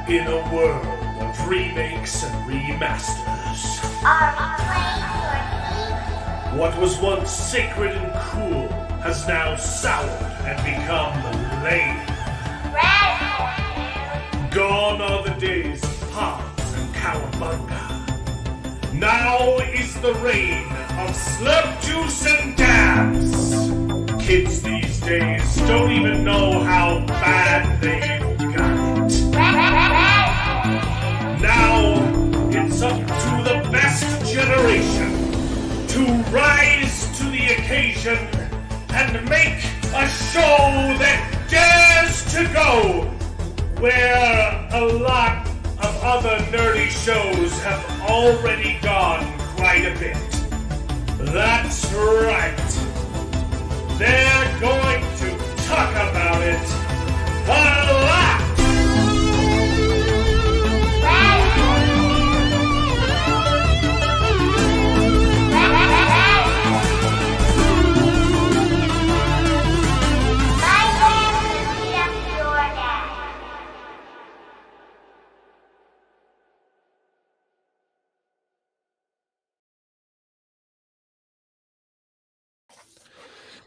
In a world of remakes and remasters, Are we playing for what was once sacred and cool has now soured and become lame. Red? Gone are the days of Hans and Cowabunga. Now is the reign of slurp juice and dabs. Kids these days don't even know how bad they've got it. Now it's up to the best generation to rise to the occasion and make a show that dares to go where a lot of other nerdy shows have already gone quite a bit. That's right. They're going to talk about it a lot.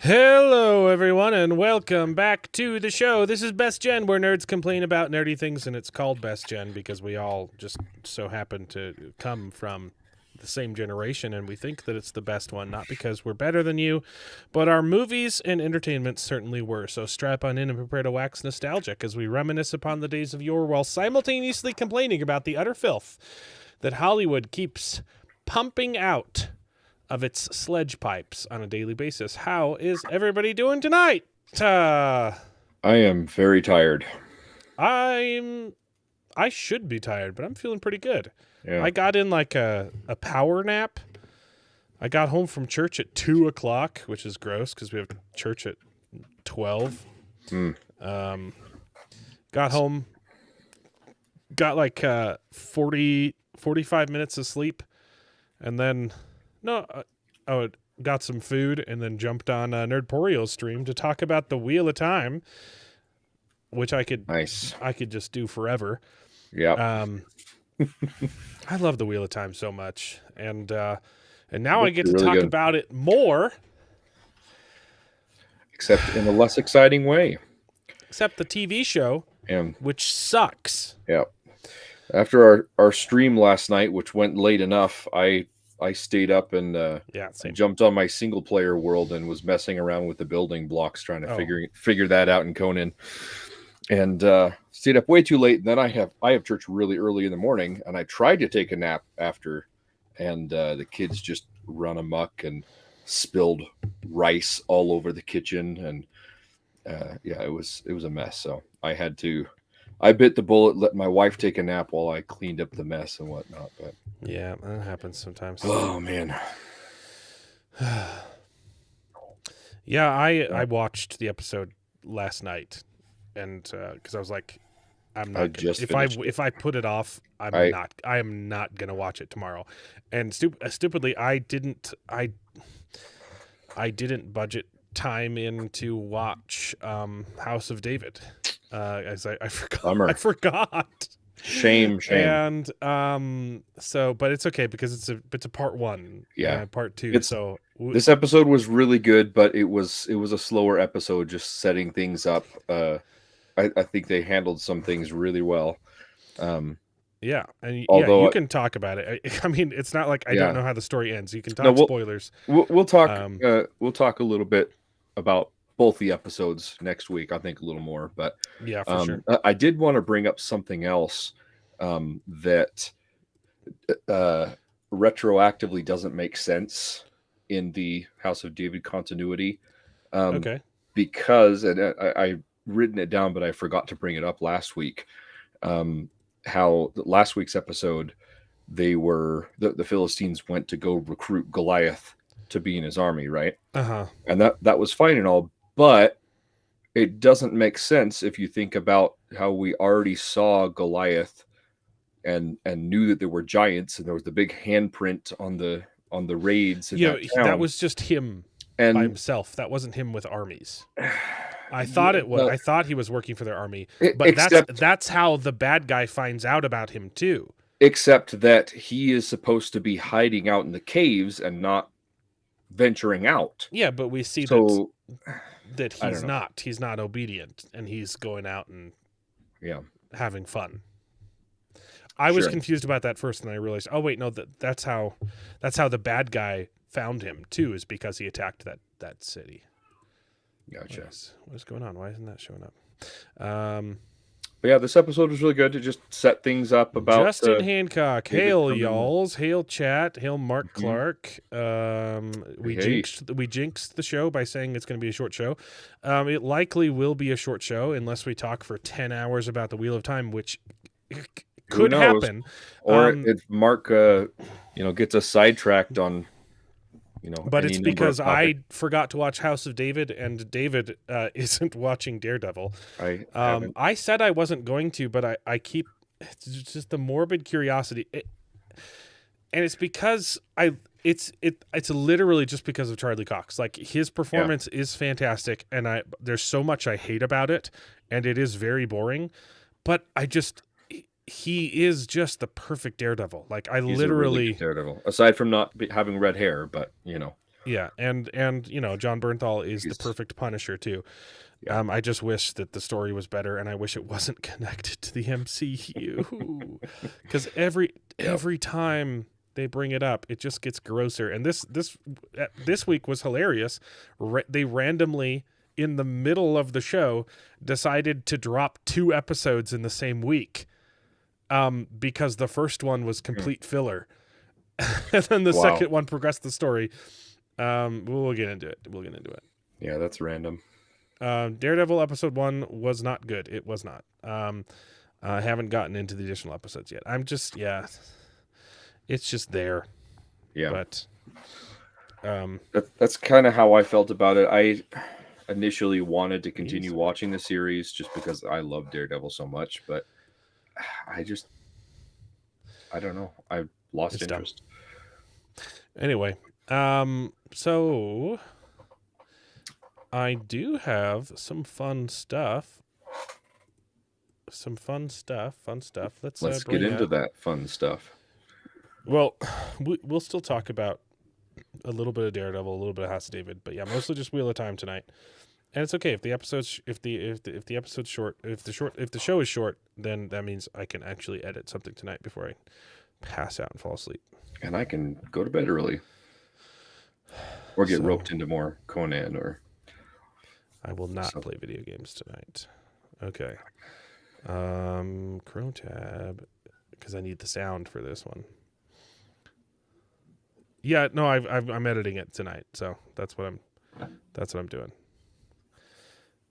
Hello, everyone, and welcome back to the show. This is Best Gen, where nerds complain about nerdy things, and it's called Best Gen because we all just so happen to come from the same generation, and we think that it's the best one, not because we're better than you, but our movies and entertainment certainly were. So strap on in and prepare to wax nostalgic as we reminisce upon the days of yore while simultaneously complaining about the utter filth that Hollywood keeps pumping out of its sledge pipes on a daily basis. How is everybody doing tonight? I am very tired. I should be tired, but I'm feeling pretty good. Yeah. I got in like a power nap. I got home from church at 2 o'clock, which is gross because we have church at 12. Got home, got like 45 minutes of sleep, and then got some food and then jumped on Nerdporio's stream to talk about the Wheel of Time, which I could just do forever. Yeah. I love the Wheel of Time so much, and now I get to really talk good. about it more. Except in a less exciting way. Except the TV show, which sucks. Yeah. After our stream last night, which went late enough, I stayed up and jumped on my single player world and was messing around with the building blocks, trying to figure that out in Conan, and stayed up way too late. And then I have church really early in the morning, and I tried to take a nap after, and the kids just run amok and spilled rice all over the kitchen, and it was a mess. So I bit the bullet, let my wife take a nap while I cleaned up the mess and whatnot. But yeah, that happens sometimes. Oh man. Yeah, I watched the episode last night, and because I was like, I'm not if I put it off, I am not gonna watch it tomorrow. And stupidly, I didn't budget time in to watch House of David. As I forgot. Bummer. I forgot. Shame. And but it's okay because it's a part one. Yeah. Part two. This episode was really good, but it was a slower episode, just setting things up. I think they handled some things really well. Yeah, and although you can talk about it. I mean, it's not like I don't know how the story ends. You can talk spoilers. We'll talk. We'll talk a little bit about both the episodes next week. I think a little more, but yeah, for sure. I did want to bring up something else that retroactively doesn't make sense in the House of David continuity. Okay. Because, and I've written it down, but I forgot to bring it up last week. How last week's episode, the Philistines went to go recruit Goliath to be in his army, right? And that was fine and all, but it doesn't make sense if you think about how we already saw Goliath and knew that there were giants, and there was the big handprint on the raids. That was just him by himself. That wasn't him with armies. I thought it was. I thought he was working for their army, but that's how the bad guy finds out about him too. Except that he is supposed to be hiding out in the caves and not venturing out. Yeah, but we see that he's not. He's not obedient, and he's going out and having fun. I was confused about that first, and I realized, oh wait, no, that's how the bad guy found him too, is because he attacked that city. Gotcha. What is going on? Why isn't that showing up? But yeah, this episode was really good to just set things up about Justin Hancock. Hail, y'alls. Hail, chat. Hail, Mark Clark. We jinxed the show by saying it's going to be a short show. It likely will be a short show unless we talk for 10 hours about the Wheel of Time, which could happen. Or if Mark, gets us sidetracked on. But it's because I forgot to watch House of David, and David isn't watching Daredevil. I said I wasn't going to, but I keep it's just the morbid curiosity, and it's because it's literally just because of Charlie Cox. Like, his performance is fantastic, and there's so much I hate about it, and it is very boring, but he is just the perfect Daredevil. Like, he's literally a really good Daredevil, aside from not having red hair, but yeah, and John Bernthal is the perfect Punisher too. Yeah. I just wish that the story was better, and I wish it wasn't connected to the MCU, because every time they bring it up, it just gets grosser. And this week was hilarious. They randomly, in the middle of the show, decided to drop 2 episodes in the same week. Because the first one was complete filler, and then the second one progressed the story. We'll get into it. Yeah, that's random. Daredevil episode 1 was not good. It was not. I haven't gotten into the additional episodes yet. It's just there. Yeah, but that's kind of how I felt about it. I initially wanted to continue watching the series just because I love Daredevil so much, but I don't know. I lost interest. Anyway, so I do have some fun stuff. Let's get into that fun stuff. Well, we'll still talk about a little bit of Daredevil, a little bit of House of David, but yeah, mostly just Wheel of Time tonight. And it's okay if the episode's short. If the show is short, then that means I can actually edit something tonight before I pass out and fall asleep. And I can go to bed early, or get roped into more Conan. Or I will not play video games tonight. Okay. Chrome tab, because I need the sound for this one. Yeah, no, I'm editing it tonight, so that's what I'm doing.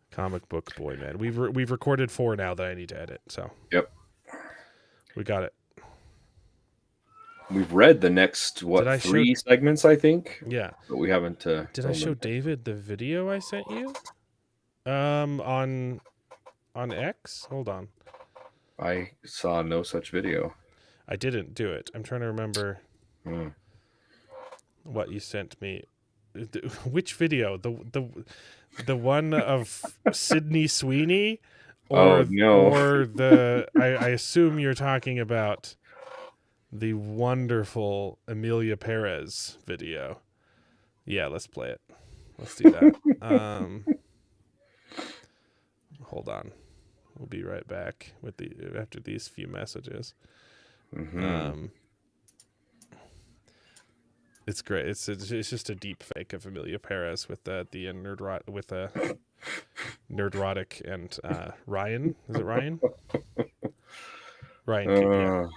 Comic book boy, man. We've recorded 4 now that I need to edit. So yep, we got it. We've read the next 3 segments, I think. Yeah, but we haven't. Did I show David the video I sent you? On X. Hold on. I saw no such video. I didn't do it. I'm trying to remember what you sent me. Which video? The one of Sydney Sweeney, or I assume you're talking about the wonderful Emilia Perez video. Yeah, let's play it. Let's do that. Hold on, we'll be right back after these few messages. Mm-hmm. It's great. It's just a deep fake of Emilia Perez with the Nerdrotic and Ryan. Is it Ryan? Ryan. Yeah.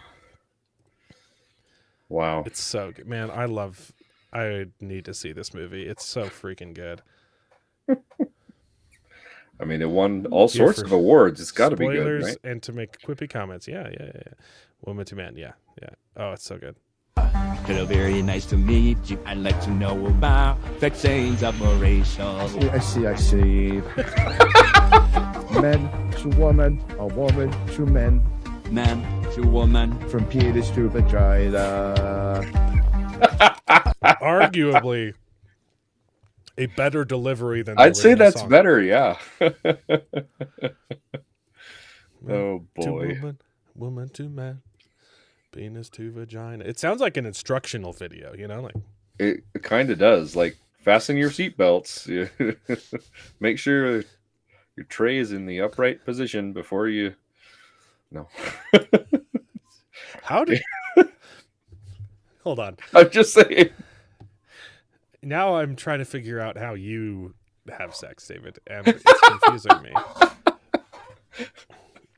Wow. It's so good, man. I need to see this movie. It's so freaking good. I mean, it won all sorts of awards. It's got to be good, right? And to make quippy comments. Yeah. Woman to man. Yeah. Oh, it's so good. Hello, very nice to meet you. I'd like to know about vaccines operations. I see. Men to woman, or woman to men. Man to woman. From penis to vagina. a better delivery than the I'd say original that's song. better. Yeah. Oh To boy. woman to man, penis to vagina. It sounds like an instructional video, like It kind of does. Like, fasten your seatbelts. Make sure your tray is in the upright position before you. No. how did? Hold on. I'm just saying. Now I'm trying to figure out how you have sex, David, and it's confusing me.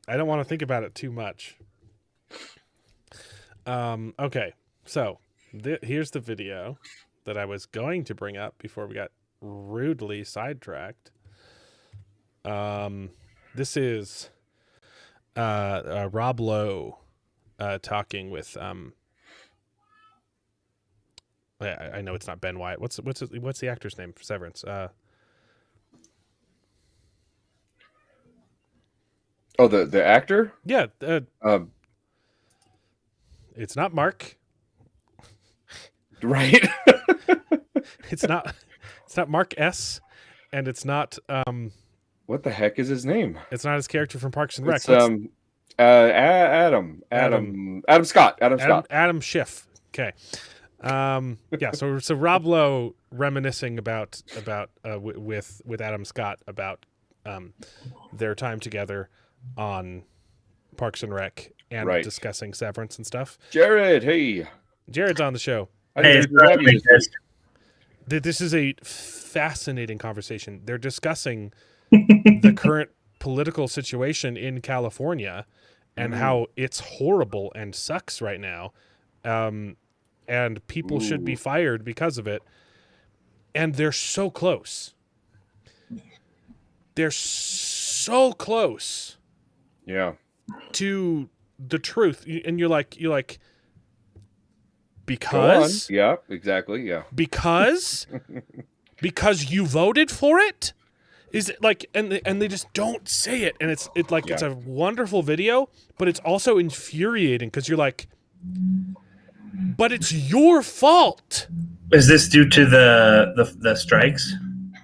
I don't want to think about it too much. Okay, so here's the video that I was going to bring up before we got rudely sidetracked. This is Rob Lowe talking with I know it's not Ben Wyatt. What's the actor's name for Severance? Oh, the actor? Yeah. It's not Mark. Right. It's not Mark S. And it's not What the heck is his name? It's not his character from Parks and Rec. It's Adam Scott. Adam Schiff. Okay. Yeah. So Rob Lowe reminiscing about with Adam Scott about their time together on Parks and Rec and discussing Severance and stuff. Jared, hey. Jared's on the show. Hey, this is a fascinating conversation. They're discussing the current political situation in California and how it's horrible and sucks right now. And people should be fired because of it. And they're so close. They're so close. Yeah. To the truth. And you're like because yeah, exactly. Yeah. Because you voted for it? Is it like and they just don't say it, and it's it's a wonderful video, but it's also infuriating because you're like, but it's your fault. Is this due to the strikes?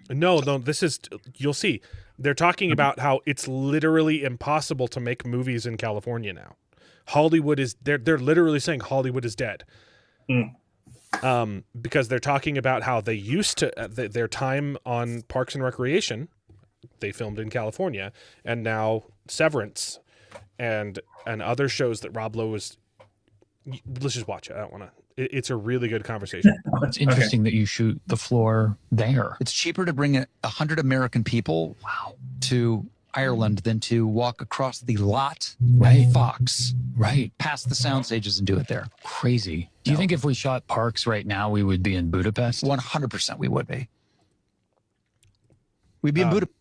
No, this is, you'll see. They're talking about how it's literally impossible to make movies in California now. Hollywood is they're literally saying Hollywood is dead. Because they're talking about how they used to their time on Parks and Recreation, they filmed in California, and now Severance and other shows that Rob Lowe was. Let's just watch it. I don't want to. It's a really good conversation. It's interesting that you shoot the floor there. It's cheaper to bring 100 American people to Ireland than to walk across the lot at Fox, past the sound stages and do it there. Crazy. Do you think if we shot Parks right now, we would be in Budapest? 100% we would be. We'd be in Budapest.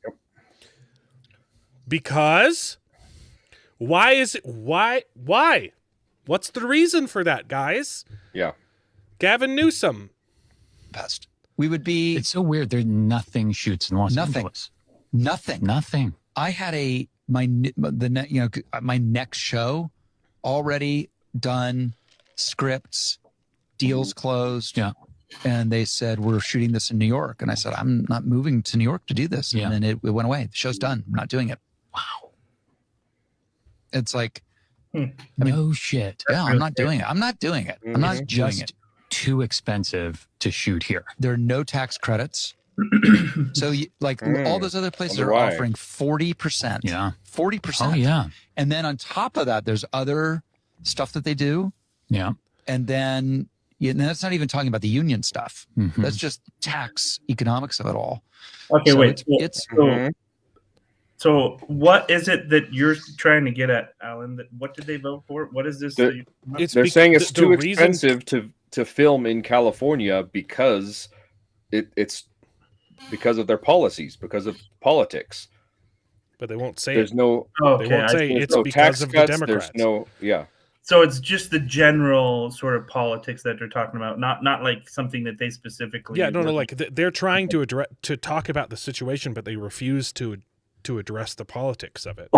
Because? Why is it? Why? What's the reason for that, guys? Yeah. Gavin Newsom. Best. We would be. It's so weird. There's nothing shoots in Los Angeles. Nothing. I had my next show already done, scripts, deals closed. Yeah. And they said, we're shooting this in New York. And I said, I'm not moving to New York to do this. Yeah. And then it went away. The show's done. I'm not doing it. Wow. It's like, no shit. Yeah, I'm not doing it. I'm not doing it. I'm not doing it. Too expensive to shoot here. There are no tax credits. So all those other places are offering 40%. Yeah. 40%. Oh, yeah. And then on top of that, there's other stuff that they do. Yeah. And then and that's not even talking about the union stuff. Mm-hmm. That's just tax economics of it all. Okay, so wait. So what is it that you're trying to get at, Alan? What did they vote for? What is this? They're saying it's too expensive to film in California because it's because of their policies, because of politics. But they won't say there's no. They won't say it's no because of the Democrats. There's no. Yeah. So it's just the general sort of politics that they're talking about, not like something that they specifically. Yeah, no. Like they're trying to talk about the situation, but they refuse to address the politics of it,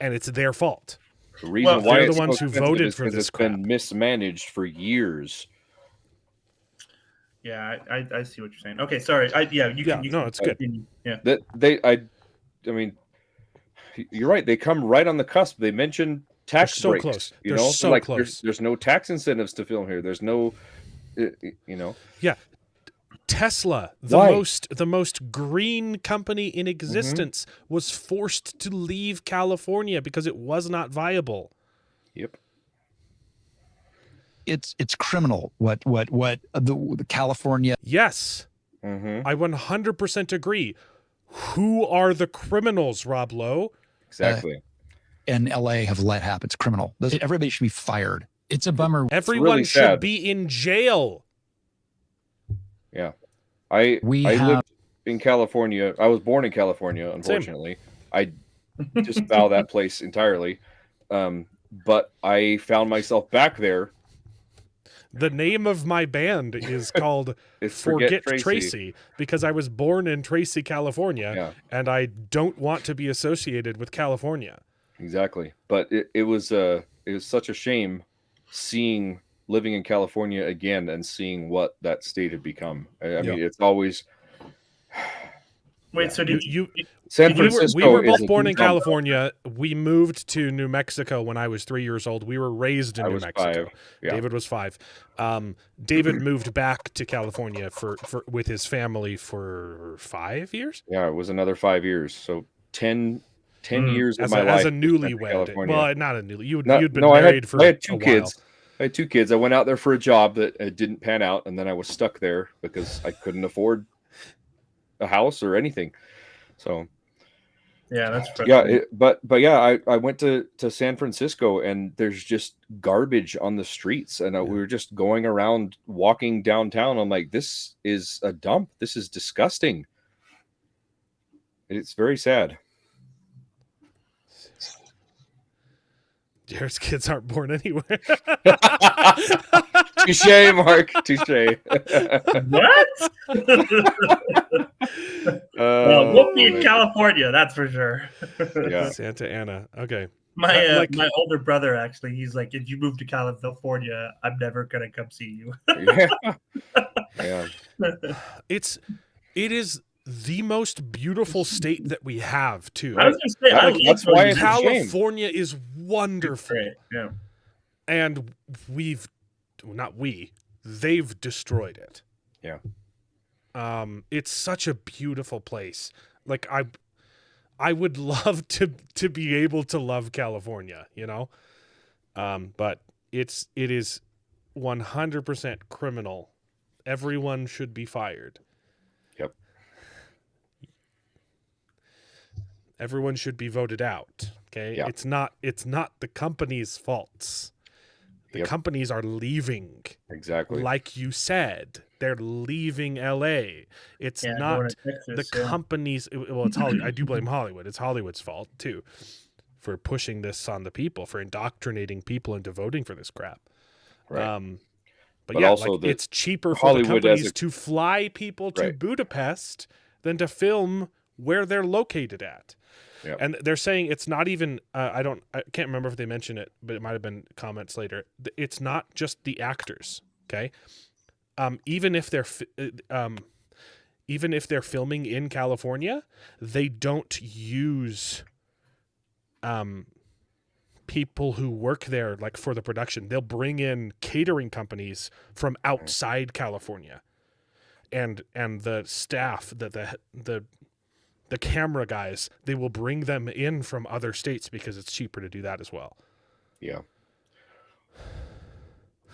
and it's their fault. The reason why they're the ones who voted for this crap. It's been mismanaged for years. Yeah, I see what you're saying. Okay, sorry. You can. It's good. Yeah. I mean, you're right. They come right on the cusp. They mention tax so breaks. Close. You They're know, so like close. There's no tax incentives to film here. There's no, Yeah. Tesla, the most green company in existence, was forced to leave California because it was not viable. Yep. It's criminal what the California. Yes. I 100% agree. Who are the criminals, Rob Lowe? Exactly. And LA have let happen. It's criminal. Everybody should be fired. It's a bummer. Everyone really should sad. be in jail. Yeah. I lived in California. I was born in California, unfortunately. I disavow that place entirely. But I found myself back there. The name of my band is called Forget Tracy because I was born in Tracy, California, and I don't want to be associated with California. Exactly. But it was such a shame living in California again and seeing what that state had become. I mean, it's always. Wait, so did you San Francisco? We were both born in California. We moved to New Mexico when I was 3 years old. We were raised in New Mexico. 5. Yeah. David was 5. David moved back to California for with his family for 5 years. Yeah, it was another 5 years. So 10 years of my life as a newlywed. Well, not a newly. You'd been married for I had 2 a kids. while. I had 2 kids. I went out there for a job that didn't pan out, and then I was stuck there because I couldn't afford a house or anything. So yeah, that's frustrating. but I went to San Francisco, and there's just garbage on the streets, and we were just going around walking downtown. I'm like, this is a dump. This is disgusting. It's very sad. Jared's kids aren't born anywhere. Touche, Mark. Touche. What? We'll be in California, that's for sure. Yeah. Santa Ana. Okay. My older brother, actually, he's like, if you move to California, I'm never gonna come see you. Yeah. It is the most beautiful state that we have, too. I was gonna say, that's why California is wonderful. Yeah. And they've destroyed it. Yeah. It's such a beautiful place. Like I would love to be able to love California, you know? But it is 100% criminal. Everyone should be fired. Yep. Everyone should be voted out. Okay. Yeah. It's not the company's faults. The companies are leaving. Exactly. Like you said, they're leaving LA. It's not Texas, the companies. Well, it's Hollywood. I do blame Hollywood. It's Hollywood's fault too for pushing this on the people, for indoctrinating people into voting for this crap. Right. But yeah, also it's cheaper for Hollywood the companies to fly people to Budapest than to film where they're located at. Yep. And they're saying it's not even. I can't remember if they mentioned it, but it might have been comments later. It's not just the actors. Okay, even if they're filming in California, they don't use people who work there like for the production. They'll bring in catering companies from outside California, and the staff the camera guys, they will bring them in from other states because it's cheaper to do that as well. Yeah.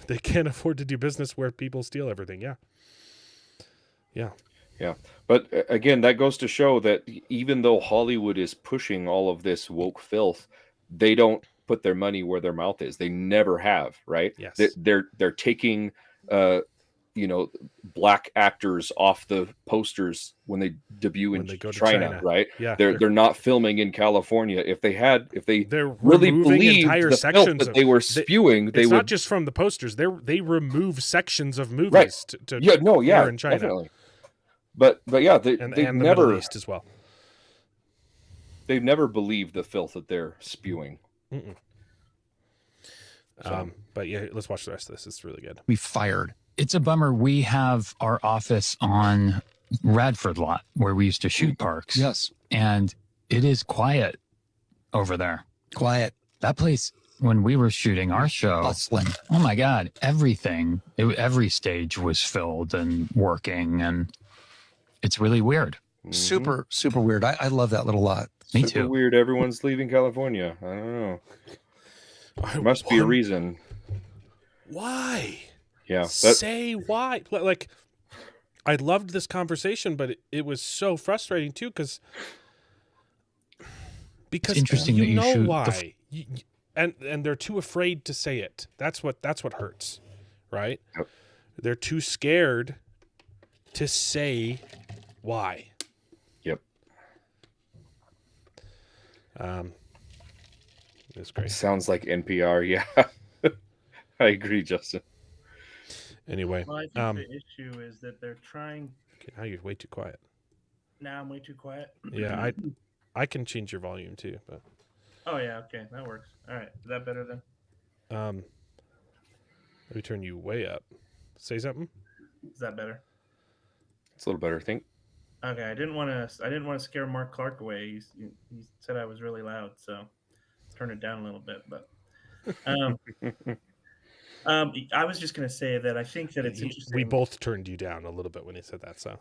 They can't afford to do business where people steal everything. Yeah. Yeah. Yeah. But again, that goes to show that even though Hollywood is pushing all of this woke filth, they don't put their money where their mouth is. They never have, right? Yes. They're taking black actors off the posters when they debut in China, right? Yeah, they're not filming in California. If they they're really believed entire the sections filth that they were spewing, they would not just from the posters. They remove sections of movies to in China. Definitely. But yeah, they've and never the Middle East as well. They've never believed the filth that they're spewing. But yeah, let's watch the rest of this. It's really good. Be fired. It's a bummer. We have our office on Radford lot where we used to shoot parks. Yes. And it is quiet over there. Quiet. That place, when we were shooting our show, Bustling. oh my God, every stage was filled and working, and it's really weird. Super, super weird. I love that little lot. Me Super too. weird. Everyone's leaving California. I don't know. There must be a reason. Why? Yeah. Say why. Like, I loved this conversation, but it was so frustrating too because It's interesting you that you know shoot why. And they're too afraid to say it. That's what hurts, right? Yep. They're too scared to say why. Yep. It's great. Sounds like NPR. Yeah. I agree, Justin. Anyway, Well, I think the issue is that they're trying. okay, now you're way too quiet. Now I'm way too quiet. Yeah, I can change your volume too, but Oh yeah, okay, that works. All right, is that better then? let me turn you way up. Say something. Is that better? It's a little better, I think. Okay, I didn't want to scare Mark Clark away. He said I was really loud, so turn it down a little bit. But I was just gonna say that I think that it's interesting. We both turned you down a little bit when he said that, so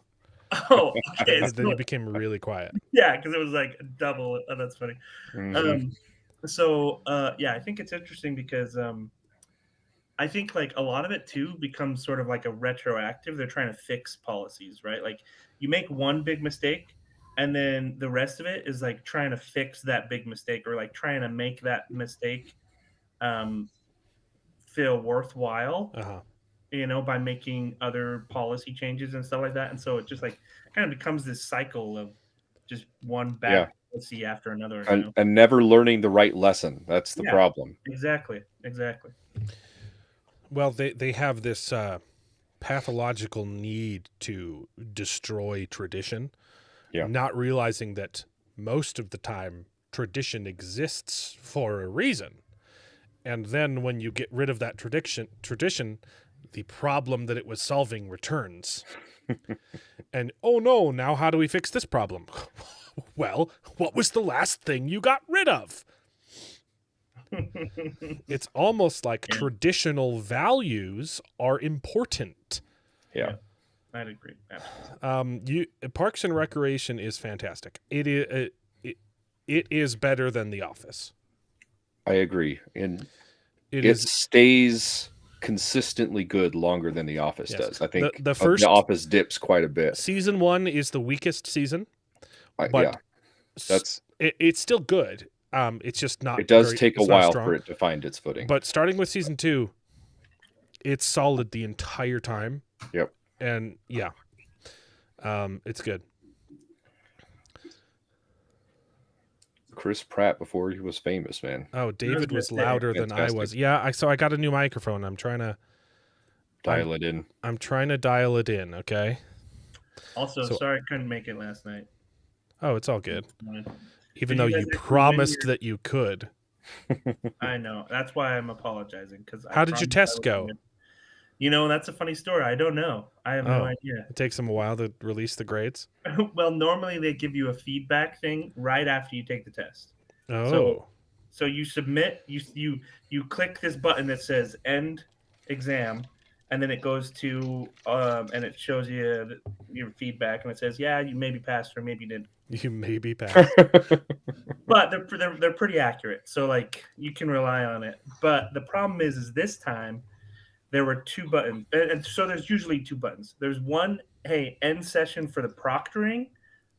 Oh, okay. then you became really quiet. Yeah, because it was like double. Oh, that's funny. Mhm. Yeah, I think it's interesting because I think like a lot of it too becomes sort of like a retroactive. They're trying to fix policies, right? Like you make one big mistake, and then the rest of it is like trying to fix that big mistake or like trying to make that mistake feel worthwhile. Uh-huh. By making other policy changes and stuff like that. And so it just like kind of becomes this cycle of just one bad policy after another. And never learning the right lesson. That's the problem. Exactly. Well, they have this pathological need to destroy tradition, not realizing that most of the time tradition exists for a reason. And then when you get rid of that tradition, the problem that it was solving returns. And, oh no, now how do we fix this problem? Well, what was the last thing you got rid of? It's almost like traditional values are important. Yeah. I'd agree. Absolutely. Parks and Recreation is fantastic. It is better than The Office. I agree. And it stays consistently good longer than The Office does. I think the first The Office dips quite a bit. Season 1 is the weakest season, but it's still good. It's just not. It does take a while for it to find its footing. But starting with season 2, it's solid the entire time. Yep. And it's good. Chris Pratt before he was famous, man. Oh, David was louder than I was. Yeah, so I got a new microphone. I'm trying to dial it in. I'm trying to dial it in, okay? Also, sorry I couldn't make it last night. Oh, it's all good. Even though you promised that you could. I know. That's why I'm apologizing. How did your test go? That's a funny story. I don't know. I have no idea. It takes them a while to release the grades? Well, normally they give you a feedback thing right after you take the test. Oh. So you submit, you click this button that says end exam, and then it goes to and it shows you your feedback, and it says, yeah, you maybe passed or maybe didn't. You maybe passed. But they're pretty accurate, so like you can rely on it. But the problem is this time there were two buttons, and so there's usually two buttons. There's one, hey, end session for the proctoring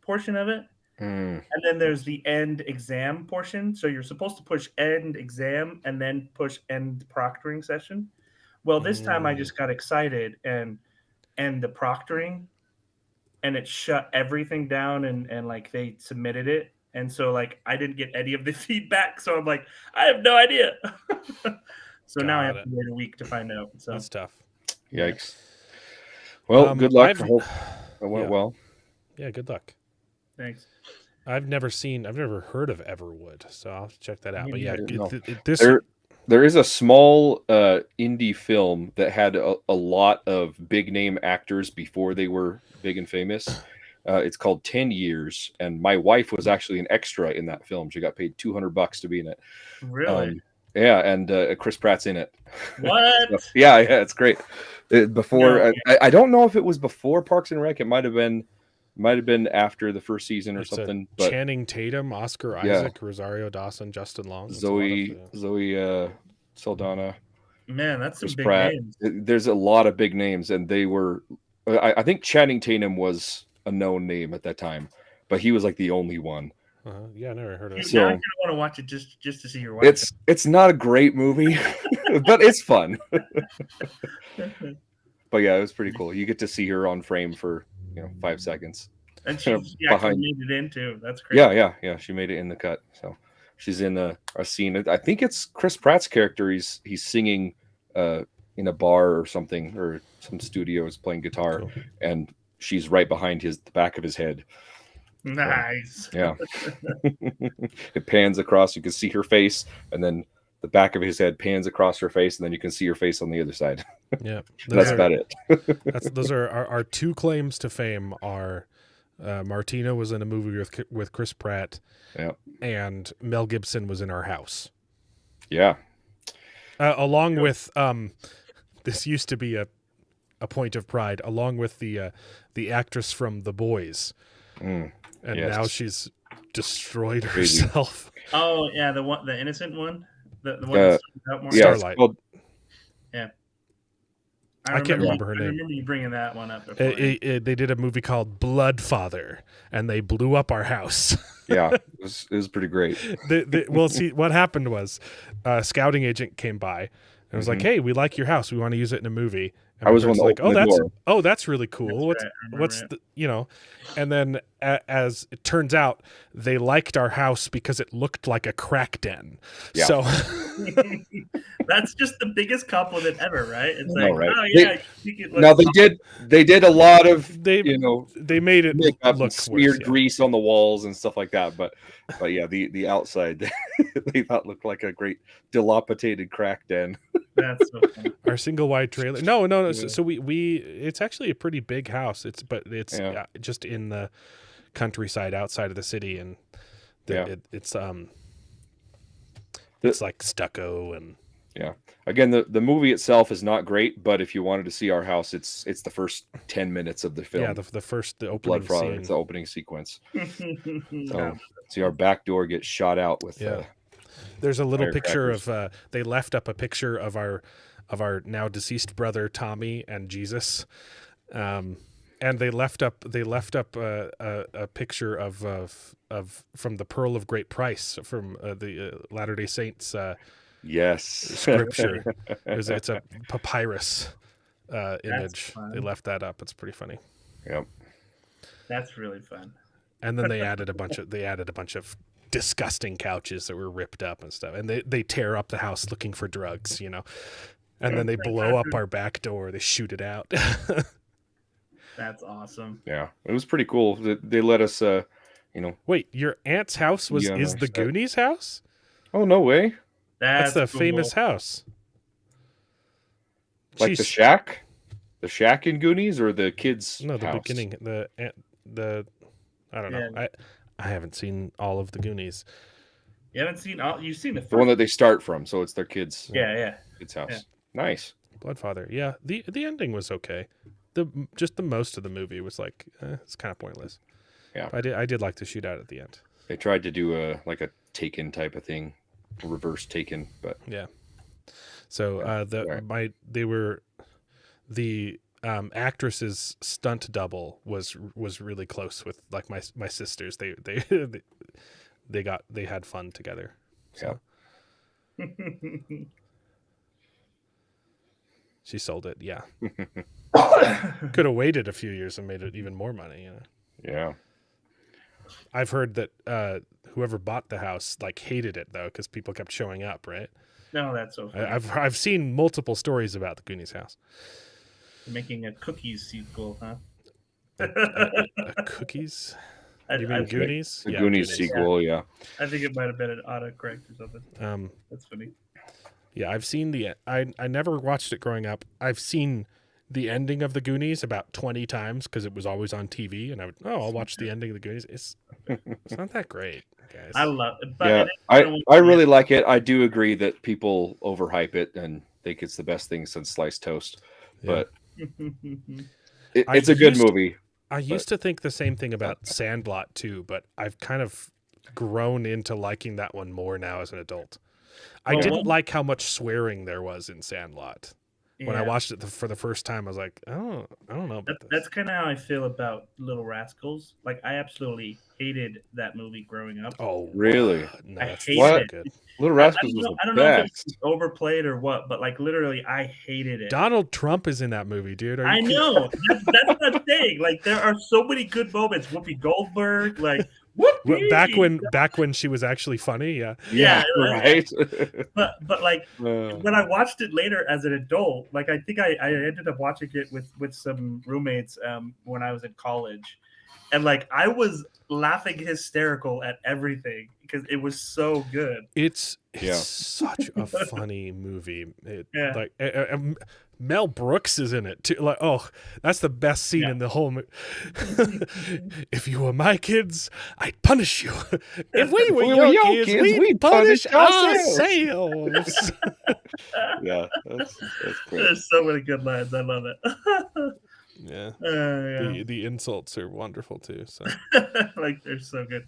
portion of it, and then there's the end exam portion. So you're supposed to push end exam and then push end proctoring session. Well, this time I just got excited and the proctoring, and it shut everything down, and like they submitted it. And so like I didn't get any of the feedback. So I'm like, I have no idea. So now I have to wait a week to find out. So that's tough. Yikes. Well, good luck. I hope it went well. Yeah, good luck. Thanks. I've never heard of Everwood, so I'll check that out. But yeah, There is a small indie film that had a lot of big name actors before they were big and famous. It's called 10 Years, and my wife was actually an extra in that film. She got paid $200 to be in it. Really? Yeah, and Chris Pratt's in it. What? Yeah, it's great. Before No. I don't know if it was before Parks and Rec. It might have been after the first season or something. But Channing Tatum, Oscar Isaac, Rosario Dawson, Justin Long, Zoe Saldana. Man, that's some Chris big Pratt. names. There's a lot of big names, and they were. I think Channing Tatum was a known name at that time, but he was like the only one. Yeah, I never heard of it. Now you're gonna want to watch it just to see your wife. It's not a great movie, but it's fun. But yeah, it was pretty cool. You get to see her on frame for 5 seconds. And she actually made it in too. That's great. Yeah. She made it in the cut. So she's in a scene. I think it's Chris Pratt's character. He's singing in a bar or something, or some studio is playing guitar, and she's right behind the back of his head. Nice. Yeah. It pans across. You can see her face, and then the back of his head pans across her face, and then you can see her face on the other side. Yeah, that's about it. Those are our two claims to fame. Are Martina was in a movie with Chris Pratt, and Mel Gibson was in Our House. Yeah, along with this used to be a point of pride, along with the actress from The Boys, and now she's destroyed herself. Oh yeah, the innocent one, the one that started out more. Starlight. Yeah. I can't remember her name. I remember you bringing that one up before. They did a movie called Bloodfather, and they blew up our house. Yeah, it was pretty great. Well, see, what happened was a scouting agent came by and was like, "Hey, we like your house. We want to use it in a movie." And I was one like, that's really cool. What's and then as it turns out, they liked our house because it looked like a crack den. Yeah. So that's just the biggest compliment ever, right? It's like, right. Oh yeah. They did a lot of they made it look smeared grease on the walls and stuff like that. But yeah, the outside they thought looked like a great dilapidated crack den. That's so funny. Our single wide trailer. No. Yeah. So we it's actually a pretty big house. It's just in the countryside outside of the city, and it's like stucco and Again, the movie itself is not great, but if you wanted to see Our House, it's the first 10 minutes of the film. Yeah, the opening scene. It's the opening sequence. So see our back door get shot out with. There's a little picture of they left up a picture of our now deceased brother Tommy and Jesus, and they left up a picture of from the Pearl of Great Price from the Latter-day Saints. Yes, scripture. It's a papyrus image. They left that up. It's pretty funny. Yep, that's really fun. And then they added a bunch of disgusting couches that were ripped up and stuff, and they tear up the house looking for drugs, and then they blow up our back door. They shoot it out. That's awesome. Yeah, it was pretty cool. They let us, Wait, your aunt's house is the Goonies house? Oh no way! That's the famous house. Like the shack in Goonies, or the kids' No, the house? beginning. The I don't know. I haven't seen all of the Goonies. You haven't seen all? You've seen the one that they start from, so it's their kids. Yeah. Kids' house. Yeah. Nice. Bloodfather. Yeah, the ending was okay. The most of the movie was like it's kind of pointless. Yeah, I did like the shootout at the end. They tried to do a Taken type of thing, reverse Taken, but yeah. So the actress's stunt double was really close with like my sisters. They had fun together. So. Yeah. She sold it. Yeah. Could have waited a few years and made it even more money. Yeah. I've heard that whoever bought the house hated it though because people kept showing up. Right. No, that's so funny. I've seen multiple stories about the Goonies house. Making a Cookies sequel, huh? A Cookies? You mean Goonies? The Goonies sequel, yeah. I think it might have been an autocorrect or something. That's funny. Yeah, I've seen I never watched it growing up. I've seen the ending of the Goonies about 20 times because it was always on TV, and I'll watch the ending of the Goonies. It's not that great, guys. I love it. But Yeah, I really like it. I do agree that people overhype it and think it's the best thing since sliced toast. Yeah. But it's a good movie. I used to think the same thing about Sandlot too, but I've kind of grown into liking that one more now as an adult. I didn't like how much swearing there was in Sandlot. When I watched it for the first time, I was like, oh, I don't know about this. That's kind of how I feel about Little Rascals. Like, I absolutely hated that movie growing up. Oh, really? No, I hated it. good. Little Rascals was I don't the know best. if it's overplayed or what, but like literally, I hated it. Donald Trump is in that movie, dude. I know. That's the thing. Like, there are so many good moments. Whoopi Goldberg, like Whoopi! Back when she was actually funny, yeah, right. but like when I watched it later as an adult, like I think I ended up watching it with some roommates when I was in college, and like I was laughing hysterical at everything because it was so good. It's such a funny movie. Like Mel Brooks is in it too. Like, oh, that's the best scene in the whole movie. If you were my kids, I'd punish you. If we were your kids, we'd punish ourselves. Yeah, that's great. There's so many good lines. I love it. Yeah. Yeah. The insults are wonderful too. So like they're so good.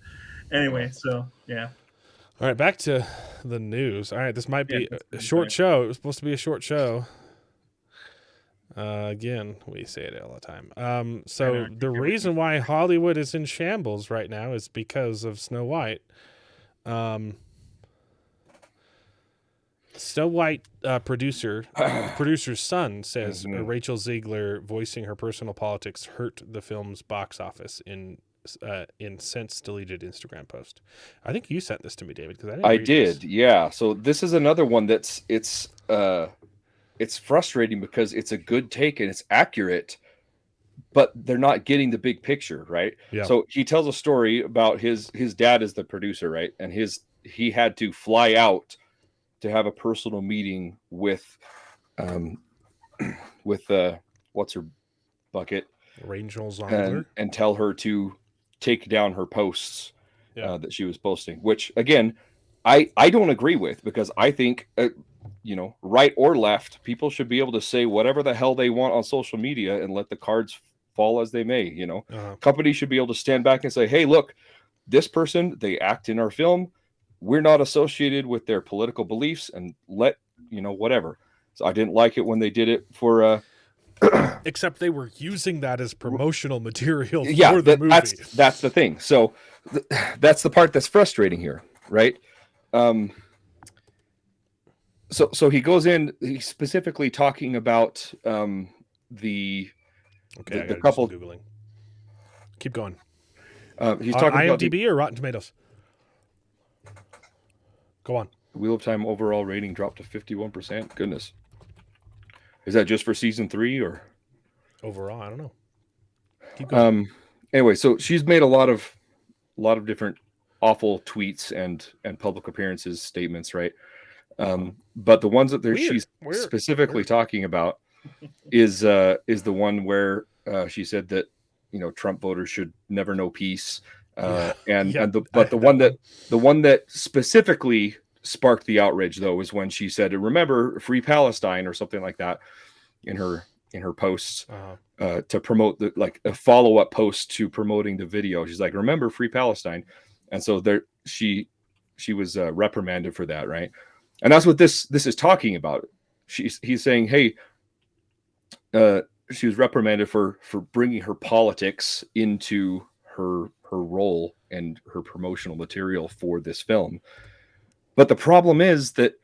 Anyway, so yeah. All right, back to the news. All right, this might be a short show. It was supposed to be a short show. Again, we say it all the time. So the reason why Hollywood is in shambles right now is because of Snow White. Snow White producer's son says Rachel Ziegler voicing her personal politics hurt the film's box office in since deleted Instagram post. I think you sent this to me, David, because I did. Yeah. So this is another one that's it's frustrating because it's a good take and it's accurate, but they're not getting the big picture, right? Yeah. So he tells a story about his dad is the producer, right? And he had to fly out to have a personal meeting with what's her bucket, Rachel Ziegler, and tell her to take down her posts that she was posting, which again, I don't agree with, because I think right or left, people should be able to say whatever the hell they want on social media and let the cards fall as they may. Companies should be able to stand back and say, hey, look, this person, they act in our film, we're not associated with their political beliefs, and whatever. So I didn't like it when they did it for except they were using that as promotional material for the movie. That's the thing. So that's the part that's frustrating here, right? So he goes in, he's specifically talking about the couple. Googling. Keep going. He's talking IMDb about or Rotten Tomatoes. Go on. Wheel of Time overall rating dropped to 51%. Goodness. Is that just for season 3 or overall? I don't know. Keep going. Anyway, so she's made a lot of different awful tweets and public appearances, statements, right? But the ones that she's specifically talking about is the one where she said that Trump voters should never know peace, the one that specifically sparked the outrage though was when she said, "Remember Free Palestine" or something like that in her posts to promote a follow-up post to promoting the video. She's like, "Remember Free Palestine," and so there she was reprimanded for that, right? And that's what this is talking about. He's saying, hey, she was reprimanded for bringing her politics into her role and her promotional material for this film. But the problem is that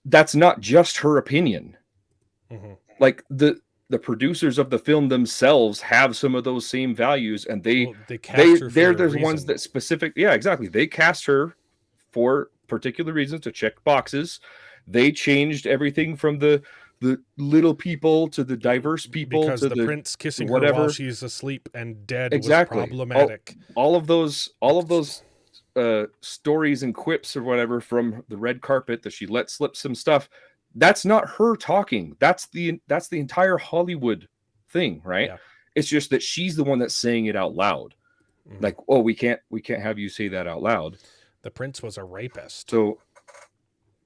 that's not just her opinion. Mm-hmm. Like the producers of the film themselves have some of those same values, and there's ones that specific. Yeah, exactly. They cast her for particular reasons to check boxes. They changed everything from the little people to the diverse people because to the prince kissing whatever. her while she's asleep and dead exactly. was problematic. All of those stories and quips or whatever from the red carpet that she let slip some stuff. That's not her talking. That's the entire Hollywood thing, right? Yeah. It's just that she's the one that's saying it out loud. Mhm. Like, oh, we can't have you say that out loud. The prince was a rapist. So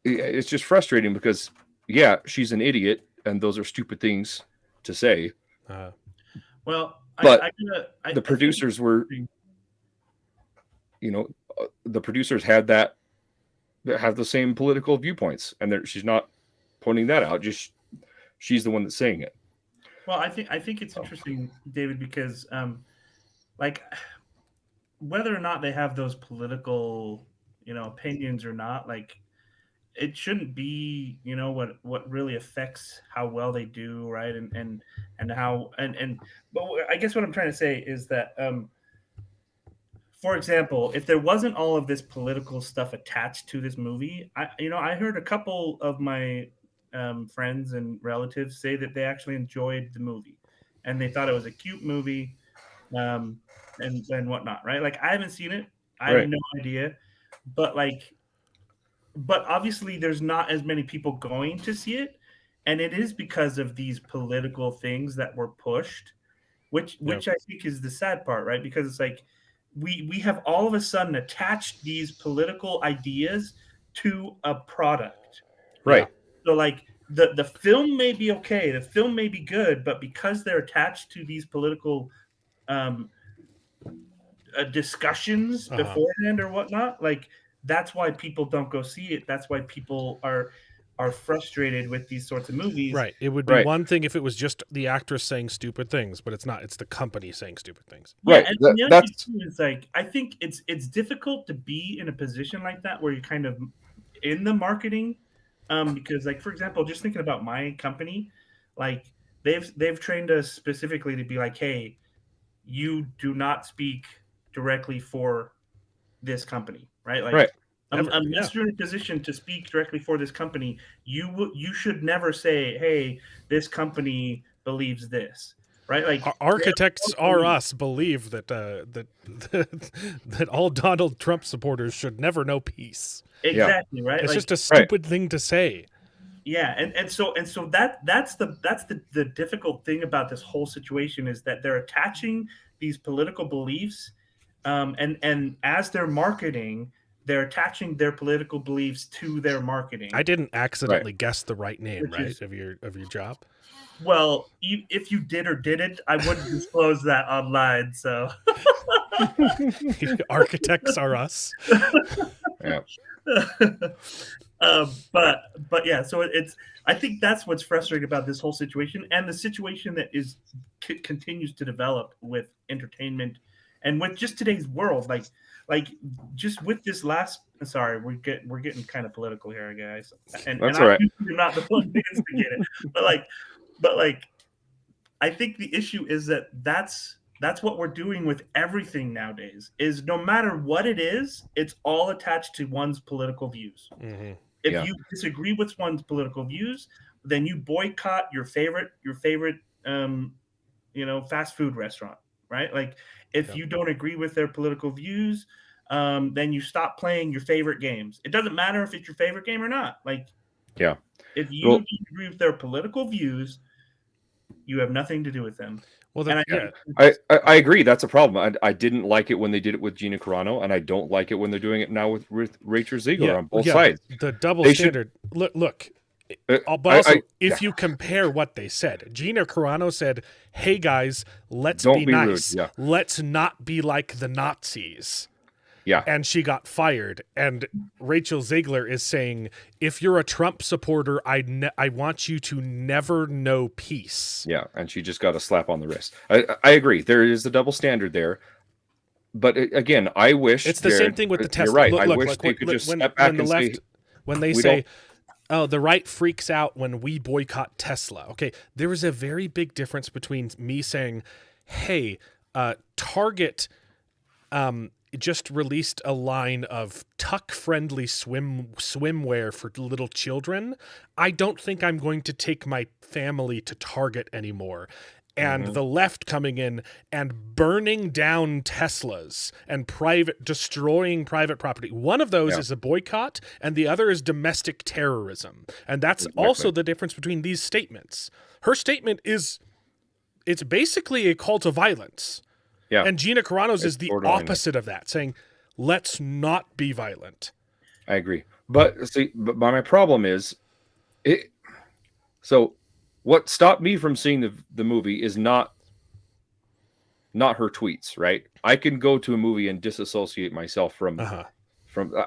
it's just frustrating because, yeah, she's an idiot, and those are stupid things to say. Well, but the producers were, the producers have the same political viewpoints, and she's not pointing that out. Just she's the one that's saying it. Well, I think it's interesting, David, because like whether or not they have those political, opinions or not, like it shouldn't be, what really affects how well they do, right? And how but I guess what I'm trying to say is that for example, if there wasn't all of this political stuff attached to this movie, I heard a couple of my friends and relatives say that they actually enjoyed the movie and they thought it was a cute movie, and whatnot, right? Like I haven't seen it, I have no idea, but obviously there's not as many people going to see it, and it is because of these political things that were pushed, which I think is the sad part, right? Because it's like we have all of a sudden attached these political ideas to a product, right? So like the film may be okay, the film may be good, but because they're attached to these political discussions beforehand or whatnot, like that's why people don't go see it. That's why people are frustrated with these sorts of movies. Right. It would be one thing if it was just the actress saying stupid things, but it's not. It's the company saying stupid things. Yeah, and the other thing is, like, I think it's difficult to be in a position like that where you're kind of in the marketing, because, like, for example, just thinking about my company, like they've trained us specifically to be like, hey, you do not speak directly for this company, right? Like, unless you're in a position to speak directly for this company, you should never say, "Hey, this company believes this," right? Like architects are us believe that that all Donald Trump supporters should never know peace. Exactly, right? It's just a stupid thing to say. Yeah, and so that's the difficult thing about this whole situation is that they're attaching these political beliefs, and as they're marketing, they're attaching their political beliefs to their marketing. I didn't accidentally guess the right name, of your job. Well, if you did or didn't, I wouldn't disclose that online. So, architects are us. Yeah. But yeah, so I think that's what's frustrating about this whole situation, and the situation that continues to develop with entertainment and with just today's world, like just with this last. Sorry, we're getting kind of political here, guys. And that's all right. I'm not the one to get it, but I think the issue is that's what we're doing with everything nowadays. Is no matter what it is, it's all attached to one's political views. Mm-hmm. If you disagree with one's political views, then you boycott your favorite fast food restaurant, right? Like if you don't agree with their political views, then you stop playing your favorite games. It doesn't matter if it's your favorite game or not. Like, if you disagree with their political views, you have nothing to do with them. Well, I agree. That's a problem. I didn't like it when they did it with Gina Carano, and I don't like it when they're doing it now with Rachel Zegler on both sides. The double standard. Look. But also, if you compare what they said, Gina Carano said, "Hey guys, let's be nice. Rude. Yeah. Let's not be like the Nazis." Yeah. And she got fired. And Rachel Zegler is saying, if you're a Trump supporter, I want you to never know peace. Yeah. And she just got a slap on the wrist. I agree. There is a double standard there. But again, I wish it's the same thing with the Tesla. You're right. Look, I wish they could just step back and say, when they say, oh, the right freaks out when we boycott Tesla. Okay. There is a very big difference between me saying, hey, Target, just released a line of tuck-friendly swimwear for little children. I don't think I'm going to take my family to Target anymore. and the left coming in and burning down Teslas and destroying private property. One of those is a boycott, and the other is domestic terrorism. And that's also the difference between these statements. Her statement it's basically a call to violence. Yeah. And Gina Carano's is the opposite of that, saying, let's not be violent. I agree. But my problem is so what stopped me from seeing the movie is not her tweets, right? I can go to a movie and disassociate myself from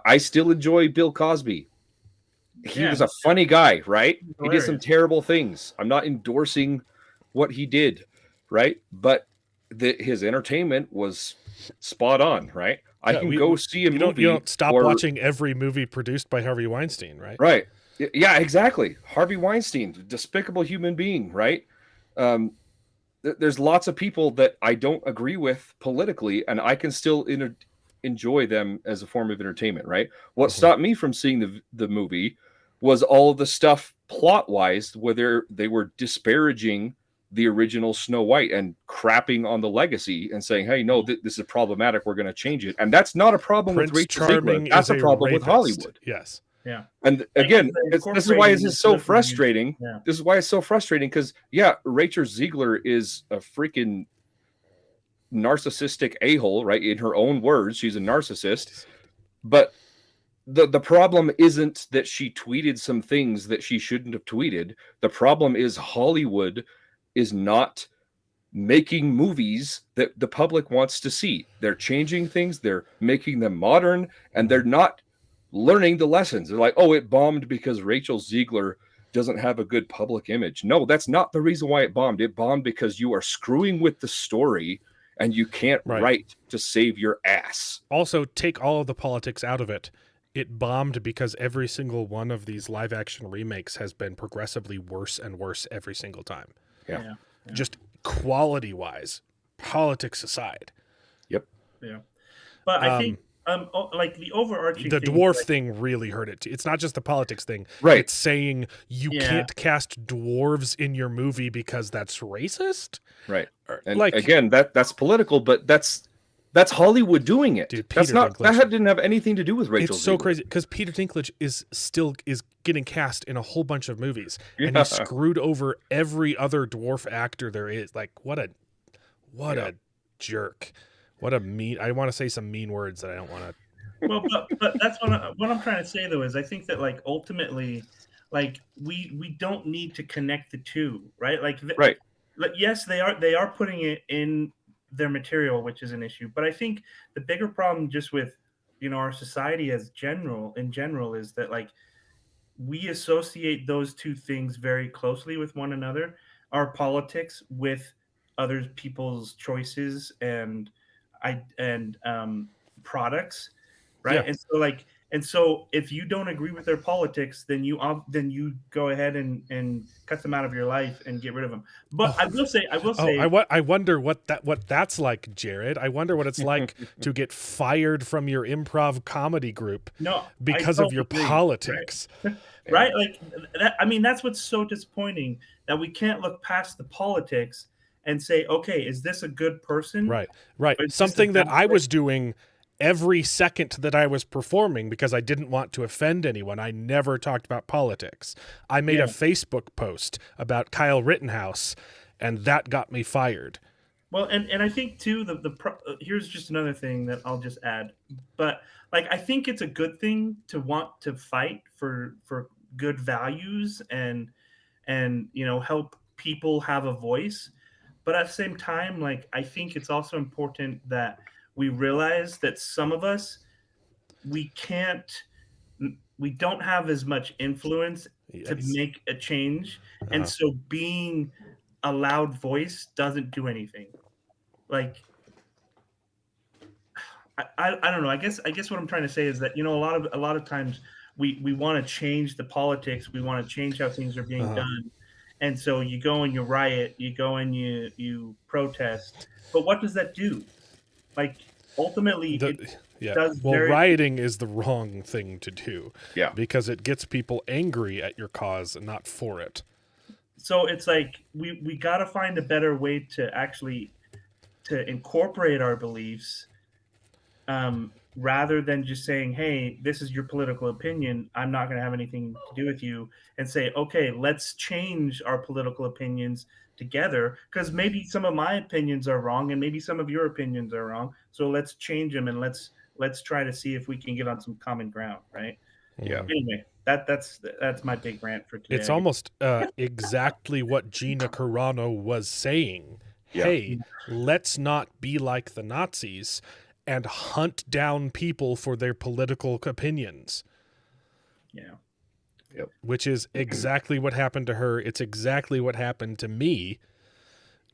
I still enjoy Bill Cosby. He was a funny guy, right? He did some terrible things. I'm not endorsing what he did, right? But his entertainment was spot on, right? I can go see a movie. You don't stop watching every movie produced by Harvey Weinstein, right? Right. Yeah, exactly. Harvey Weinstein, despicable human being, right? There's lots of people that I don't agree with politically, and I can still enjoy them as a form of entertainment, right? What stopped me from seeing the movie was all the stuff plot-wise, where they were disparaging the original Snow White and crapping on the legacy and saying, hey, no, this is problematic. We're going to change it. And that's not a problem with Rachel Ziegler. That's a problem with Hollywood. Yes. Yeah. And again, this is why it's so frustrating. Yeah. This is why it's so frustrating because, Rachel Ziegler is a freaking narcissistic a-hole, right? In her own words, she's a narcissist. But the problem isn't that she tweeted some things that she shouldn't have tweeted. The problem is Hollywood is not making movies that the public wants to see. They're changing things, they're making them modern, and they're not learning the lessons. They're like, oh, it bombed because Rachel Ziegler doesn't have a good public image. No, that's not the reason why it bombed. It bombed because you are screwing with the story and you can't write to save your ass. Also, take all of the politics out of it. It bombed because every single one of these live action remakes has been progressively worse and worse every single time. Yeah. Just quality wise, politics aside. Yep. Yeah. But I think like the overarching dwarf thing really hurt it too. It's not just the politics thing. Right. It's saying you can't cast dwarves in your movie because that's racist. Right. And again, that's political, but that's Hollywood doing it. Dude, that didn't have anything to do with Rachel. It's so crazy because Peter Dinklage is getting cast in a whole bunch of movies, and he screwed over every other dwarf actor there is. Like, what a jerk! What a mean. I want to say some mean words that I don't want to. Well, but that's what I'm trying to say though is I think that like ultimately, like we don't need to connect the two, right? Like yes, they are putting it in their material, which is an issue. But I think the bigger problem just with, our society in general is that like we associate those two things very closely with one another, our politics with other people's choices and products. Right. Yeah. And so if you don't agree with their politics, then you go ahead and cut them out of your life and get rid of them. But I will say, I wonder what that's like, Jared. I wonder what it's like to get fired from your improv comedy group because of your politics. Right? Like that. I mean, that's what's so disappointing, that we can't look past the politics and say, okay, is this a good person? Right. Something that I was doing every second that I was performing because I didn't want to offend anyone. I never talked about politics. I made a Facebook post about Kyle Rittenhouse, and that got me fired. Well, and I think too, here's just another thing that I'll just add. But like, I think it's a good thing to want to fight for good values and help people have a voice. But at the same time, like, I think it's also important that we realize that some of us, we don't have as much influence to make a change. And so being a loud voice doesn't do anything. Like, I don't know. I guess what I'm trying to say is that, a lot of times we want to change the politics. We want to change how things are being done. And so you go and you riot, you go and you protest. But what does that do? Like, ultimately, rioting is the wrong thing to do. Yeah. Because it gets people angry at your cause and not for it. So it's like we got to find a better way to actually to incorporate our beliefs, rather than just saying, "Hey, this is your political opinion. I'm not going to have anything to do with you," and say, "Okay, let's change our political opinions together because maybe some of my opinions are wrong and maybe some of your opinions are wrong. So let's change them and let's try to see if we can get on some common ground." Right? Yeah. Anyway, that's my big rant for today. It's almost exactly what Gina Carano was saying. Yeah. Hey, let's not be like the Nazis and hunt down people for their political opinions. Yeah. Yep. Which is exactly what happened to her. It's exactly what happened to me.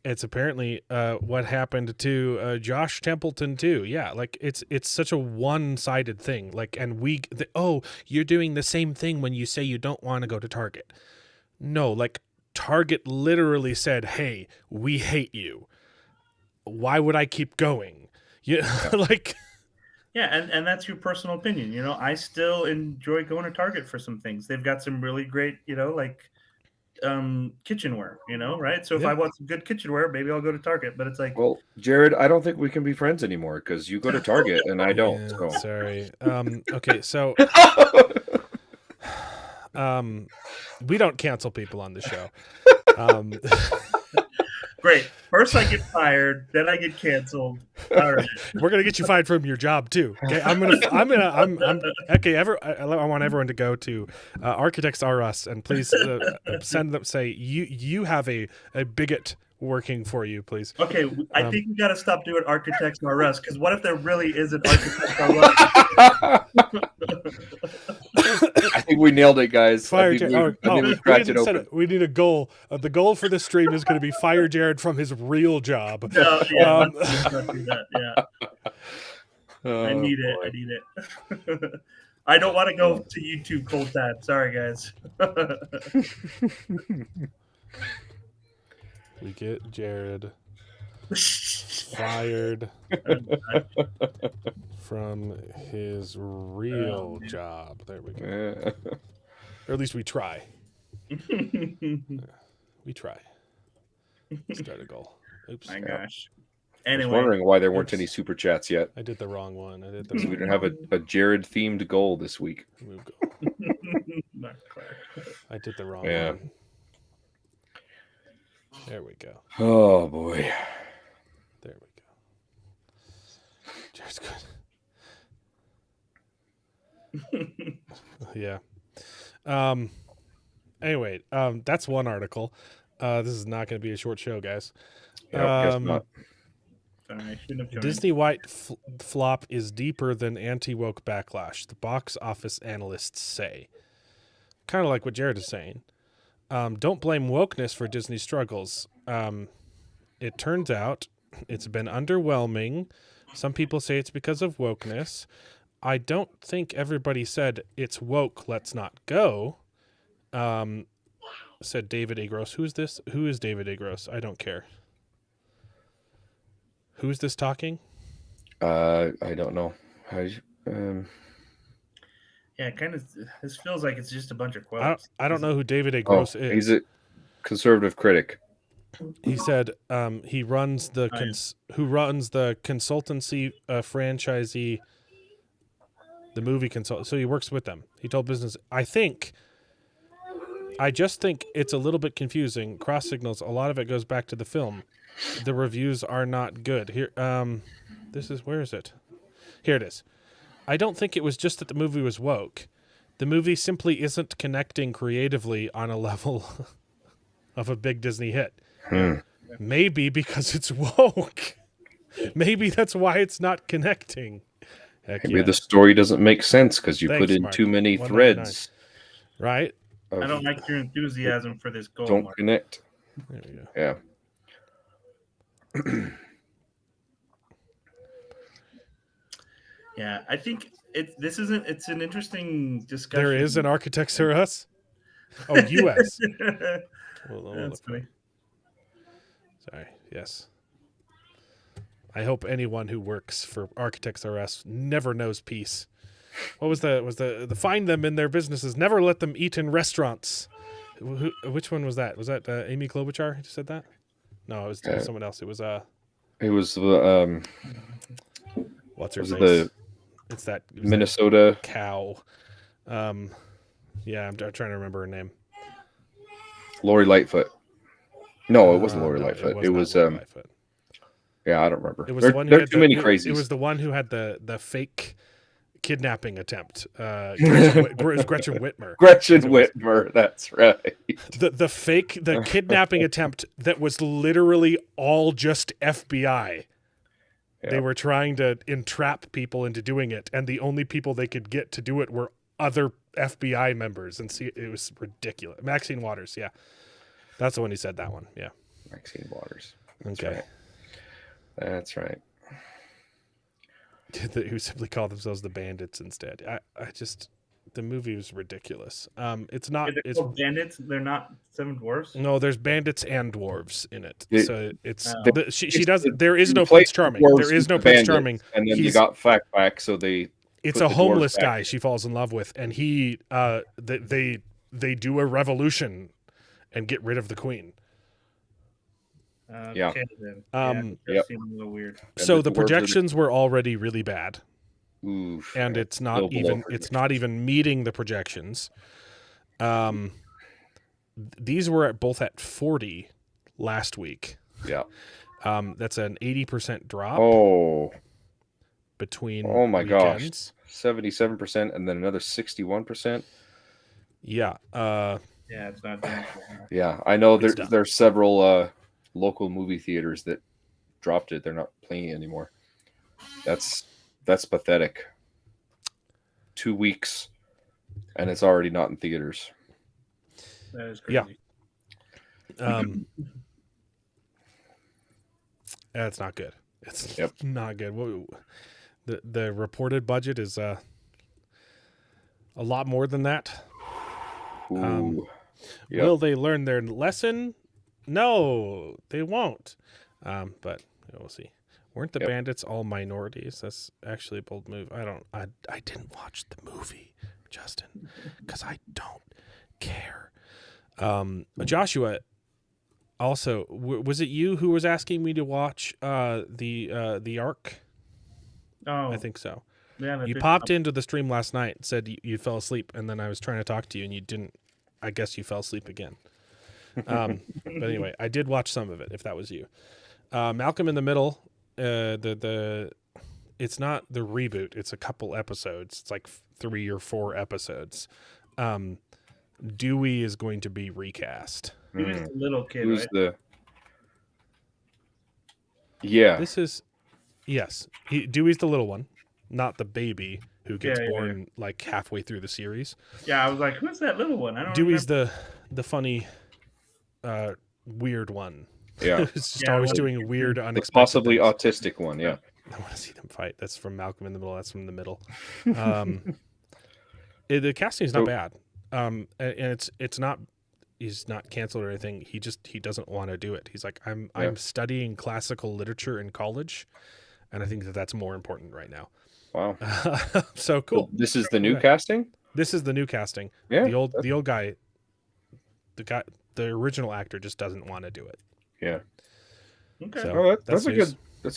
It's apparently what happened to Josh Templeton too. Yeah, like it's such a one-sided thing. Like, and you're doing the same thing when you say you don't want to go to Target. No, like Target literally said, "Hey, we hate you. Why would I keep going?" Like. Yeah, and that's your personal opinion. You know, I still enjoy going to Target for some things. They've got some really great, like kitchenware, right? So if I want some good kitchenware, maybe I'll go to Target. But it's like, well, Jared, I don't think we can be friends anymore because you go to Target and I don't. Yeah, so. Sorry. Okay, so we don't cancel people on the show. Great. First I get fired, then I get canceled. All right. We're gonna get you fired from your job too. Okay, I'm okay. I want everyone to go to Architects R Us and please send them. Say you have a bigot working for you, please. Okay, I think we got to stop doing Architects R Us because what if there really is an Architects R Us? I think we nailed it, guys. Fire we cracked it open. We need a goal. The goal for this stream is going to be fire Jared from his real job. No, yeah, let's not do that. Yeah, I need it. I need it. I don't want to go to YouTube cold time. Sorry, guys. We get Jared fired from his real job. There we go. Or at least we try. We try. Start a goal. Oops. My gosh. Anyway. I was wondering why there weren't any super chats yet. I did the wrong one. We didn't have a Jared themed goal this week. Move goal. Not quite. I did the wrong one. There we go. Oh boy. There we go. Jared's good. Yeah. Anyway, that's one article. This is not going to be a short show, guys. Guess not. Sorry, Disney White flop is deeper than anti-woke backlash, the box office analysts say. Kind of like what Jared is saying. Don't blame wokeness for Disney's struggles. It turns out it's been underwhelming. Some people say it's because of wokeness. I don't think everybody said it's woke, let's not go. Said David A. Gross. Who's this? Who is David A. Gross? I don't care. Who's this talking? I don't know. Yeah, kind of. This feels like it's just a bunch of quotes. I don't know who David A. Gross is. He's a conservative critic. He said he runs who runs the consultancy franchisee, the movie consult. So he works with them. He told business. I just think it's a little bit confusing. Cross signals. A lot of it goes back to the film. The reviews are not good. Here, where is it? Here it is. I don't think it was just that the movie was woke. The movie simply isn't connecting creatively on a level of a big Disney hit. Maybe because it's woke. Maybe that's why it's not connecting. Maybe the story doesn't make sense because you put in Mark. Too many threads. Right? I don't like your enthusiasm for this goal. Don't Mark. connect. There we go. Yeah. Yeah, I think it's an interesting discussion. There is an Architects R Us? Oh, U.S. That's funny. Sorry, yes. I hope anyone who works for Architects R Us never knows peace. What was the find them in their businesses, never let them eat in restaurants. Which one was that? Was that Amy Klobuchar who said that? No, it was someone else. It was what's her face? It's that Minnesota that cow. Yeah, I'm trying to remember her name. Lori Lightfoot. No, it wasn't Lori No, Lightfoot. It was Lori Lightfoot. Yeah, I don't remember. It was there, the one who there are had too many crazies. It was the one who had the fake kidnapping attempt. Gretchen Whitmer. Gretchen Whitmer, that's right. The kidnapping attempt that was literally all just FBI. Yeah. They were trying to entrap people into doing it, and the only people they could get to do it were other FBI members. And see, it was ridiculous. Maxine Waters, yeah. That's the one who said that one, yeah. Maxine Waters. Okay. That's right. Who simply call themselves the Bandits instead. I just, the movie was ridiculous. It's not. It's bandits. They're not Seven Dwarfs. No, there's bandits and dwarves in it. So it's she does. There is no Prince Charming. There is no Prince Charming. And then you got fact back, so they. It's a homeless guy she falls in love with, and he they do a revolution and get rid of the queen. Yeah. Yep. Seemed a little weird. So the projections were already really bad. Oof, and it's not even meeting the projections. These were both at 40 last week. Yeah. That's an 80% drop. Oh. Between my weekends. Gosh. 77% and then another 61%. Yeah. Yeah, it's not that. Yeah, I know there's several local movie theaters that dropped it. They're not playing it anymore. That's pathetic. 2 weeks and it's already not in theaters. That is crazy. Yeah. That's not good. It's not good. The reported budget is a lot more than that. Will they learn their lesson? No, they won't. But we'll see. Weren't the bandits all minorities? That's actually a bold move. I didn't watch the movie, Justin, because I don't care. Joshua, also, was it you who was asking me to watch the Ark? Oh, I think so. Yeah, you popped into the stream last night and said you fell asleep, and then I was trying to talk to you, and you didn't. I guess you fell asleep again. But anyway, I did watch some of it. If that was you, Malcolm in the Middle. It's not the reboot. It's a couple episodes. It's like 3 or 4 episodes. Dewey is going to be recast. He was the little kid, Who's right? Yes. Dewey's the little one, not the baby who gets born like halfway through the series. Yeah, I was like, who's that little one? I don't Dewey's remember. the funny, weird one. Yeah. It's just always doing weird, unexpected possibly things. autistic one, yeah. I want to see them fight. That's from Malcolm in the Middle. That's from the middle. The casting is not bad. And it's not. He's not canceled or anything. He doesn't want to do it. He's like, I'm studying classical literature in college, and I think that that's more important right now. Wow. So cool. This is the new casting? This is the new casting. Yeah. The old guy, the original actor just doesn't want to do it. Yeah. Okay. So that's a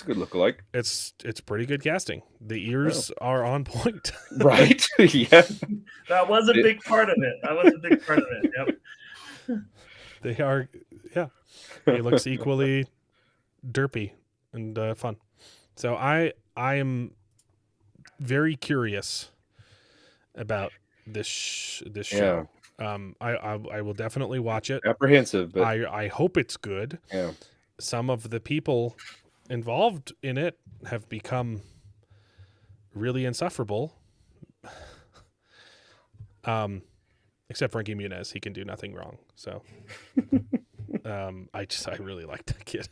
good lookalike. It's pretty good casting. The ears are on point. Right. Yeah. That was a big part of it. Yep. They are, yeah. He looks equally derpy and fun. So I am very curious about this show. I will definitely watch it. Apprehensive, but I hope it's good. Yeah. Some of the people involved in it have become really insufferable. Except Frankie Muniz, he can do nothing wrong. So, I really like that kid.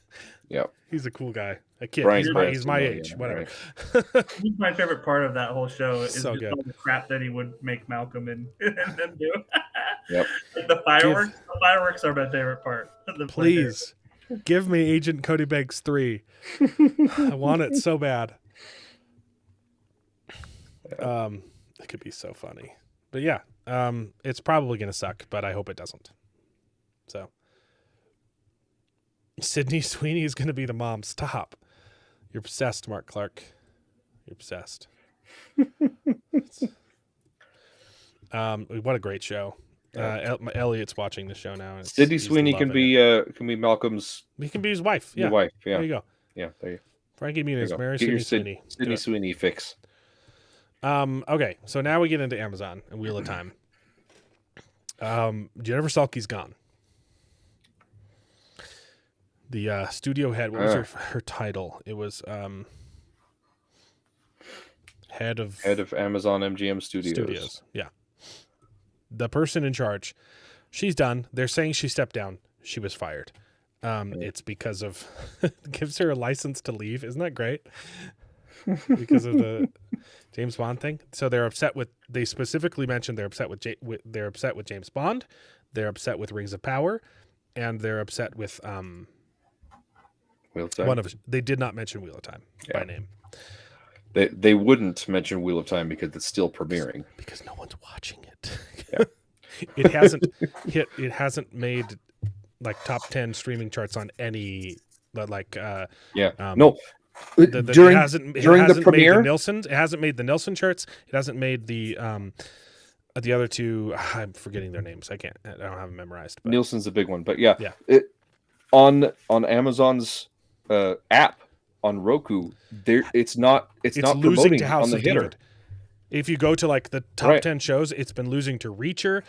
Yeah, he's a cool guy. A kid. He's my age. Whatever. Right. My favorite part of that whole show is so just good. all the crap that he would make Malcolm and them do. Yep. The fireworks. The fireworks are my favorite part. Please give me Agent Cody Banks 3. I want it so bad. It could be so funny. But yeah. It's probably going to suck, but I hope it doesn't. So Sydney Sweeney is going to be the mom. Stop. You're obsessed, Mark Clark. You're obsessed. What a great show. Elliot's watching the show now. Sydney Sweeney can be Malcolm's. He can be his wife. Yeah. Wife. Yeah. There you go. Yeah. There you. Frankie Muniz, marry Get your Sydney Sweeney. Sydney Sweeney fix. Okay, so now we get into Amazon and Wheel of Time. Jennifer Salke's gone. The studio head. What was her title? It was head of Amazon MGM Studios. Yeah. The person in charge. She's done. They're saying she stepped down. She was fired. It's because of gives her a license to leave. Isn't that great? Because of the James Bond thing. So they're upset with. They specifically mentioned they're upset with. They're upset with James Bond. They're upset with Rings of Power, and they're upset with Wheel of Time. One of. They did not mention Wheel of Time by name. They wouldn't mention Wheel of Time because it's still premiering. Because no one's watching it. Yeah. It hasn't hit. It hasn't made like top 10 streaming charts on any like. No. During the premiere, made the Nielsen. It hasn't made the Nielsen charts. It hasn't made the other two. I'm forgetting their names. I don't have them memorized. But. Nielsen's a big one, but yeah. On Amazon's app on Roku, it's not losing promoting to House on the of hitter. David. If you go to like the top 10 shows, it's been losing to Reacher.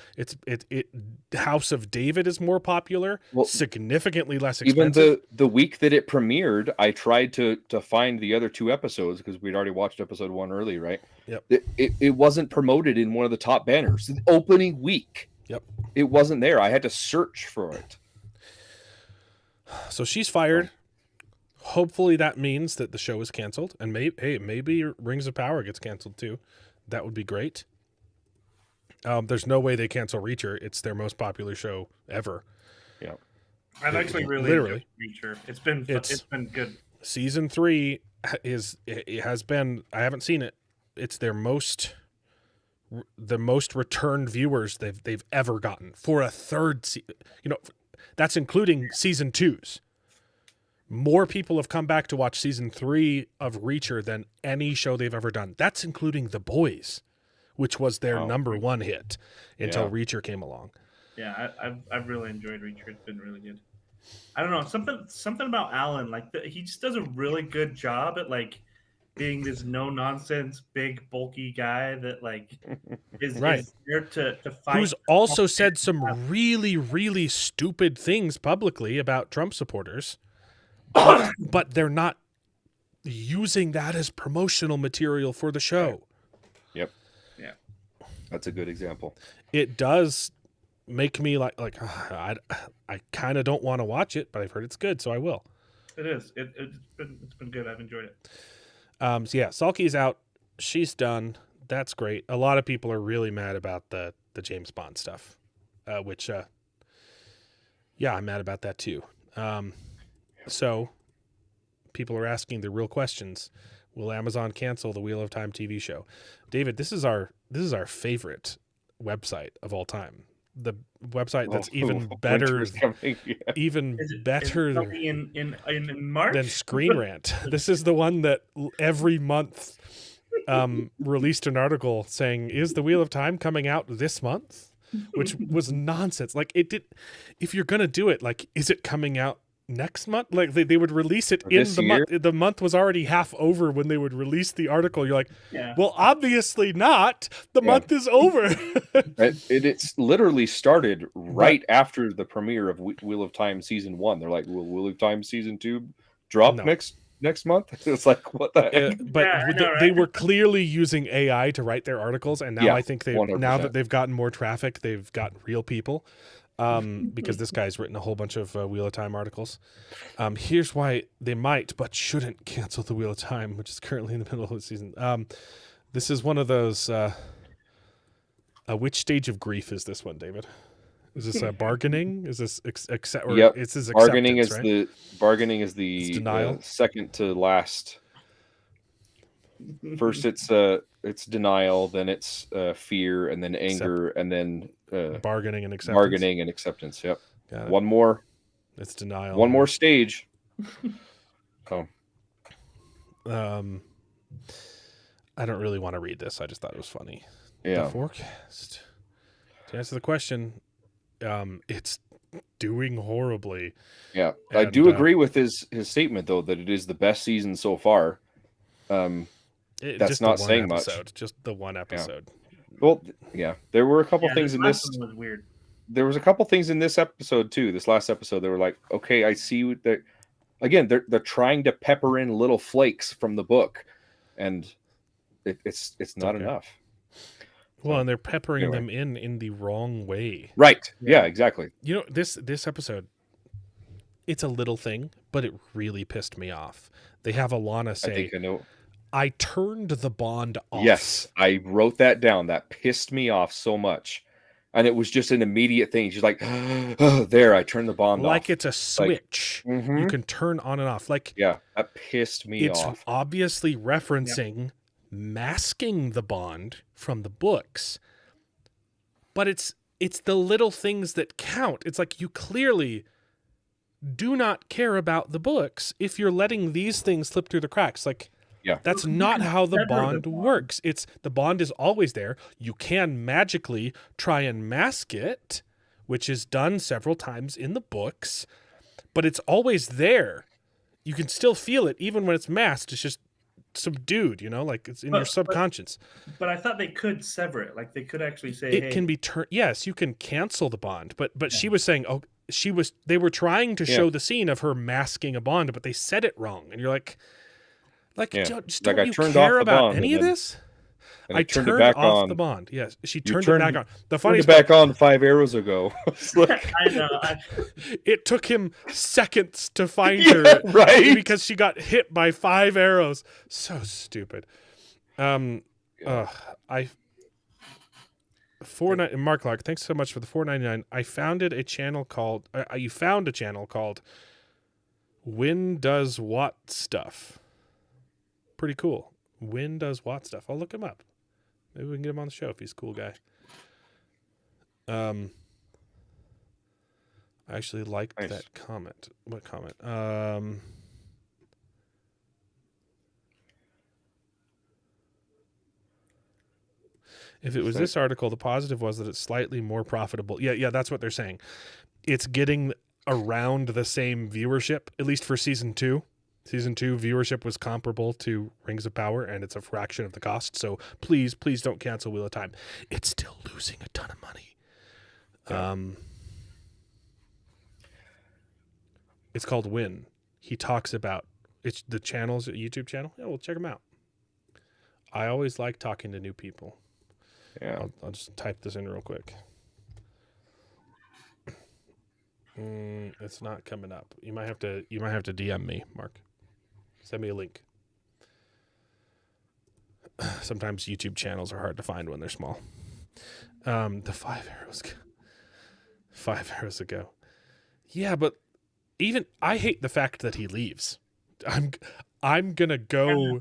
House of David is more popular, significantly less expensive. Even the week that it premiered, I tried to find the other two episodes because we'd already watched episode 1 early, right? Yep. It wasn't promoted in one of the top banners. The opening week. Yep. It wasn't there. I had to search for it. So she's fired. Hopefully that means that the show is canceled, and maybe Rings of Power gets canceled too. That would be great. There's no way they cancel Reacher. It's their most popular show ever. Yeah, I've actually really enjoyed Reacher. It's been good. Season 3 has been. I haven't seen it. It's the most returned viewers they've ever gotten for a third season. That's including season 2s. More people have come back to watch season 3 of Reacher than any show they've ever done. That's including The Boys, which was their number 1 hit until Reacher came along. Yeah, I've really enjoyed Reacher. It's been really good. I don't know, something about Alan, like he just does a really good job at like being this no nonsense, big, bulky guy that like is there to fight. Who's also said some really, really stupid things publicly about Trump supporters. But they're not using that as promotional material for the show. Yep. Yeah. That's a good example. It does make me like I kind of don't want to watch it, but I've heard it's good, so I will. It is. It's been good. I've enjoyed it. So yeah, Salke's out. She's done. That's great. A lot of people are really mad about the James Bond stuff, which I'm mad about that too. So people are asking the real questions. Will Amazon cancel the Wheel of Time TV show? David, this is our favorite website of all time. The website that's even better in March than Screen Rant. This is the one that every month released an article saying, is the Wheel of Time coming out this month? Which was nonsense. Like it did. If you're going to do it, like, is it coming out next month? Like they would release it in the month. The month was already half over when they would release the article. You're like, well, obviously not. The month is over. It's literally started right after the premiere of Wheel of Time season 1. They're like, will Wheel of Time season 2 drop next month? It's like, what the heck? But they were clearly using AI to write their articles, and now I think now that they've gotten more traffic, they've got real people. Because this guy's written a whole bunch of Wheel of Time articles. Here's why they might but shouldn't cancel the Wheel of Time, which is currently in the middle of the season. This is one of those. Which stage of grief is this one, David? Is this bargaining? Is this accept? Yep. It's his bargaining is right? Bargaining is the denial. Second to last. First, it's denial, then it's fear, and then anger, and then bargaining and acceptance. Bargaining and acceptance. Yep. One more. It's denial. One more stage. Oh. I don't really want to read this. I just thought it was funny. Yeah. The forecast. To answer the question, it's doing horribly. Yeah, I do agree with his statement though that it is the best season so far. That's not saying much. Just the one episode. Yeah. Well, yeah, there were a couple things in this. Was weird. There was a couple things in this episode too. This last episode, they were like, okay, I see that. Again, they're trying to pepper in little flakes from the book, and it's not enough. Well, and they're peppering them in the wrong way. Right. Yeah, exactly. You know, this episode, it's a little thing, but it really pissed me off. They have Alana say, I think I know. I turned the bond off. Yes, I wrote that down. That pissed me off so much. And it was just an immediate thing. She's like, oh, there, I turned the bond off. Like it's a switch. You can turn on and off. Like, yeah, that pissed me off. It's obviously referencing masking the bond from the books. But it's the little things that count. It's like you clearly do not care about the books if you're letting these things slip through the cracks. Like, that's not how the bond works. It's the bond is always there. You can magically try and mask it, which is done several times in the books, but it's always there. You can still feel it even when it's masked. It's just subdued, like it's in your subconscious. But I thought they could sever it. Like they could actually say it can be turned. Yes, you can cancel the bond. But she was saying, they were trying to show the scene of her masking a bond, but they said it wrong, and you're like. Just don't you care about any of this? I turned it back off the bond. Yes, she turned it back on. The funny back on 5 arrows ago. I know. It took him seconds to find her, right? Because she got hit by 5 arrows. So stupid. Mark Clark, thanks so much for the $4.99. I founded a channel called. You found a channel called Win Does What Stuff. Pretty cool. Win Does What Stuff. I'll look him up. Maybe we can get him on the show if he's a cool guy. I actually liked that comment. What comment? If it was this article, the positive was that it's slightly more profitable. Yeah, that's what they're saying. It's getting around the same viewership, at least for season 2. Season 2 viewership was comparable to Rings of Power, and it's a fraction of the cost. So please don't cancel Wheel of Time. It's still losing a ton of money. It's called Win. He talks about it's the channel's a YouTube channel. Yeah, well, check him out. I always like talking to new people. Yeah, I'll just type this in real quick. It's not coming up. You might have to DM me, Mark. Send me a link. Sometimes YouTube channels are hard to find when they're small. The 5 arrows. 5 arrows ago. Yeah, but even I hate the fact that he leaves. I'm gonna go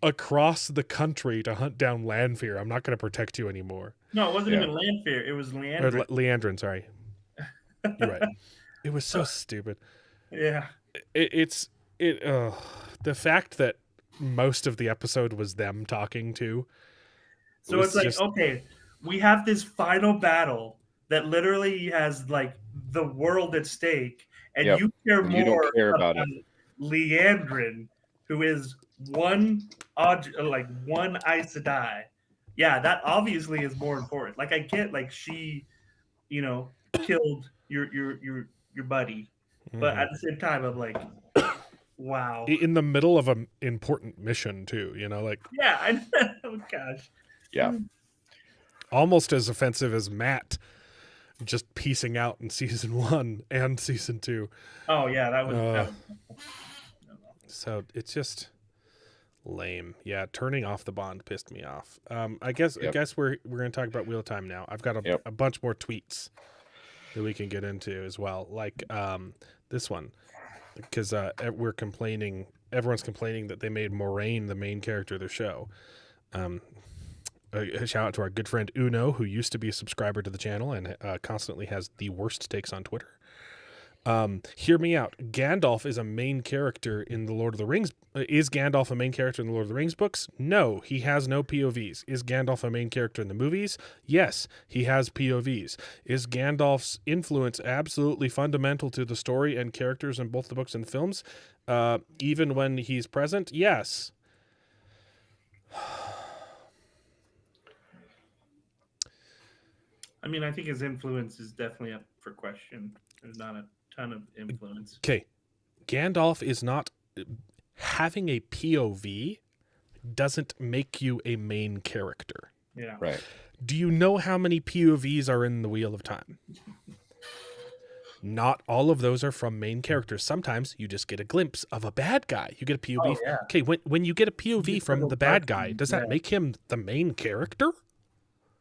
across the country to hunt down Lanfear. I'm not gonna protect you anymore. No, it wasn't even Lanfear. It was Leandrin. Leandrin, sorry. You're right. It was so stupid. Yeah. The fact that most of the episode was them talking to. So it's like, okay, we have this final battle that literally has like the world at stake, and you care more don't care about it. Leandrin, who is one Aes Sedai. Yeah, that obviously is more important. Like I get, like she, killed your buddy, but at the same time, I'm like, wow. In the middle of an important mission too, like. Yeah, I know. Oh, gosh. Yeah. Almost as offensive as Matt just piecing out in season 1 and season 2. Oh yeah, that was. So it's just lame. Yeah, turning off the bond pissed me off. I guess we're going to talk about Wheel of Time now. I've got a bunch more tweets that we can get into as well, like this one, because everyone's complaining that they made Moraine the main character of their show. A shout out to our good friend Uno, who used to be a subscriber to the channel and constantly has the worst takes on Twitter. Hear me out. Gandalf is a main character in the Lord of the Rings. Is Gandalf a main character in the Lord of the Rings books? No, he has no POVs. Is Gandalf a main character in the movies? Yes, he has POVs. Is Gandalf's influence absolutely fundamental to the story and characters in both the books and films? Even when he's present? Yes. I mean, I think his influence is definitely up for question. There's not a ton of influence. Okay. Gandalf is not... Having a POV doesn't make you a main character. Yeah. Right. Do you know how many POVs are in the Wheel of Time? Not all of those are from main characters. Sometimes you just get a glimpse of a bad guy. You get a POV. Oh, yeah. Okay, when you get a POV from the bad guy, does that make him the main character?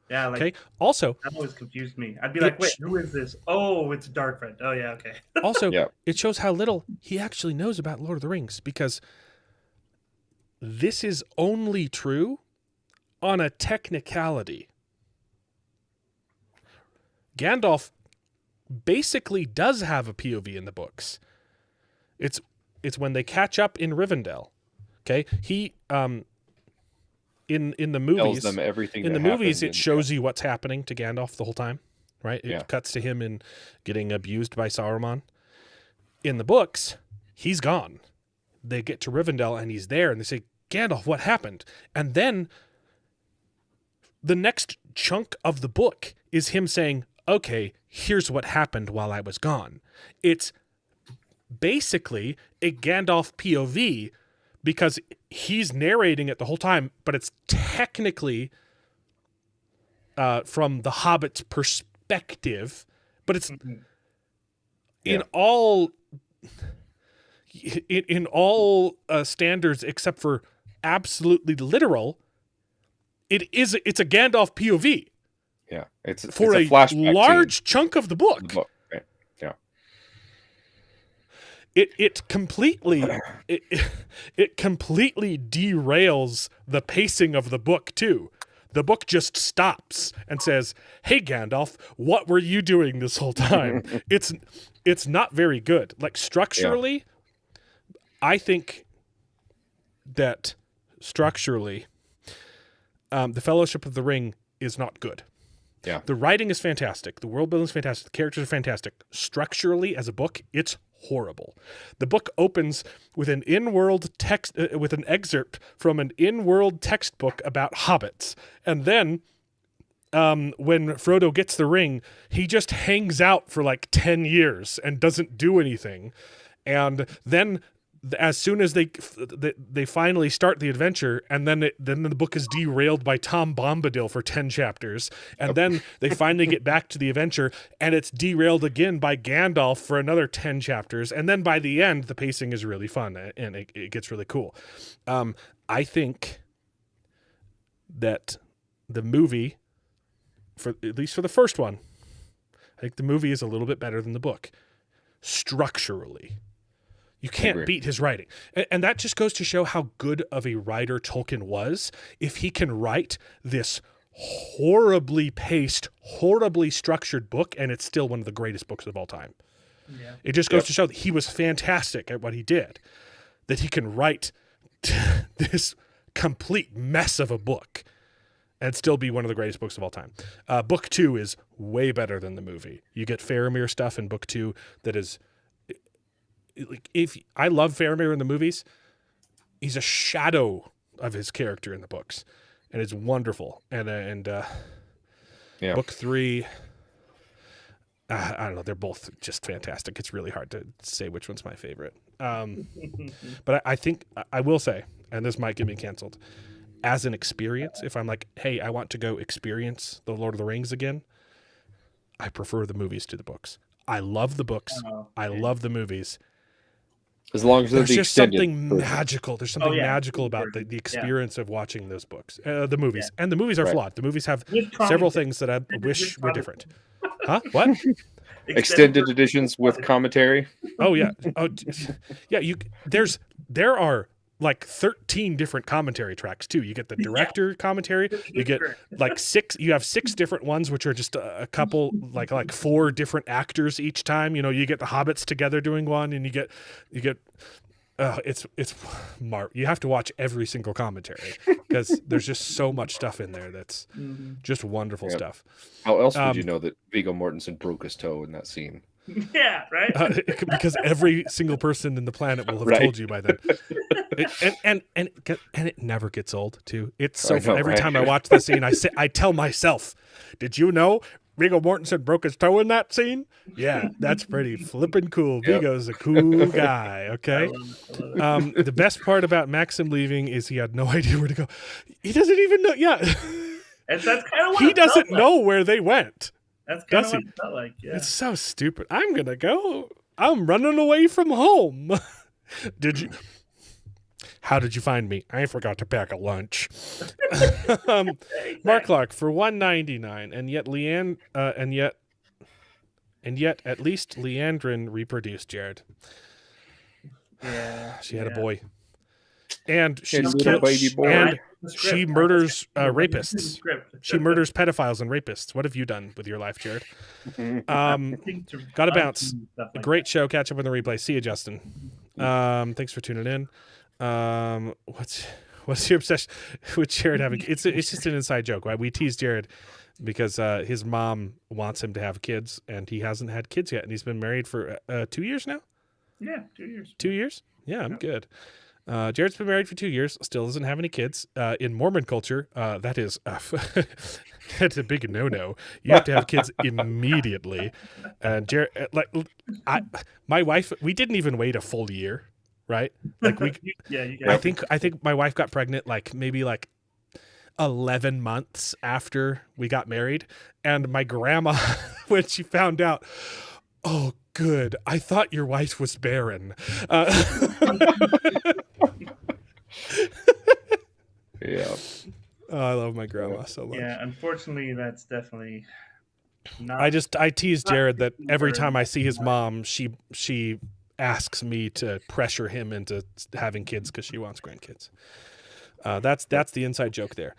Yeah, like, okay. Also, that always confused me. I'd be like, wait, who is this? Oh, it's Darkfriend. Oh, yeah, okay. Also, it shows how little he actually knows about Lord of the Rings, because this is only true on a technicality. Gandalf basically does have a POV in the books. It's when they catch up in Rivendell. Okay? He in the movies, tells them everything in the movies it shows you what's happening to Gandalf the whole time, right? It cuts to him in getting abused by Saruman. In the books, he's gone. They get to Rivendell and he's there and they say, "Gandalf, what happened?" And then the next chunk of the book is him saying, "Okay, here's what happened while I was gone." It's basically a Gandalf POV because he's narrating it the whole time, but it's technically from the Hobbit's perspective, but it's in all standards except for absolutely literal. It's a Gandalf POV. Yeah, it's a flashback large chunk of the book. Right. Yeah. It completely derails the pacing of the book too. The book just stops and says, "Hey Gandalf, what were you doing this whole time?" It's not very good. Like structurally, I think that structurally, the Fellowship of the Ring is not good. Yeah. The writing is fantastic. The world building is fantastic. The characters are fantastic. Structurally, as a book, it's horrible. The book opens with an in-world text, with an excerpt from an in-world textbook about hobbits, and then when Frodo gets the ring, he just hangs out for like 10 years and doesn't do anything, and then as soon as they finally start the adventure, and then the book is derailed by Tom Bombadil for 10 chapters, and then they finally get back to the adventure, and it's derailed again by Gandalf for another 10 chapters, and then by the end, the pacing is really fun, and it gets really cool. I think that the movie, at least for the first one, I think the movie is a little bit better than the book, structurally. You can't beat his writing. And that just goes to show how good of a writer Tolkien was. If he can write this horribly paced, horribly structured book, and it's still one of the greatest books of all time. Yeah. It just goes to show that he was fantastic at what he did. That he can write this complete mess of a book and still be one of the greatest books of all time. Book 2 is way better than the movie. You get Faramir stuff in Book 2 that is... If I love Faramir in the movies, he's a shadow of his character in the books, and it's wonderful. And Book 3, I don't know, they're both just fantastic. It's really hard to say which one's my favorite. But I think I will say, and this might get me canceled, as an experience, if I'm like, hey, I want to go experience the Lord of the Rings again, I prefer the movies to the books. I love the books. I love the movies. As long as there's just something magical. There's something magical about the experience of watching those books, the movies. And the movies are flawed. The movies have several things that I wish were different. Huh? What? Extended editions with commentary. Oh yeah. Oh yeah. There are like 13 different commentary tracks too. You get the director commentary, you get like you have 6 different ones, which are just a couple, like 4 different actors each time. You know, you get the hobbits together doing one, and you get you have to watch every single commentary because there's just so much stuff in there that's just wonderful stuff. How else would you know that Viggo Mortensen broke his toe in that scene? Yeah, right. Because every single person in the planet will have told you by then. And it never gets old too. It's so fun. Every time I watch the scene, I tell myself, "Did you know Viggo Mortensen broke his toe in that scene?" Yeah, that's pretty flippin' cool. Viggo's a cool guy. Okay. I love it. The best part about Maxim leaving is he had no idea where to go. He doesn't even know. Yeah, And that's kind of what he it felt doesn't like. know where they went. That's kind Does of what he? it felt like. Yeah. It's so stupid. I'm gonna go. I'm running away from home. How did you find me? I forgot to pack a lunch. Mark Clark for $1.99, and yet at least Leandrin reproduced Jared. Yeah. She had a boy, and she Little kills, baby boy. and The script. she murders The rapists. script. She murders pedophiles and rapists. What have you done with your life, Jared? Gotta bounce. Stuff like Great show. Catch up on the replay. See you, Justin. Thanks for tuning in. What's your obsession with Jared having? It's just an inside joke, right? We tease Jared because his mom wants him to have kids, and he hasn't had kids yet, and he's been married for 2 years now. Yeah, 2 years. 2 years? Yeah, I'm good. Jared's been married for 2 years, still doesn't have any kids. In Mormon culture, that is that's a big no-no. You have to have kids immediately. And Jared, my wife, we didn't even wait a full year, right? Like You guys. I think my wife got pregnant maybe 11 months after we got married, and my grandma, when she found out, "Oh, good. I thought your wife was barren." Yeah. Oh, I love my grandma so much. Yeah, unfortunately, that's definitely not. I tease Jared that every time I see his mom, she asks me to pressure him into having kids because she wants grandkids. That's the inside joke there.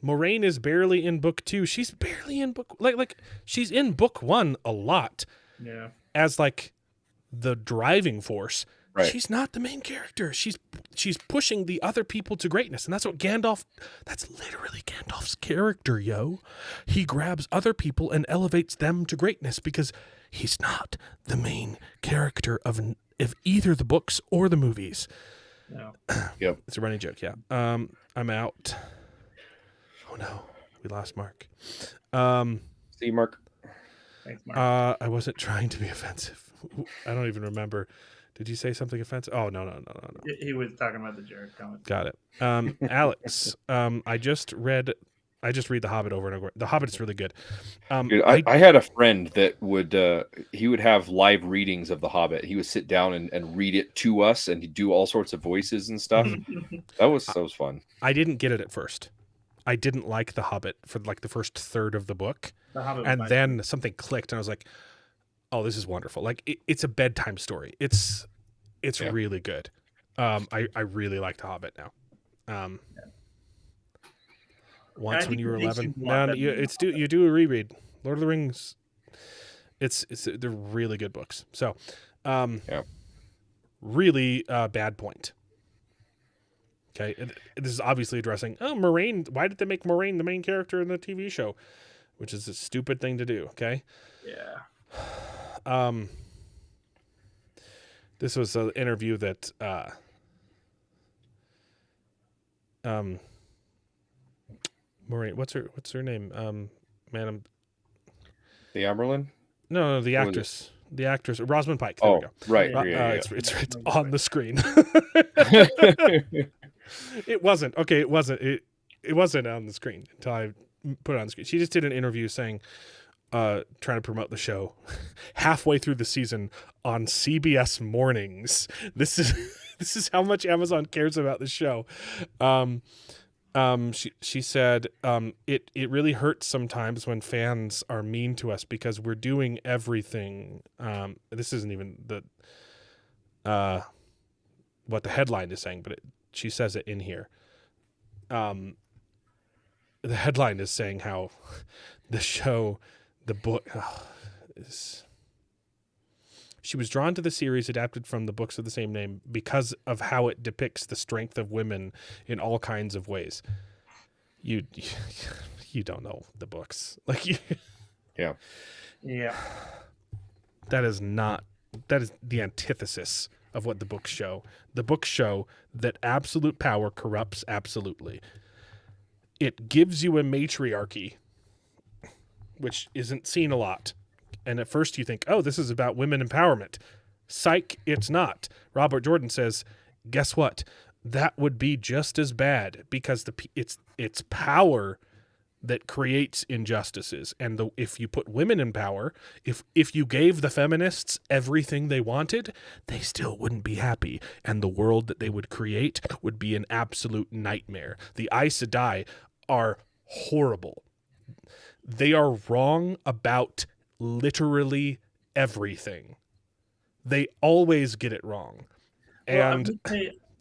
Moraine is barely in book 2. She's barely in book like she's in book 1 a lot. Yeah. As the driving force. Right. She's not the main character. She's pushing the other people to greatness, and that's what that's literally Gandalf's character, yo. He grabs other people and elevates them to greatness because he's not the main character of either the books or the movies. No. Yep. It's a running joke, yeah. I'm out. Oh no, we lost Mark. See, Mark. Thanks, Mark. I wasn't trying to be offensive. I don't even remember. Did you say something offensive? Oh, no. He was talking about the Jared comment. Got it. Alex, I just read The Hobbit over and over. The Hobbit is really good. Dude, I had a friend that would he would have live readings of The Hobbit. He would sit down and read it to us, and he'd do all sorts of voices and stuff. that was fun. I didn't get it at first. I didn't like The Hobbit for the first third of the book. And then something clicked, and I was like, oh, this is wonderful. It's a bedtime story. It's really good. I really like The Hobbit now. Once when you were 11, you do a reread. Lord of the Rings. They're really good books. So, really bad point. Okay, this is obviously addressing Moraine. Why did they make Moraine the main character in the TV show? Which is a stupid thing to do. Okay. Yeah. This was an interview that Maureen, what's her name? The Amberlin? No, the actress. The actress, Rosamund Pike. There we go. Right. It's on the screen. It wasn't. Okay, it wasn't. It wasn't on the screen until I put it on the screen. She just did an interview saying, trying to promote the show halfway through the season on CBS mornings. This is how much Amazon cares about the show. She said, it really hurts sometimes when fans are mean to us because we're doing everything. This isn't even what the headline is saying, but she says it in here. The headline is saying how the book is. She was drawn to the series adapted from the books of the same name because of how it depicts the strength of women in all kinds of ways. You don't know the books. Yeah. That is the antithesis of what the books show. The books show that absolute power corrupts absolutely. It gives you a matriarchy, which isn't seen a lot. And at first you think, oh, this is about women empowerment. Psych, it's not. Robert Jordan says, guess what? That would be just as bad because it's power that creates injustices. And if you put women in power, if you gave the feminists everything they wanted, they still wouldn't be happy. And the world that they would create would be an absolute nightmare. The Aes Sedai are horrible. They are wrong about literally everything. They always get it wrong. And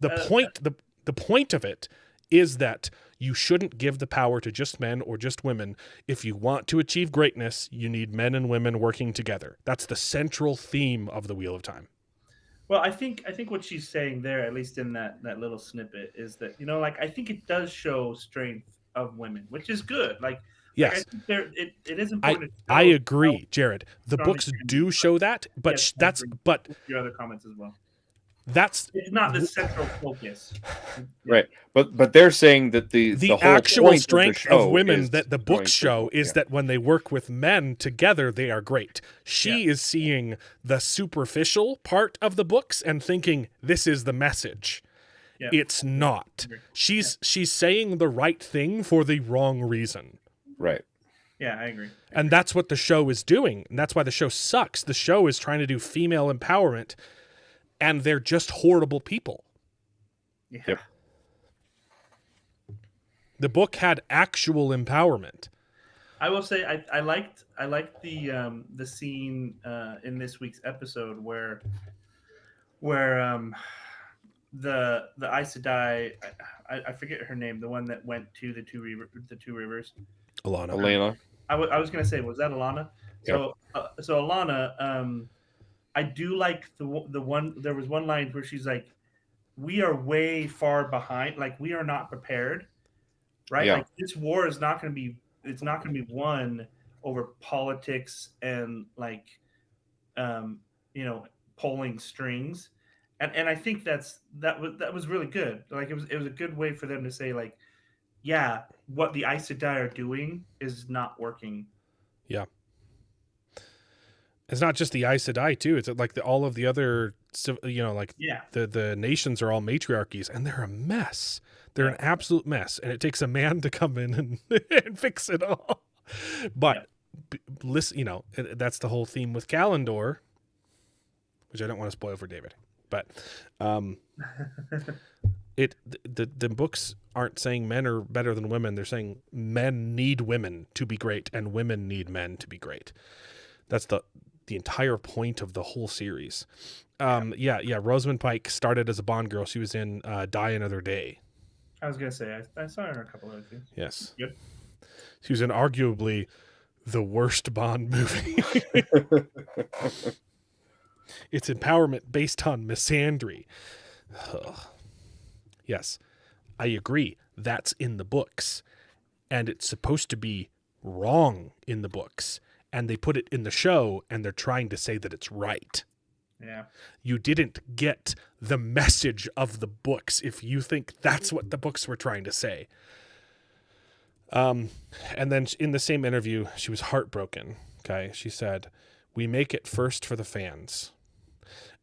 the point of it is that you shouldn't give the power to just men or just women. If you want to achieve greatness, you need men and women working together. That's the central theme of the Wheel of Time. Well, I think what she's saying there, at least in that little snippet, is that, I think it does show strength of women, which is good. Yes, it is important. I agree, Jared. The books do show that, but yes, but your other comments as well. It's not the central focus, right? But they're saying that the whole actual strength of women that the books show is that when they work with men together, they are great. She is seeing the superficial part of the books and thinking this is the message. Yeah. It's not. She's saying the right thing for the wrong reason. Right. Yeah, I agree. And that's what the show is doing. And that's why the show sucks. The show is trying to do female empowerment, and they're just horrible people. Yeah. Yep. The book had actual empowerment. I will say I liked the scene in this week's episode where the Aes Sedai, I forget her name, the one that went to the two rivers. Alana. I was gonna say, was that Alana? Yep. So Alana, I do like the one. There was one line where she's like, "We are way far behind. Like we are not prepared, right? Yeah. Like this war is not going to be. It's not going to be won over politics and pulling strings." And I think that was really good. Like it was a good way for them to say like, yeah, what the Aes Sedai are doing is not working. Yeah. It's not just the Aes Sedai too. It's like all of the other, the nations are all matriarchies, and they're a mess. They're an absolute mess, and it takes a man to come in and fix it all. But listen, that's the whole theme with Kalendor, which I don't want to spoil for David. But the books aren't saying men are better than women. They're saying men need women to be great, and women need men to be great. That's the entire point of the whole series. Rosamund Pike started as a Bond girl. She was in Die Another Day. I was gonna say I saw her in a couple of things. Yes. Good. She was in arguably the worst Bond movie. It's empowerment based on misandry. Yes, I agree. That's in the books, and it's supposed to be wrong in the books. And they put it in the show, and they're trying to say that it's right. Yeah. You didn't get the message of the books if you think that's what the books were trying to say. And then in the same interview, she was heartbroken. Okay. She said, "We make it first for the fans."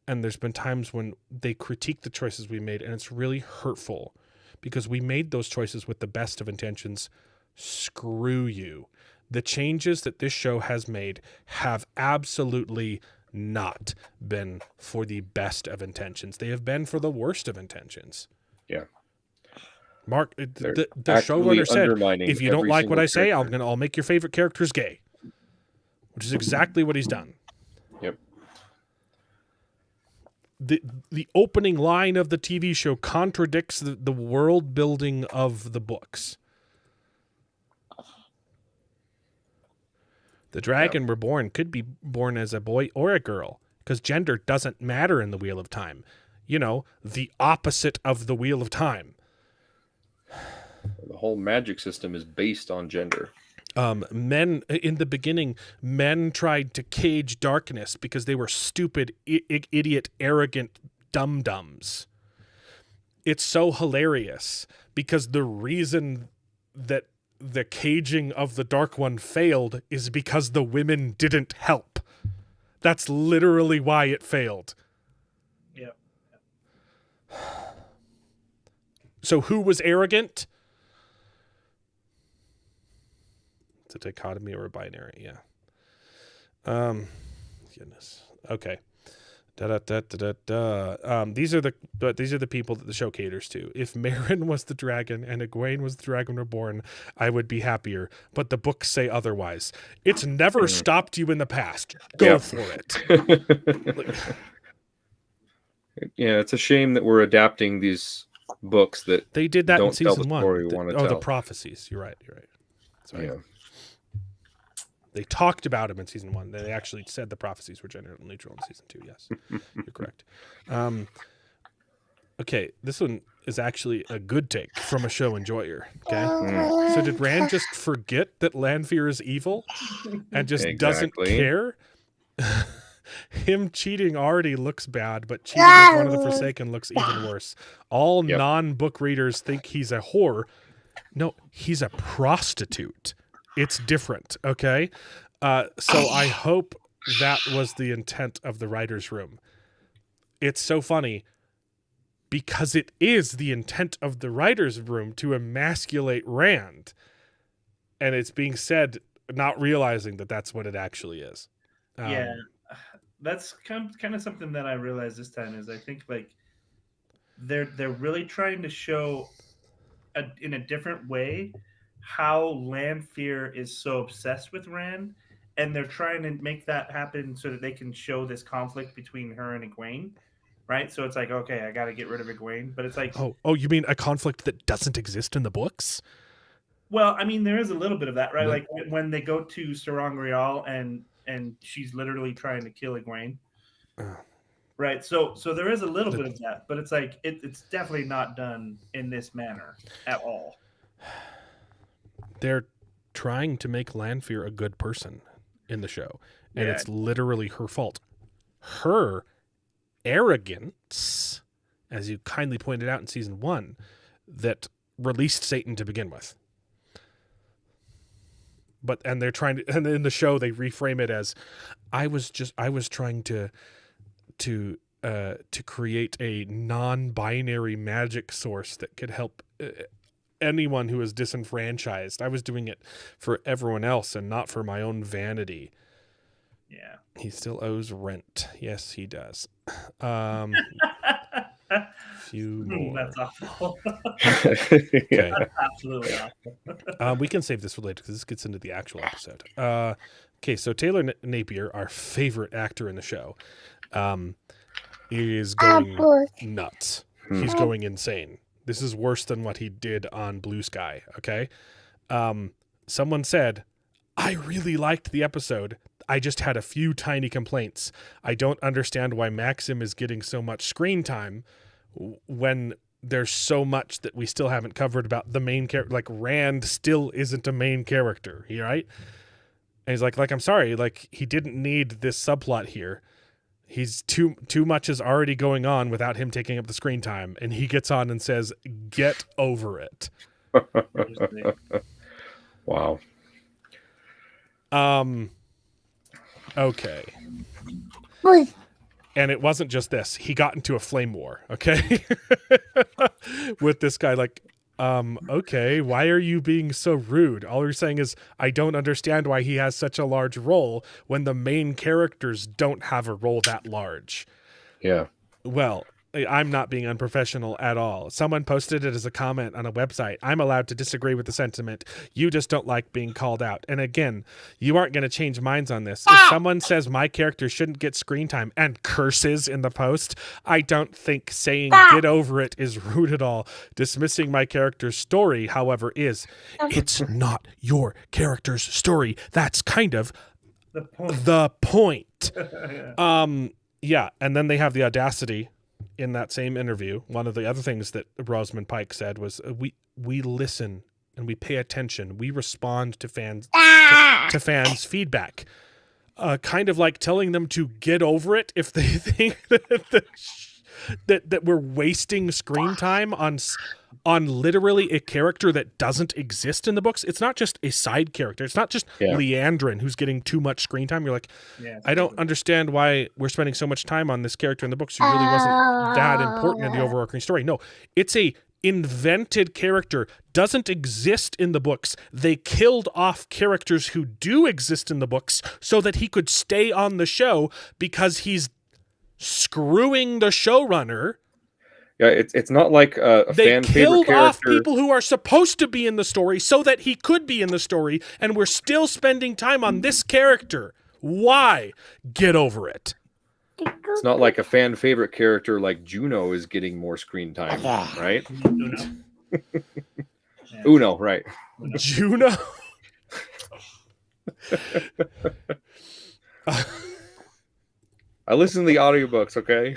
And there's been times when they critique the choices we made, and it's really hurtful because we made those choices with the best of intentions. Screw you. The changes that this show has made have absolutely not been for the best of intentions. They have been for the worst of intentions. Yeah. Mark, the showrunner said, if you don't like what I say, I'll make your favorite characters gay, which is exactly what he's done. Yep. the opening line of the TV show contradicts the world building of the books. The Dragon Reborn could be born as a boy or a girl, because gender doesn't matter in the Wheel of Time. You know, the opposite of the Wheel of Time. The whole magic system is based on gender. Men in the beginning, men tried to cage darkness because they were stupid, idiot, arrogant dum-dums. It's so hilarious because the reason that the caging of the Dark One failed is because the women didn't help. That's literally why it failed. Yep. So who was arrogant? It's a dichotomy or a binary, yeah. Goodness. Okay. These are the people that the show caters to. If Marin was the dragon and Egwene was the Dragon Reborn, I would be happier. But the books say otherwise. It's never stopped you in the past. Go for it. Yeah, it's a shame that we're adapting these books that they did that don't in season tell the story one. We want to tell. The prophecies. You're right. That's right. Yeah. They talked about them in season 1. They actually said the prophecies were gender neutral in season 2. Yes, you're correct. Okay, this one is actually a good take from a show enjoyer. Okay, so did Rand just forget that Lanfear is evil and just doesn't care? Him cheating already looks bad, but cheating with one of the Forsaken looks even worse. All non-book readers think he's a whore. No, he's a prostitute. It's different, okay? So I hope that was the intent of the writer's room. It's so funny because it is the intent of the writer's room to emasculate Rand. And it's being said, not realizing that that's what it actually is. Yeah, that's kind of something that I realized this time is I think like they're really trying to show in a different way how Lanfear is so obsessed with Rand, and they're trying to make that happen so that they can show this conflict between her and Egwene, right? So it's like, okay, I got to get rid of Egwene, but it's like, oh, you mean a conflict that doesn't exist in the books? Well, I mean, there is a little bit of that, right? Like when they go to Sarangrial and she's literally trying to kill Egwene, right? So there is a little bit of that, but it's like it's definitely not done in this manner at all. They're trying to make Lanfear a good person in the show, and it's literally her fault. Her arrogance, as you kindly pointed out in season 1, that released Satan to begin with. And they're trying to, and in the show they reframe it as, I was trying to create a non-binary magic source that could help anyone who is disenfranchised. I was doing it for everyone else and not for my own vanity. Yeah. He still owes rent. Yes, he does. Few more. That's awful. Okay. That's absolutely awful. We can save this for later because this gets into the actual episode. Okay, so Taylor Napier, our favorite actor in the show, is going nuts. He's going insane. This is worse than what he did on Blue Sky, okay? Someone said, I really liked the episode. I just had a few tiny complaints. I don't understand why Maxim is getting so much screen time when there's so much that we still haven't covered about the main character. Like, Rand still isn't a main character, right? And he's like, I'm sorry, like, he didn't need this subplot here. He's too much is already going on without him taking up the screen time. And he gets on and says, get over it. Wow. Okay. And it wasn't just this. He got into a flame war, okay? With this guy, like, okay, why are you being so rude? All you're saying is, I don't understand why he has such a large role when the main characters don't have a role that large. Yeah. Well, I'm not being unprofessional at all. Someone posted it as a comment on a website. I'm allowed to disagree with the sentiment. You just don't like being called out. And again, you aren't going to change minds on this. If someone says my character shouldn't get screen time and curses in the post, I don't think saying get over it is rude at all. Dismissing my character's story, however, is it's not your character's story. That's kind of the point. Yeah, and then they have the audacity in that same interview. One of the other things that Rosamund Pike said was, "We listen and we pay attention. We respond to fans feedback." Kind of like telling them to get over it if they think that we're wasting screen time on literally a character that doesn't exist in the books. It's not just a side character. It's not just Leandrin who's getting too much screen time. You're like, I don't understand why we're spending so much time on this character in the books who really wasn't that important in the overarching story. No, it's a invented character, doesn't exist in the books. They killed off characters who do exist in the books so that he could stay on the show because he's screwing the showrunner. Yeah, it's not like a fan favorite character. They killed off people who are supposed to be in the story so that he could be in the story, and we're still spending time on this character. Why? Get over it. It's not like a fan favorite character like Juno is getting more screen time, right? Uno, right. Juno? I listen to the audiobooks, okay?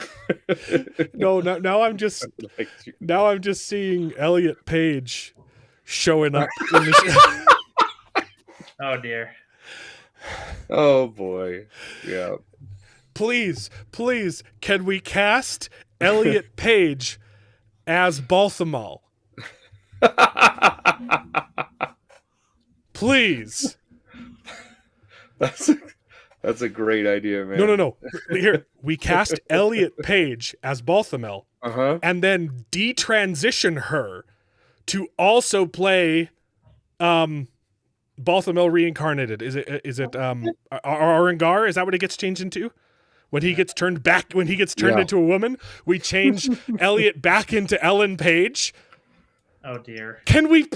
No, now I'm just seeing Elliot Page showing up in the Oh dear. Oh boy. Yeah. Please, can we cast Elliot Page as Balthamol? Please. That's a great idea, man. No. Here, we cast Elliot Page as Balthamel, and then detransition her to also play Balthamel reincarnated. Is it Arangar? Is that what it gets changed into? When he gets turned into a woman, we change Elliot back into Ellen Page. Oh dear. Can we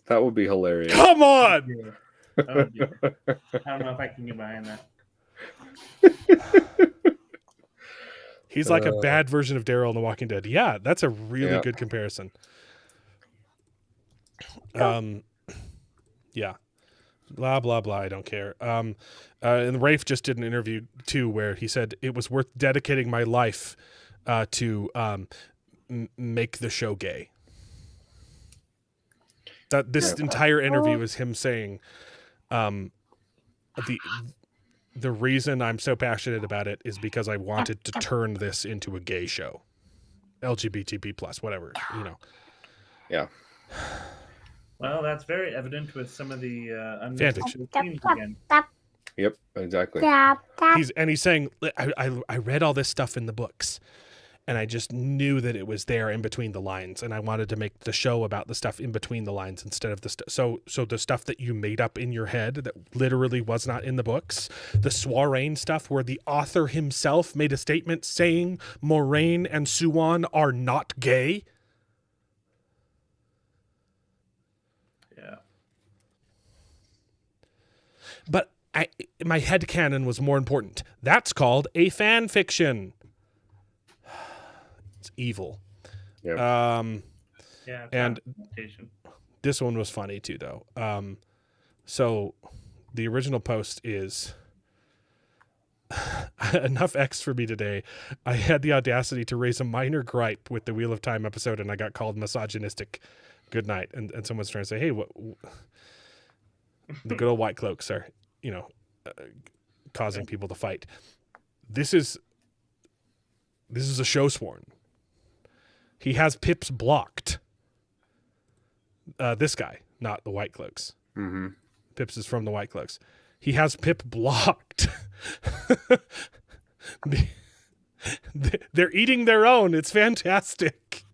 That would be hilarious. Come on. Oh dear. I don't know if I can get behind that. He's like a bad version of Daryl in The Walking Dead. Yeah, that's a really good comparison. Yeah. Blah, blah, blah. I don't care. And Rafe just did an interview, too, where he said it was worth dedicating my life to make the show gay. That this entire interview is him saying the reason I'm so passionate about it is because I wanted to turn this into a gay show. LGBTQ plus, whatever, Yeah. Well, that's very evident with some of the fanfiction themes again. Yep, exactly. He's saying, I read all this stuff in the books, and I just knew that it was there in between the lines, and I wanted to make the show about the stuff in between the lines instead of the stuff. So the stuff that you made up in your head that literally was not in the books, the Soirain stuff where the author himself made a statement saying Moraine and Suan are not gay. Yeah. But my headcanon was more important. That's called a fan fiction. It's evil. Yep. And this one was funny too, though. So the original post is enough X for me today. I had the audacity to raise a minor gripe with the Wheel of Time episode, and I got called misogynistic. Good night. And someone's trying to say, hey, what the good old white cloaks are, causing people to fight. This is a show sworn. He has Pips blocked. This guy, not the White Cloaks. Mm-hmm. Pips is from the White Cloaks. He has Pip blocked. They're eating their own. It's fantastic.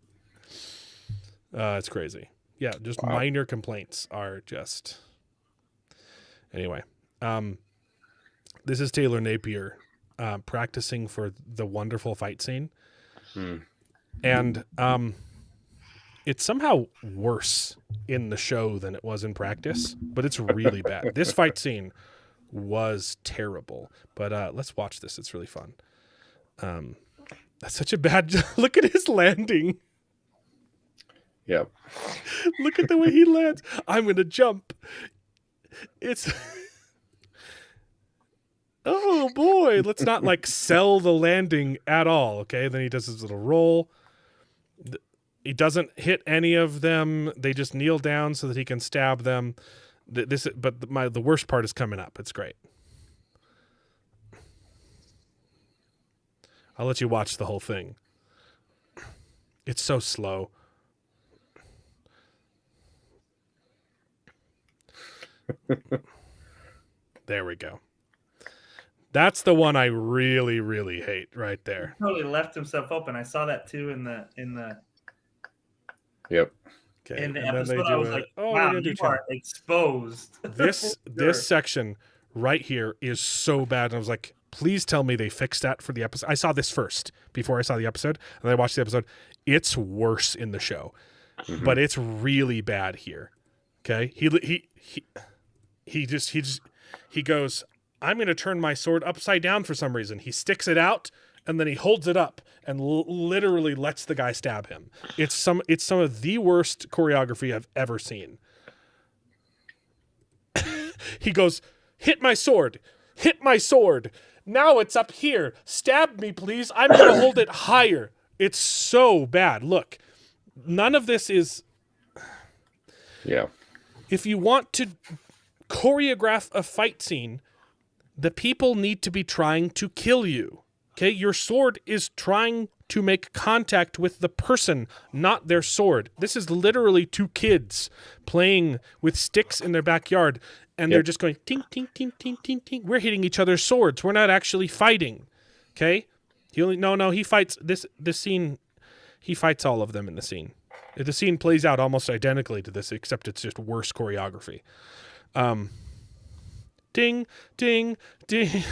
It's crazy. Yeah, just minor complaints are just... Anyway. This is Taylor Napier practicing for the wonderful fight scene. And it's somehow worse in the show than it was in practice, but it's really bad. This fight scene was terrible, but let's watch this. It's really fun. That's such a bad look at his landing. Yep. Look at the way he lands. I'm gonna jump. It's oh boy, let's not like sell the landing at all. Okay, then he does his little roll. He doesn't hit any of them. They just kneel down so that he can stab them. The worst part is coming up. It's great. I'll let you watch the whole thing. It's so slow. There we go. That's the one I really, really hate right there. He totally left himself open. I saw that too in the Yep. Okay. in the episode. I was like, wow, you are exposed. This section right here is so bad. And I was like, please tell me they fixed that for the episode. I saw this first before I saw the episode, and I watched the episode. It's worse in the show, but it's really bad here. Okay. He goes, I'm going to turn my sword upside down for some reason. He sticks it out and then he holds it up and literally lets the guy stab him. It's some of the worst choreography I've ever seen. He goes, hit my sword. Now it's up here. Stab me, please. I'm going to hold it higher. It's so bad. Look, none of this is... Yeah. If you want to choreograph a fight scene, the people need to be trying to kill you. Okay? Your sword is trying to make contact with the person, not their sword. This is literally two kids playing with sticks in their backyard, and they're just going ting, ting, ting, ting, ting, ting. We're hitting each other's swords. We're not actually fighting. Okay? He fights this scene. He fights all of them in the scene. The scene plays out almost identically to this, except it's just worse choreography. Ding, ding, ding.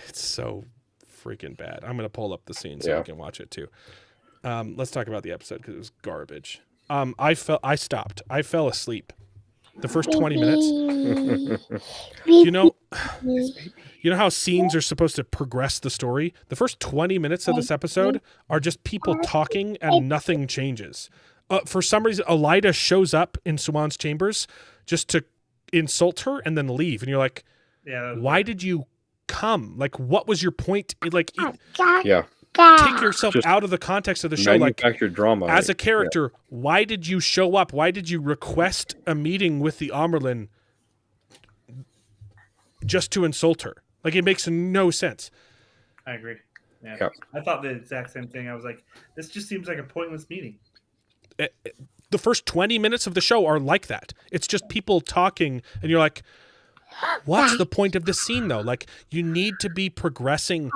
It's so freaking bad. I'm going to pull up the scene so you can watch it too. Let's talk about the episode because it was garbage. I stopped. I fell asleep. The first 20 minutes. You know how scenes are supposed to progress the story? The first 20 minutes of this episode are just people talking and nothing changes. For some reason, Elida shows up in Suwan's chambers just to insult her and then leave. And you're like, why did you come? Like, what was your point? Like, take yourself just out of the context of the show. Like, drama as a character, why did you show up? Why did you request a meeting with the Amerlin just to insult her? Like, it makes no sense. I agree. Yeah. I thought the exact same thing. I was like, this just seems like a pointless meeting. The first 20 minutes of the show are like that. It's just people talking, and you're like, what's the point of this scene, though? Like, you need to be progressing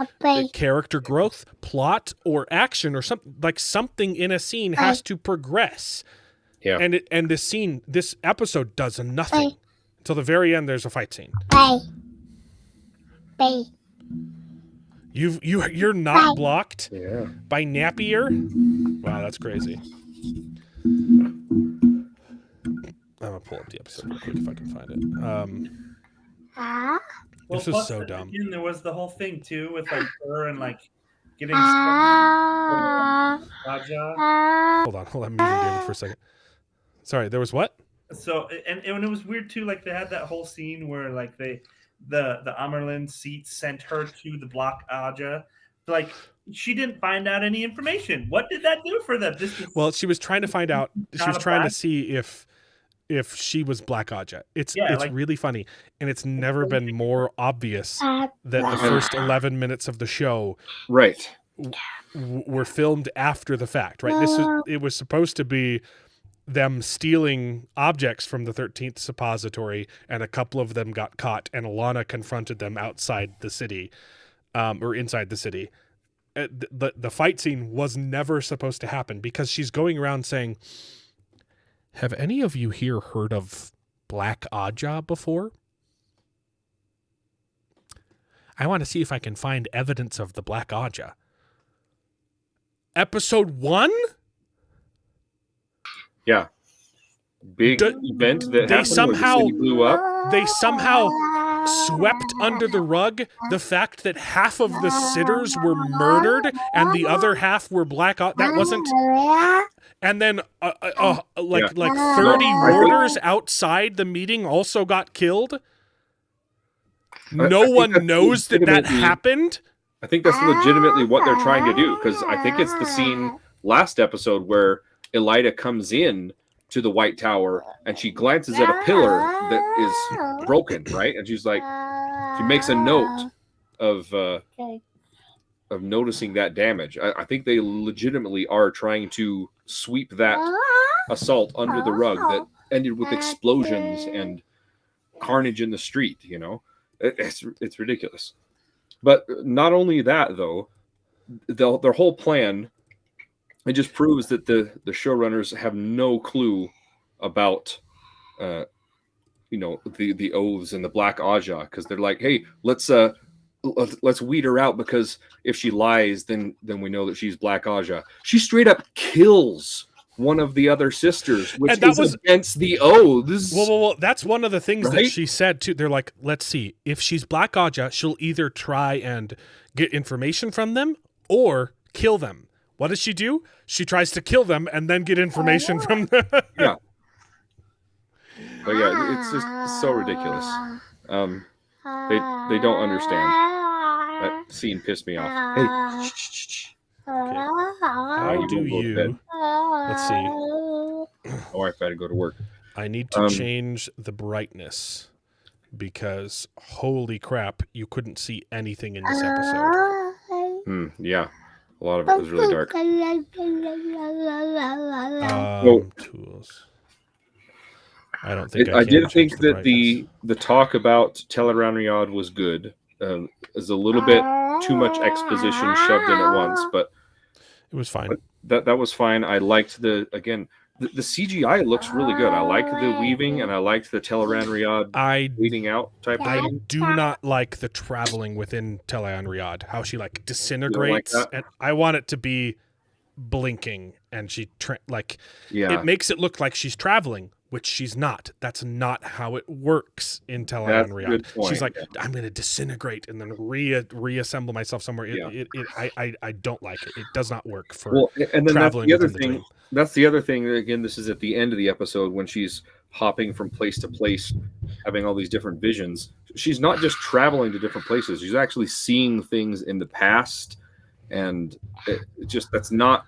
character growth, plot, or action, or something. Like, something in a scene has to progress. Yeah. And this episode does nothing. Until the very end, there's a fight scene. You're not blocked by Napier? Wow, that's crazy. I'm gonna pull up the episode real quick if I can find it. This is so dumb. Again, there was the whole thing too with like her and like getting. Hold on, I'm muting David for a second. Sorry, there was what? So and it was weird too. Like they had that whole scene where like the Amerlin seat sent her to the Block Aja. Like she didn't find out any information. What did that do for them? Well, she was trying to find out. She was trying to see if she was Black Aja. It's really funny, and it's never been more obvious that the first 11 minutes of the show were filmed after the fact. Right? It was supposed to be them stealing objects from the 13th suppository, and a couple of them got caught, and Alana confronted them outside the city, or inside the city. The fight scene was never supposed to happen because she's going around saying, have any of you here heard of Black Aja before? I want to see if I can find evidence of the Black Aja. Episode 1? Yeah. Big event that happened where the city blew up. They somehow swept under the rug the fact that half of the sitters were murdered and the other half were Black Aja. That wasn't... And then like 30 warders outside the meeting also got killed. No one knows that happened. I think that's legitimately what they're trying to do, because I think it's the scene last episode where Elida comes in to the White Tower and she glances at a pillar that is broken, right? And she's like, she makes a note of noticing that damage. I think they legitimately are trying to sweep that assault under the rug that ended with explosions and carnage in the street. You know, it's ridiculous. But not only that, though, their whole plan, it just proves that the showrunners have no clue about the oaths and the Black Aja, because they're like, hey, let's weed her out, because if she lies, then we know that she's Black Aja. She straight up kills one of the other sisters, which was against the oaths. Well, that's one of the things that she said too. They're like, let's see, if she's Black Aja, she'll either try and get information from them or kill them. What does she do? She tries to kill them and then get information from them. Yeah. But yeah, it's just so ridiculous. They don't understand. That scene pissed me off. Hey, shh. Okay. How do you? Let's see. Oh, I gotta go to work. I need to change the brightness because holy crap, you couldn't see anything in this episode. Yeah, a lot of it was really dark. Tools. I don't think I did think that the talk about Tel'aran'rhiod was good. There's a little bit too much exposition shoved in at once, but it was fine. That was fine. I liked the CGI looks really good. I like the weaving, and I liked the Tel'aran'rhiod bleeding out type of thing. I do not like the traveling within Tel'aran'rhiod, how she like disintegrates, and I want it to be blinking, and she it makes it look like she's traveling, which she's not. That's not how it works in Tel'aran'rhiod. She's like, I'm going to disintegrate and then reassemble myself somewhere. I don't like it. It does not work for traveling within the dream. That's the other thing. Again, this is at the end of the episode when she's hopping from place to place, having all these different visions. She's not just traveling to different places. She's actually seeing things in the past, and that's not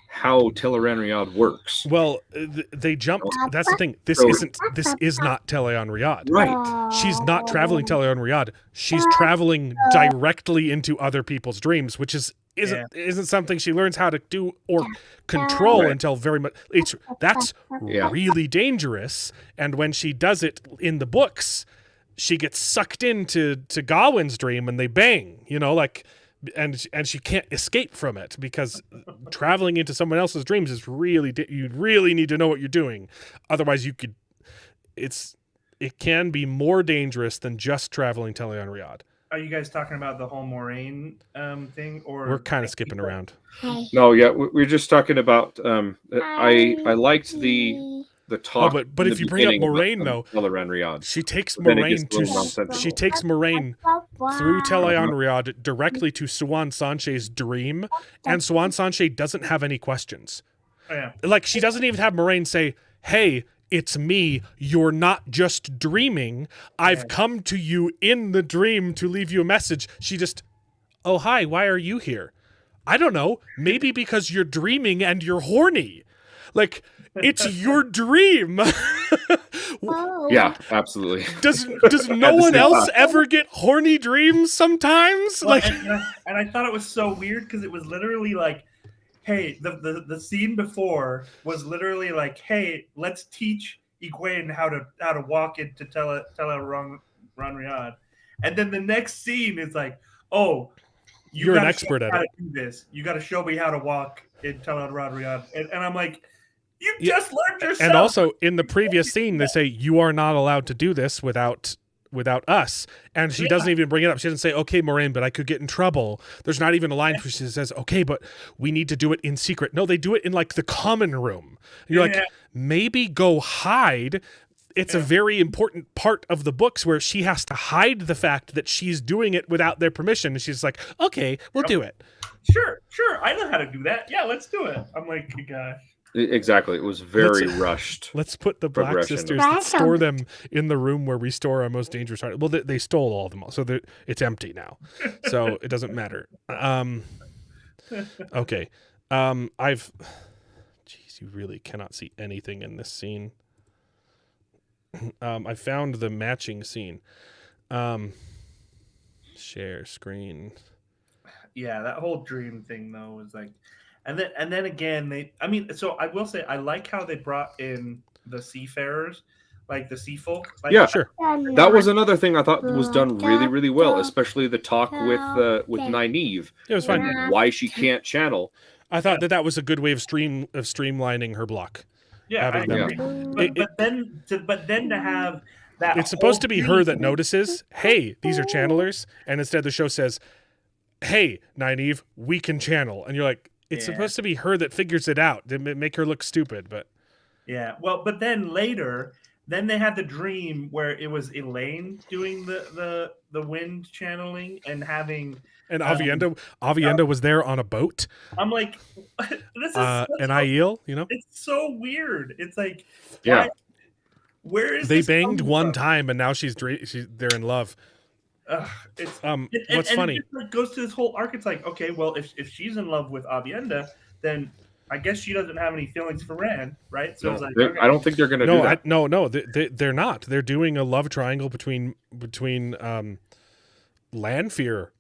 how Tel'aran'rhiod works. Well, they jumped. That's the thing. This is not Tel'aran'rhiod. Right. She's not traveling Tel'aran'rhiod. She's traveling directly into other people's dreams, which isn't something she learns how to do or control until very much. That's really dangerous. And when she does it in the books, she gets sucked into Gawain's dream and they bang. You know, like. And she can't escape from it, because traveling into someone else's dreams is you really need to know what you're doing. Otherwise, it can be more dangerous than just traveling Tel'aran'rhiod. Are you guys talking about the whole Moraine thing, or we're kind of skipping around? No, yeah, we're just talking about. I liked the talk. Oh, but if you bring up Moraine, though, she takes Moraine through Tel'aran'rhiod directly to Siuan Sanche's dream, and Siuan Sanche doesn't have any questions. Oh, yeah. Like, she doesn't even have Moraine say, "Hey, it's me. You're not just dreaming. I've come to you in the dream to leave you a message." She just, "Oh, hi, why are you here?" "I don't know. Maybe because you're dreaming and you're horny." Like, it's your dream. Yeah, absolutely. Does no one else ever get horny dreams sometimes? Well, and I thought it was so weird because it was literally like, hey, the scene before was literally like, hey, let's teach Egwene how to walk into Tel'aran'rhiod, and then the next scene is like, oh, you're an expert at it. Do this. You got to show me how to walk in Tel'aran'rhiod, and I'm like. You just learned yourself. And also, in the previous scene, they say you are not allowed to do this without without us. And she doesn't even bring it up. She doesn't say, okay, Moraine, but I could get in trouble. There's not even a line where she says, okay, but we need to do it in secret. No, they do it in like the common room. You're like, maybe go hide. It's a very important part of the books where she has to hide the fact that she's doing it without their permission. And she's like, okay, we'll do it. Sure. I know how to do that. Yeah, let's do it. I'm like, gosh. Exactly. It was very rushed. Let's put the Black Sisters, let's store them in the room where we store our most dangerous art. Well, they stole all of them, so it's empty now. So it doesn't matter. Okay. Jeez, you really cannot see anything in this scene. I found the matching scene. Share screen. Yeah, that whole dream thing though was like, and then again so I will say I like how they brought in the seafarers, like the sea folk. Like, yeah, sure. That was another thing I thought was done really, really well, especially the talk with Nynaeve. It was fine. Why she can't channel. I thought that was a good way of streamlining her block. Yeah, I agree. But then to have that, it's supposed to be her that notices, hey, these are channelers, and instead the show says, hey, Nynaeve, we can channel, and you're like, it's supposed to be her that figures it out to make her look stupid, but but then later, then they had the dream where it was Elaine doing the wind channeling and having. And Avienda was there on a boat. I'm like, this is an Aiel, It's so weird. It's like, where is they banged one time and now they're in love. It's what's funny? It goes to this whole arc. It's like, okay, well, if she's in love with Avienda, then I guess she doesn't have any feelings for Rand, right? So it's like, okay. I don't think they're going to do that. No, they're not. They're doing a love triangle between Lanfear.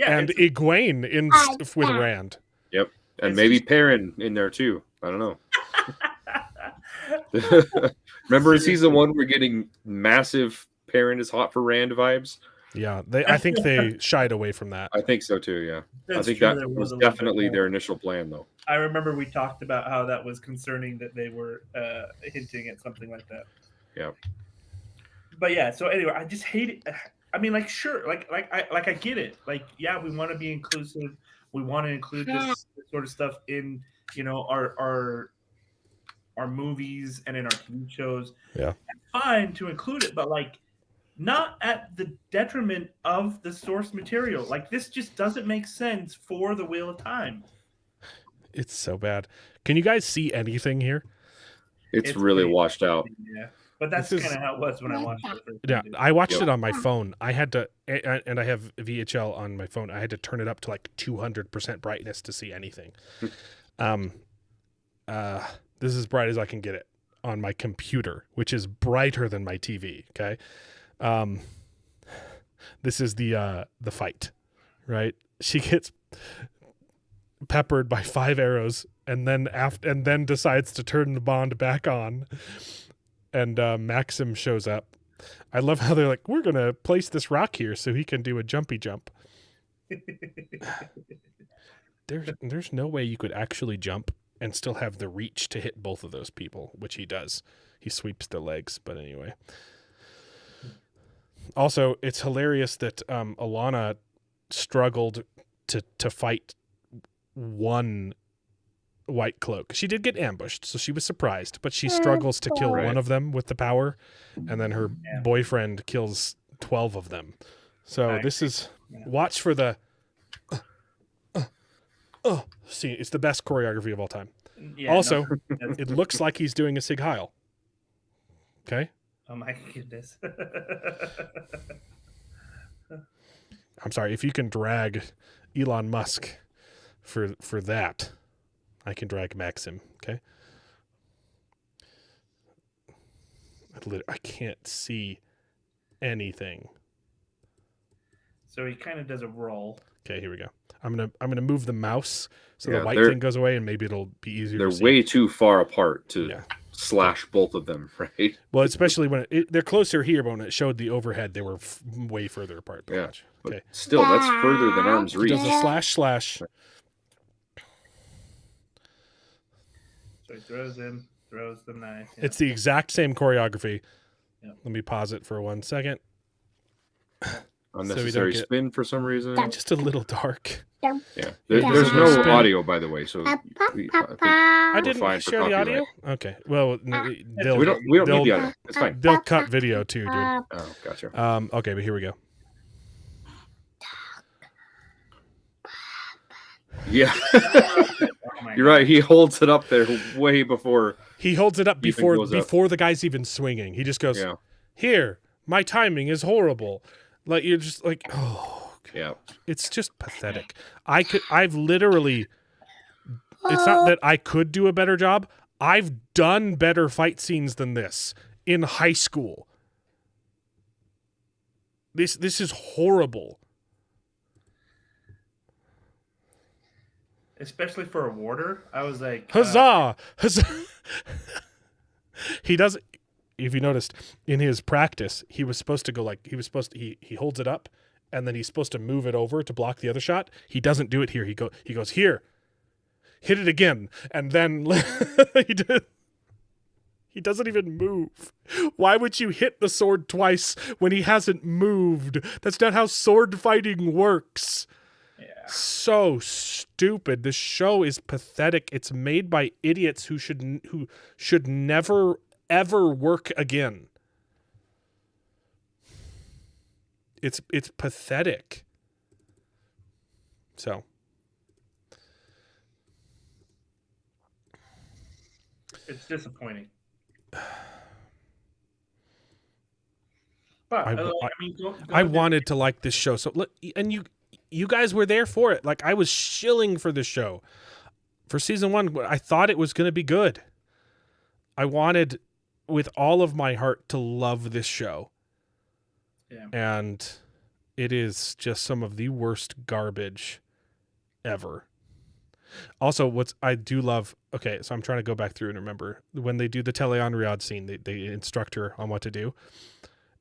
And Egwene with Rand. Yep, and maybe Perrin in there too. I don't know. Remember in season 1, we're getting massive Perrin is hot for Rand vibes. Yeah, I think they shied away from that. I think so too. Yeah, I think that was definitely their initial plan, though. I remember we talked about how that was concerning that they were hinting at something like that. Yeah. But yeah, so anyway, I just hate it. I mean, like, sure, like I get it. Like, yeah, we want to be inclusive. We want to include this sort of stuff in, our movies and in our TV shows. Yeah, it's fine to include it, but like, not at the detriment of the source material. Like, this just doesn't make sense for the Wheel of Time. It's so bad. Can you guys see anything here? It's really washed out. Yeah. But that's kind of how it was when I watched it. Yeah, I watched it on my phone. I had to, and I have VHL on my phone. I had to turn it up to like 200% brightness to see anything. This is as bright as I can get it on my computer, which is brighter than my TV. Okay, this is the fight, right? She gets peppered by 5 arrows, and then decides to turn the bond back on. And Maxim shows up. I love how they're like, we're going to place this rock here so he can do a jumpy jump. There's no way you could actually jump and still have the reach to hit both of those people, which he does. He sweeps the legs, but anyway. Also, it's hilarious that Alana struggled to fight one White Cloak. She did get ambushed, so she was surprised, but she struggles to kill one of them with the power, and then her boyfriend kills 12 of them. So this is watch for the see, it's the best choreography of all time. Yeah, also, it looks like he's doing a Sig Heil. Okay? Oh my goodness. I'm sorry, if you can drag Elon Musk for that, I can drag Maxim, okay? I can't see anything. So he kind of does a roll. Okay, here we go. I'm gonna move the mouse so the white thing goes away, and maybe it'll be easier. They're to see. way too far apart to slash both of them, right? Well, especially when they're closer here, but when it showed the overhead, they were way further apart. Yeah. Okay. Still, that's further than arm's reach. He does a slash. So he throws the knife. Yeah. It's the exact same choreography. Let me pause it for 1 second. Unnecessary spin for some reason. Just a little dark. Yeah, there's no audio, by the way, so I didn't share the audio. Okay, well, we don't need the audio. It's fine. They'll cut video too, dude. Oh, gotcha. Okay, but here we go. Yeah, you're right. He holds it up there way before. He holds it up before the guy's even swinging. He just goes, "Here, my timing is horrible." Like you're just like, oh, okay. Yeah. It's just pathetic. I've literally. It's not that I could do a better job. I've done better fight scenes than this in high school. This is horrible. Especially for a warder, I was like, huzzah! Huzzah! He does. If you noticed in his practice, he was supposed to go like he he holds it up, and then he's supposed to move it over to block the other shot. He doesn't do it here. He goes here, hit it again, and then he doesn't even move. Why would you hit the sword twice when he hasn't moved? That's not how sword fighting works. Yeah. So stupid. This show is pathetic. It's made by idiots who should never ever work again. It's pathetic. So it's disappointing. But I wanted to like this show. So look, and you guys were there for it. Like I was shilling for this show. For season 1, I thought it was going to be good. I wanted with all of my heart to love this show. Yeah. And it is just some of the worst garbage ever. Also, what I do love, okay, so I'm trying to go back through and remember when they do the teleonriad scene, they instruct her on what to do.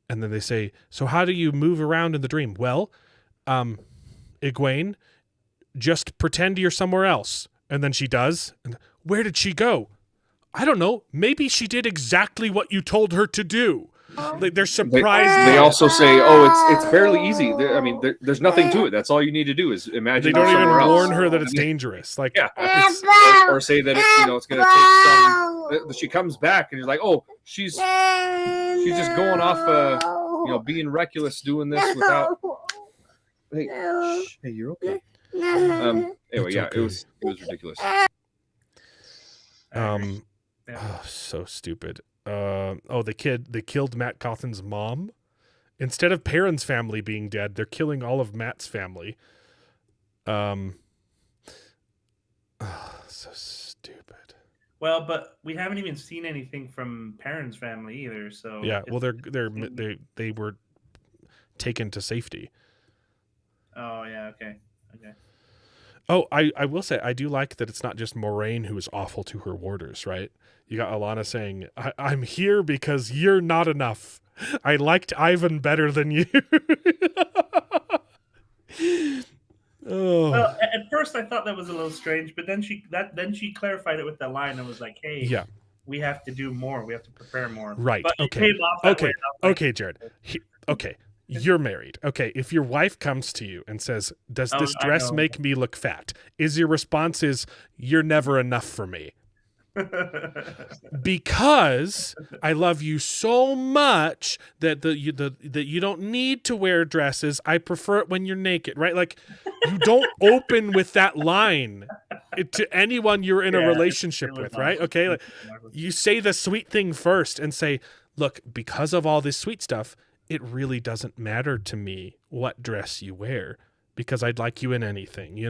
And then they say, so how do you move around in the dream? Well, Egwene, just pretend you're somewhere else. And then she does. And where did she go? I don't know. Maybe she did exactly what you told her to do. Like, they're surprised. They also say, "Oh, it's fairly easy. There's nothing to it. That's all you need to do is imagine." They don't even else. warn her that it's dangerous. Like, yeah, or say that it's going to take some. She comes back and you're like, "Oh, she's just going off, being reckless, doing this without." Hey, you're okay. Anyway, yeah, okay. It was ridiculous. Oh, so stupid. They killed Matt Cawthon's mom. Instead of Perrin's family being dead, they're killing all of Matt's family. So stupid. Well, but we haven't even seen anything from Perrin's family either. So yeah, well, they were taken to safety. Oh yeah, okay. Oh, I will say, I do like that it's not just Moraine who is awful to her warders, right? You got Alana saying, I'm here because you're not enough. I liked Ivan better than you. Oh. Well, at first I thought that was a little strange, but then she clarified it with that line and was like, hey, yeah, we have to do more. We have to prepare more. Right. But okay. Okay, Jared. Okay. You're married. Okay, if your wife comes to you and says, does this dress make me look fat? Your response is, you're never enough for me. Because I love you so much that you don't need to wear dresses. I prefer it when you're naked, right? Like, you don't open with that line to anyone you're in a relationship with, right? Okay, like, you say the sweet thing first and say, look, because of all this sweet stuff, it really doesn't matter to me what dress you wear because I'd like you in anything,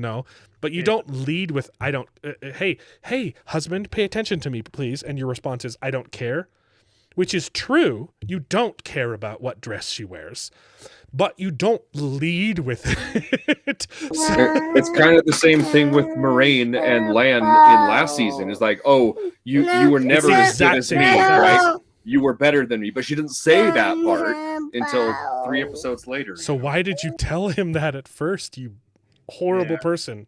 But you don't lead with, I don't, hey, husband, pay attention to me, please. And your response is, I don't care, which is true. You don't care about what dress she wears, but you don't lead with it. It's kind of the same thing with Moraine and Lan in last season. It's like, oh, you were never as good as me, right? You were better than me, but she didn't say that part until 3 episodes later. So why did you tell him that at first, you horrible person?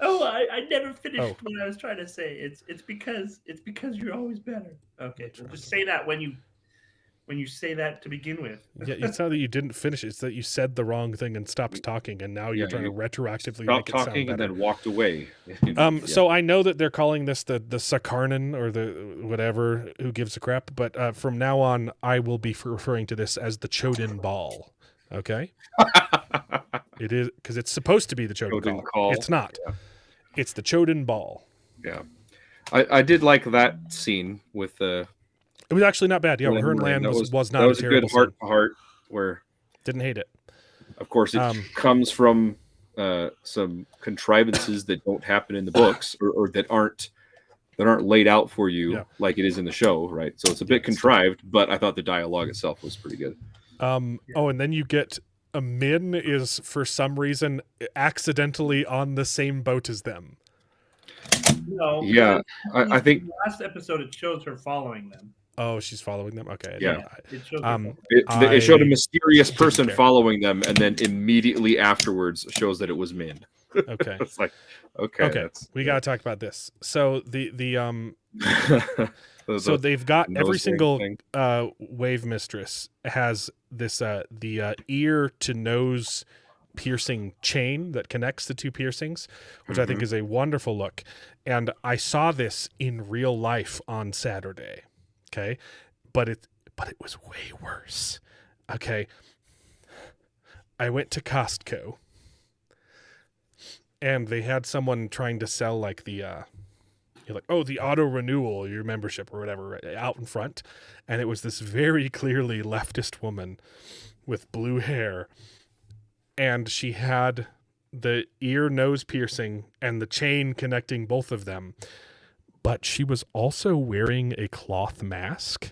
Oh, I never finished what I was trying to say. It's because you're always better. Okay, well, just say that when you say that to begin with. Yeah, it's not that you didn't finish it. It's that you said the wrong thing and stopped talking, and now you're trying to retroactively make it sound talking better. and then walked away. So I know that they're calling this the Sakarnan or the whatever, who gives a crap, but from now on, I will be referring to this as the Chodin Ball. Okay? It is, because it's supposed to be the Chodin Call. It's not. Yeah. It's the Chodin Ball. Yeah. I did like that scene with the... It was actually not bad. Yeah, her and Lan was not a terrible good heart where... Didn't hate it. Of course, it comes from some contrivances that don't happen in the books or that aren't laid out for you like it is in the show, right? So it's a bit contrived, but I thought the dialogue itself was pretty good. Oh, and then you get Min is for some reason accidentally on the same boat as them. No. Yeah, I think last episode it shows her following them. Oh, she's following them. Okay. Yeah. It showed a mysterious person following them, and then immediately afterwards shows that it was Min. Okay. It's like, okay. We got to talk about this. So so they've got every single wave mistress has this the ear to nose piercing chain that connects the two piercings, which I think is a wonderful look. And I saw this in real life on Saturday. Okay, but it was way worse. Okay, I went to Costco, and they had someone trying to sell like the the auto renewal, your membership or whatever, right, out in front, and it was this very clearly leftist woman with blue hair, and she had the ear nose piercing and the chain connecting both of them. But she was also wearing a cloth mask.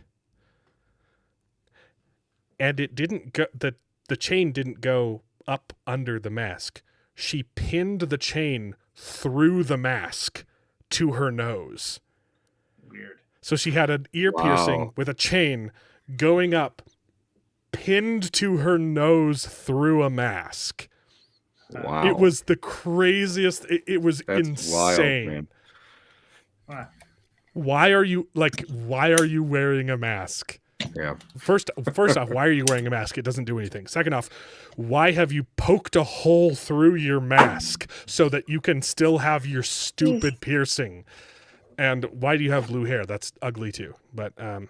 And it didn't go, the chain didn't go up under the mask. She pinned the chain through the mask to her nose. Weird. So she had an ear piercing with a chain going up, pinned to her nose through a mask. Wow. It was the craziest. It was insane. Wild, man. Why are you wearing a mask? Yeah. First off, why are you wearing a mask? It doesn't do anything. Second off, why have you poked a hole through your mask so that you can still have your stupid piercing? And why do you have blue hair? That's ugly too. But yeah.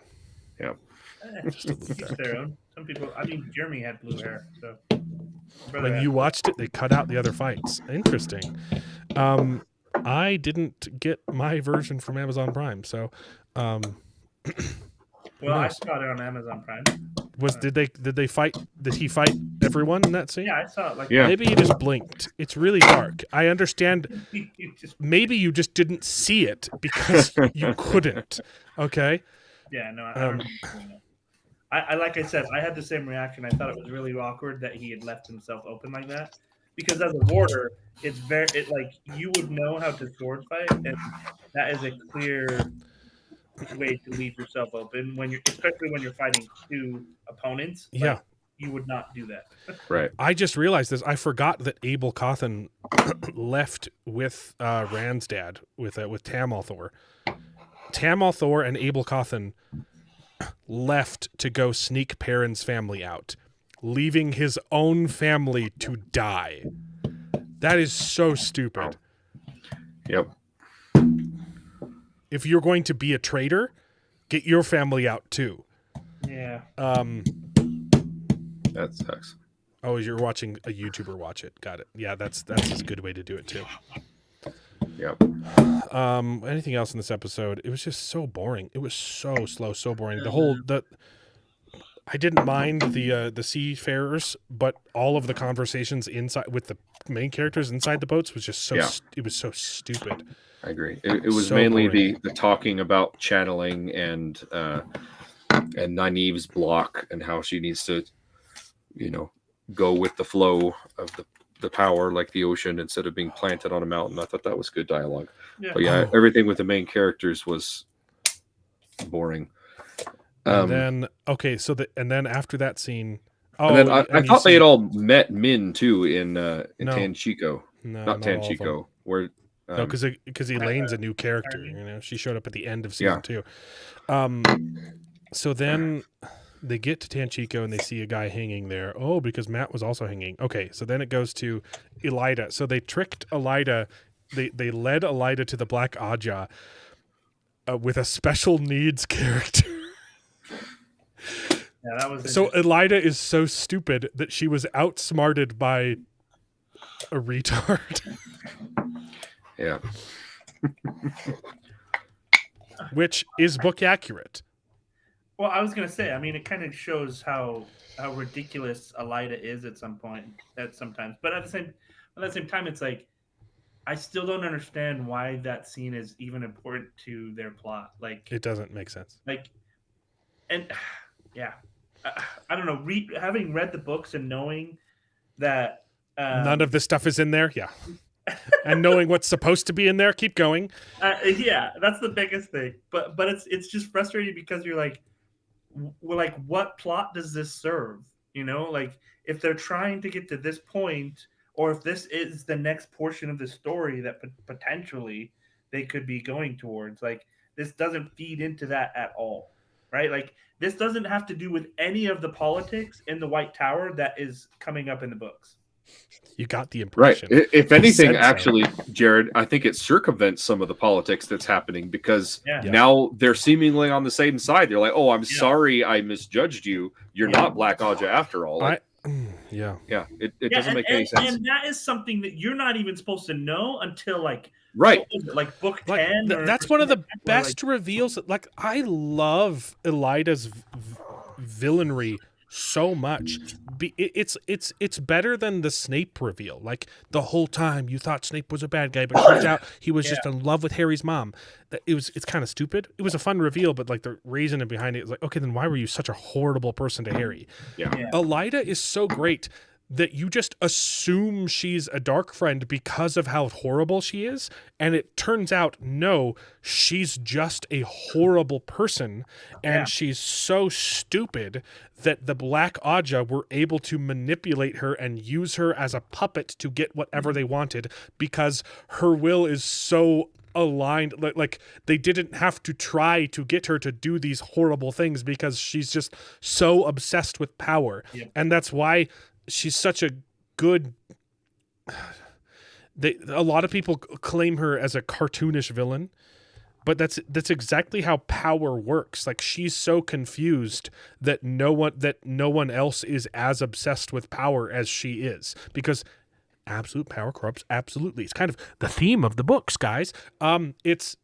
Just a little their own. Some people, I mean, Jeremy had blue hair, so when you watched it, they cut out the other fights. Interesting. I didn't get my version from Amazon Prime, so well, I saw it on Amazon Prime. Did they fight? Did he fight everyone in that scene? Yeah, I saw it. Maybe you just blinked. It's really dark. I understand. Maybe you just didn't see it because you couldn't. Okay. Yeah, no. I like I said, I had the same reaction. I thought it was really awkward that he had left himself open like that. Because as a warder, you would know how to sword fight, and that is a clear way to leave yourself open especially when you're fighting two opponents. Yeah, you would not do that. Right. I just realized this. I forgot that Abel Cawthon left with Rand's dad with Tam Althor. Tam Althor and Abel Cawthon left to go sneak Perrin's family out, leaving his own family to die. That is so stupid. Yep. If you're going to be a traitor, get your family out too. Yeah. That sucks. Oh, you're watching a YouTuber watch it. Got it. Yeah, that's a good way to do it too. Yep. Anything else in this episode? It was just so boring. It was so slow, so boring. I didn't mind the seafarers, but all of the conversations inside with the main characters inside the boats was just it was so stupid. I agree. It was so mainly the talking about channeling and Nynaeve's block and how she needs to, go with the flow of the power like the ocean instead of being planted on a mountain. I thought that was good dialogue. Yeah. But everything with the main characters was boring. And then after that scene, and then I thought they had all met Min too in Tanchico, not Tanchico, where No, because Elaine's a new character. She showed up at the end of season 2. So then they get to Tanchico and they see a guy hanging there. Oh, because Matt was also hanging. Okay, so then it goes to Elida. So they tricked Elida. They led Elida to the Black Aja with a special needs character. Yeah, that was so Elida is so stupid that she was outsmarted by a retard. Yeah. Which is book accurate. Well, I was gonna say, I mean, it kind of shows how ridiculous Elida is at sometimes. But at the same time, it's like I still don't understand why that scene is even important to their plot. Like, it doesn't make sense. Like, and yeah, I don't know. Having read the books and knowing that none of this stuff is in there, yeah. And knowing what's supposed to be in there, keep going. Yeah, that's the biggest thing. But it's just frustrating because you're like, well, like, what plot does this serve? Like, if they're trying to get to this point, or if this is the next portion of the story that potentially they could be going towards, like, this doesn't feed into that at all, right? Like, this doesn't have to do with any of the politics in the White Tower that is coming up in the books. You got the impression. Right. If anything, actually, Jared, I think it circumvents some of the politics that's happening because now they're seemingly on the same side. They're like, oh, I'm sorry I misjudged you. You're not Black Aja after all. Like, it doesn't make any sense. And that is something that you're not even supposed to know until like book 10. That's one of the best reveals. Like, I love Elida's villainry so much. It's better than the Snape reveal. Like, the whole time you thought Snape was a bad guy, but it turns out he was just in love with Harry's mom. It's kind of stupid. It was a fun reveal, but like the reasoning behind it is like, okay, then why were you such a horrible person to Harry? Elida is so great that you just assume she's a dark friend because of how horrible she is. And it turns out, no, she's just a horrible person. And she's so stupid that the Black Aja were able to manipulate her and use her as a puppet to get whatever they wanted because her will is so aligned. Like they didn't have to try to get her to do these horrible things because she's just so obsessed with power. And that's why she's such a good. A lot of people claim her as a cartoonish villain, but that's exactly how power works. Like, she's so confused that no one else is as obsessed with power as she is, because absolute power corrupts absolutely. It's kind of the theme of the books, guys. It's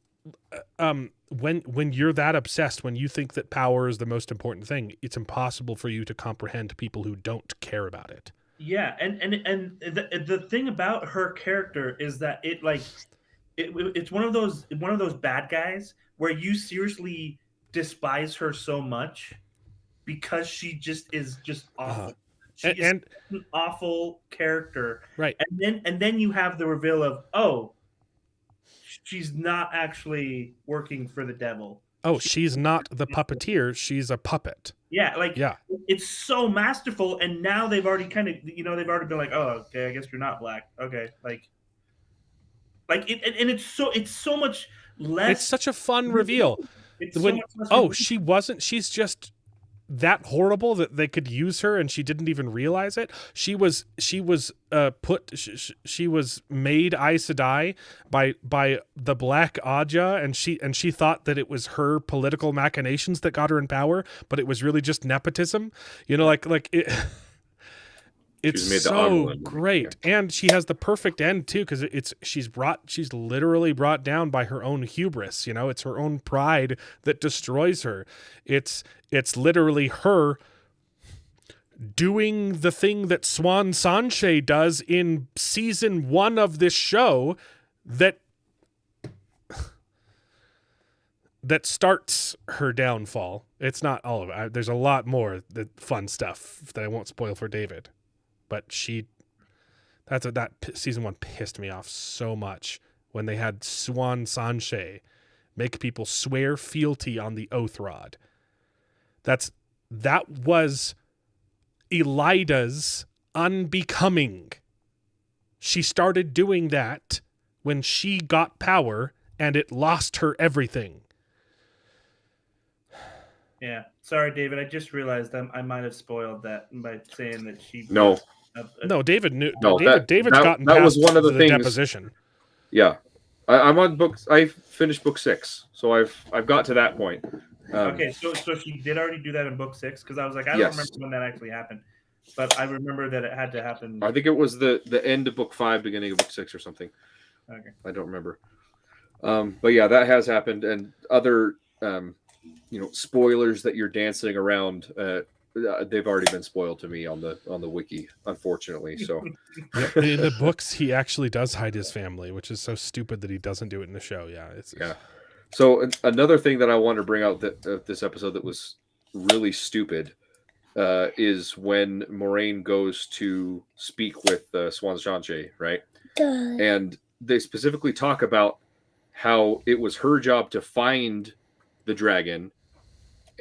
when you're that obsessed, when you think that power is the most important thing, it's impossible for you to comprehend people who don't care about it. Yeah, and the thing about her character is that it's one of those bad guys where you seriously despise her so much because she is awful. She is an awful character, right? And then you have the reveal of, oh, she's not actually working for the devil. Oh, she's not the puppeteer. She's a puppet. Yeah, it's so masterful. And now they've already they've already been like, oh, okay, I guess you're not black. Okay, it's so much less. It's such a fun reveal. She wasn't. She's just that horrible that they could use her and she didn't even realize it. She was made Aes Sedai by the Black Aja, and she thought that it was her political machinations that got her in power, but it was really just nepotism. It's so great. And she has the perfect end too, because she's literally brought down by her own hubris. It's her own pride that destroys her. It's literally her doing the thing that Swan Sanche does in season 1 of this show that starts her downfall. It's not all of it. There's a lot more fun stuff that I won't spoil for David. But that season 1 pissed me off so much when they had Swan Sanche make people swear fealty on the oath rod. That was Elida's unbecoming. She started doing that when she got power and it lost her everything. Yeah, sorry, David. I just realized I might have spoiled that by saying that she. No. No, David knew. No, David's gotten that past was one of the things. deposition. Yeah, I'm on books. I finished book 6, so I've got to that point. Okay, so she did already do that in book 6, because I was like, I don't remember when that actually happened, but I remember that it had to happen. I think it was the end of book 5, beginning of book 6, or something. Okay, I don't remember. But yeah, that has happened, and other spoilers that you're dancing around. They've already been spoiled to me on the wiki, unfortunately. So in the books, he actually does hide his family, which is so stupid that he doesn't do it in the show. Yeah. So another thing that I want to bring out that this episode that was really stupid is when Moraine goes to speak with Swan Shanche, right? And they specifically talk about how it was her job to find the dragon.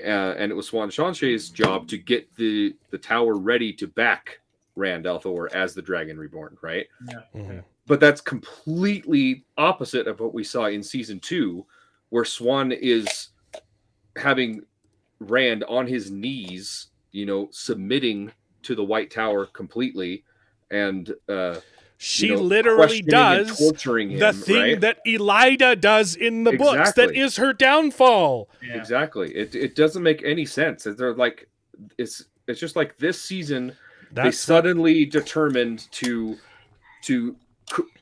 And it was Swan Shanche's job to get the tower ready to back Rand al'Thor as the Dragon Reborn, right? Yeah. Mm-hmm. But that's completely opposite of what we saw in season 2, where Swan is having Rand on his knees, submitting to the White Tower completely, and she literally does torturing him, the thing right? that Elida does in the books. That is her downfall. Yeah. Exactly. It doesn't make any sense. They're like, it's just like this season they suddenly determined to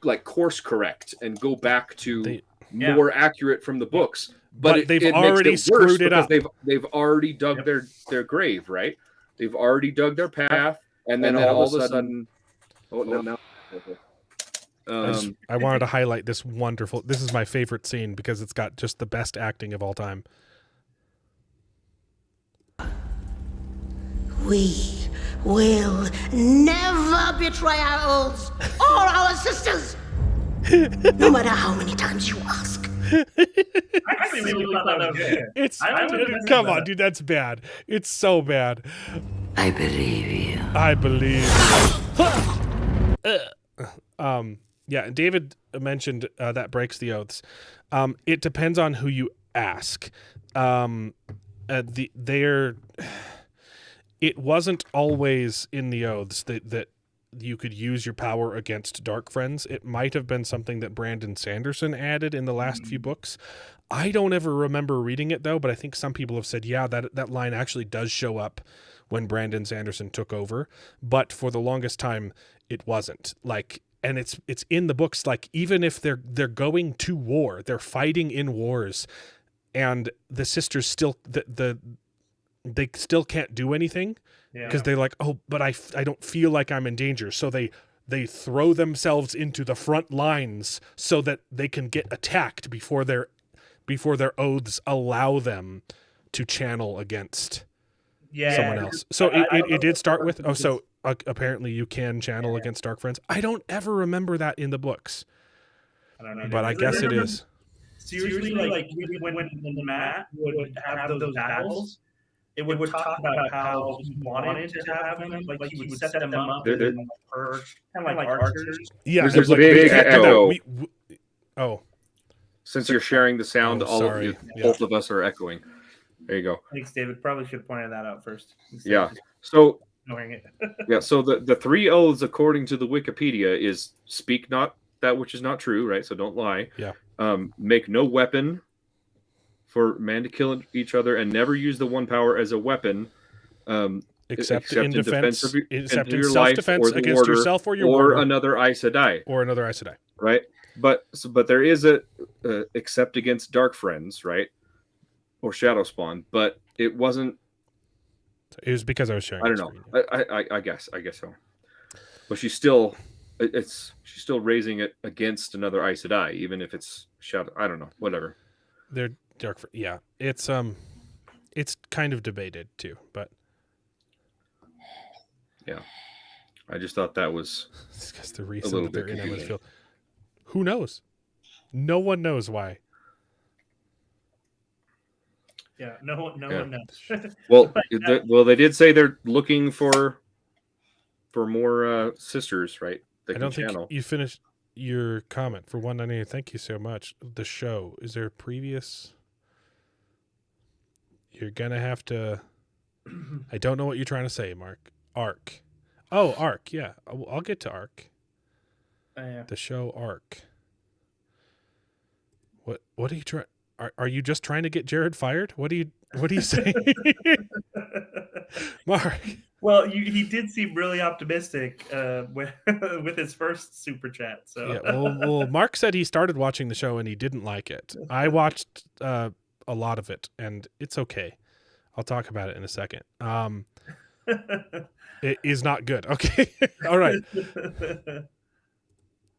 like course correct and go back to more accurate from the books. But they've already screwed it up. They've already dug their grave, right? They've already dug their path, and then all of a sudden, I wanted to highlight this wonderful. This is my favorite scene because it's got just the best acting of all time. We will never betray our oaths or our sisters, no matter how many times you ask. I actually really thought that was good. Come on, dude, that's bad. It's so bad. I believe you. I believe you. Yeah, David mentioned that breaks the oaths. It depends on who you ask. It wasn't always in the oaths that you could use your power against dark friends. It might have been something that Brandon Sanderson added in the last few books. I don't ever remember reading it though, but I think some people have said, yeah, that line actually does show up when Brandon Sanderson took over. But for the longest time, it wasn't. And it's in the books. Like, even if they're going to war, they're fighting in wars, and the sisters still they still can't do anything because they're like, oh, but I don't feel like I'm in danger. So they throw themselves into the front lines so that they can get attacked before their oaths allow them to channel against someone else. So it did start with, apparently you can channel against dark friends. I don't ever remember that in the books. I don't know, but I guess it is. Seriously, like when Matt would have those battles, it would talk about how he wanted to have them, like he would set them up and purge, kind of like archers. Yeah, there's a big echo. Since So, you're sharing the sound, sorry. Both of us are echoing. There you go. Thanks, David. Probably should have pointed that out first. Yeah. So ignoring it. yeah. So the three oaths, according to the Wikipedia, is speak not that which is not true, right? So don't lie. Yeah. Make no weapon for man to kill each other, and never use the one power as a weapon. Except in defense of except in your self-defense life or against order, yourself or your or warder. another Aes Sedai. Or another Aes Sedai. Right. But there is a except against dark friends, right? Or shadow spawn, but it wasn't. It was because I was sharing. I don't know. I guess so. But she's still raising it against another Aes Sedai, even if it's shadow. I don't know. Whatever. They're dark. Yeah, it's kind of debated too, but yeah, I just thought that was because the reason that they're in Emmonsfield. Who knows? No one knows why. Yeah, no one knows. Well, they did say they're looking for more sisters, right? I don't think you finished. your comment for 198. Thank you so much. The show, is there a previous? You're gonna have to. I don't know what you're trying to say, Mark. Arc. Oh, Arc. Yeah, I'll get to Arc. Yeah. The show Arc. What are you trying? Are you just trying to get Jared fired? What are you saying, Mark? Well, he did seem really optimistic with his first super chat. So yeah, well, Mark said he started watching the show and he didn't like it. I watched a lot of it, and it's okay. I'll talk about it in a second. It is not good. Okay, all right.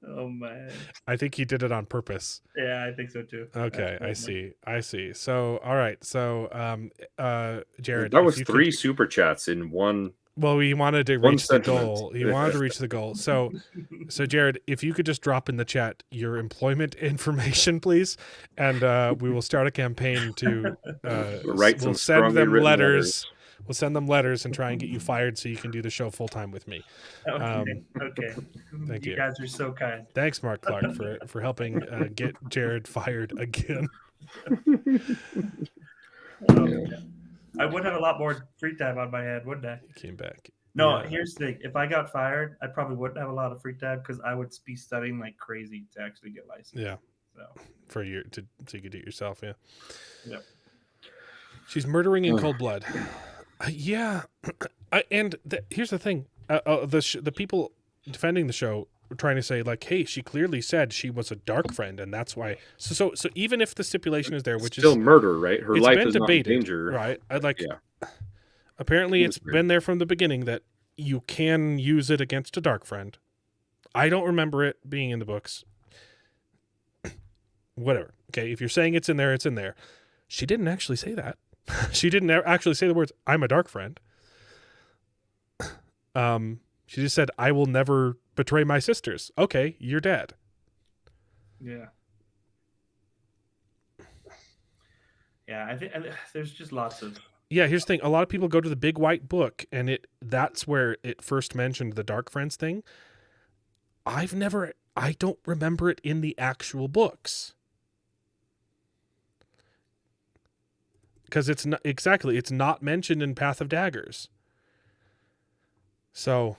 Oh man, I think he did it on purpose. Yeah, I think so too. Okay, I see. So, all right. So, Jared, that was 3 super chats in one. Well, he wanted to reach the goal. He wanted to reach the goal. So, Jared, if you could just drop in the chat your employment information, please, and we will start a campain to write some send them letters. We'll send them letters and try and get you fired so you can do the show full time with me. Okay. Thank you. You guys are so kind. Thanks, Mark Clark, for helping get Jared fired again. I would have a lot more free time on my hand, wouldn't I? He came back. No, Here's the thing. If I got fired, I probably wouldn't have a lot of free time because I would be studying like crazy to actually get licensed. Yeah. So so you could do it yourself, yeah. Yep. She's murdering in cold blood. Yeah, here's the thing: the people defending the show were trying to say, like, "Hey, she clearly said she was a dark friend, and that's why." So even if the stipulation is there, which still is murder, right? Her life is debated, not in danger, right? Apparently, it's been there from the beginning that you can use it against a dark friend. I don't remember it being in the books. Whatever. Okay, if you're saying it's in there, it's in there. She didn't actually say that. She didn't actually say the words, "I'm a dark friend." She just said, "I will never betray my sisters." Okay, you're dead. Yeah. Yeah, I think there's just lots of... Yeah, here's the thing. A lot of people go to the big white book, and that's where it first mentioned the dark friends thing. I don't remember it in the actual books. Because it's not mentioned in Path of Daggers. So,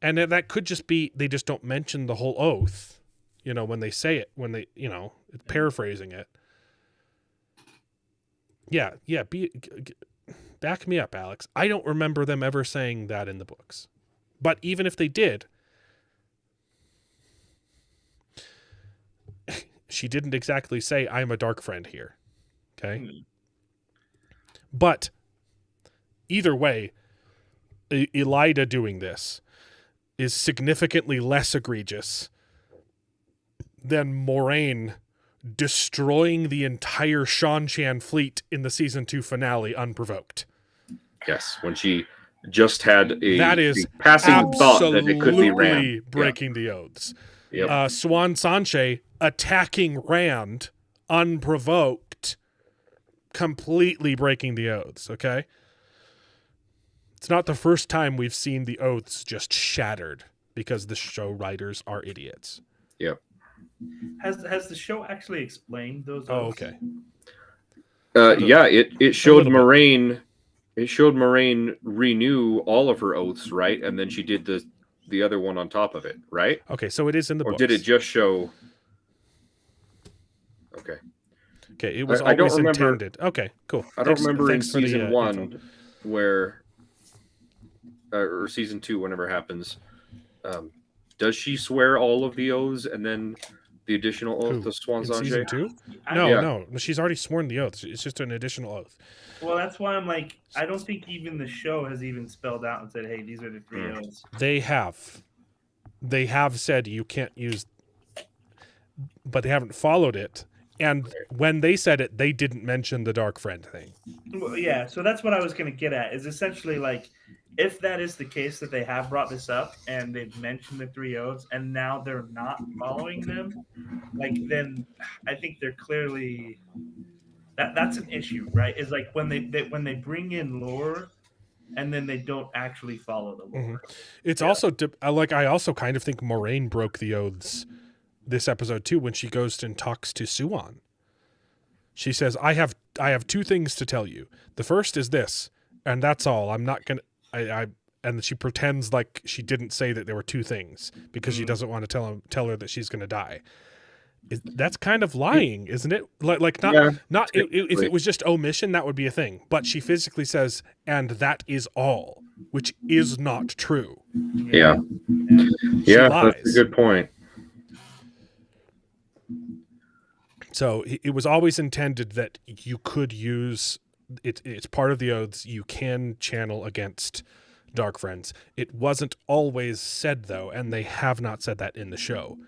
and that could just be they just don't mention the whole oath, when they say it, paraphrasing it. Yeah, back me up, Alex. I don't remember them ever saying that in the books. But even if they did, she didn't exactly say, "I'm a dark friend" here. Okay? But either way, Elida doing this is significantly less egregious than Moraine destroying the entire Shan-Chan fleet in the season 2 finale unprovoked. Yes, when she just had a passing thought that it could be Rand breaking the oaths. Yep. Swan Sanche attacking Rand unprovoked, completely breaking the oaths. Okay, it's not the first time we've seen the oaths just shattered because the show writers are idiots. Yep. Has the show actually explained those oaths? Oh, okay. Yeah, it showed Moraine. It showed Moraine renew all of her oaths, right? And then she did the other one on top of it, right? Okay, so it is in the books. Or did it just show? Okay. Okay, it was always intended. Okay, cool. I don't remember in season 1 where, or season 2, whenever it happens, does she swear all of the oaths and then the additional oath to Swan Sanche? Season 2? No, she's already sworn the oaths. It's just an additional oath. Well, that's why I'm like, I don't think even the show has even spelled out and said, "Hey, these are the 3 oaths." They have said you can't use, but they haven't followed it. And when they said it, they didn't mention the dark friend thing. Well, yeah, so that's what I was going to get at, is essentially like, if that is the case that they have brought this up and they've mentioned the 3 oaths and now they're not following them, like, then I think they're clearly that's an issue, right? Is like when they bring in lore and then they don't actually follow the lore. Mm-hmm. It's also like, I also kind of think Moraine broke the oaths this episode too, when she goes and talks to Suan. She says, I have 2 things to tell you. The first is this, and that's all. I'm not going to, and she pretends like she didn't say that there were 2 things because she doesn't want to tell her that she's going to die. That's kind of lying, isn't it? Like not if it was just omission, that would be a thing. But she physically says, and that is all, which is not true. Yeah. Yeah, that's a good point. So it was always intended that you could use it. It's part of the oaths. You can channel against dark friends. It wasn't always said, though, and they have not said that in the show.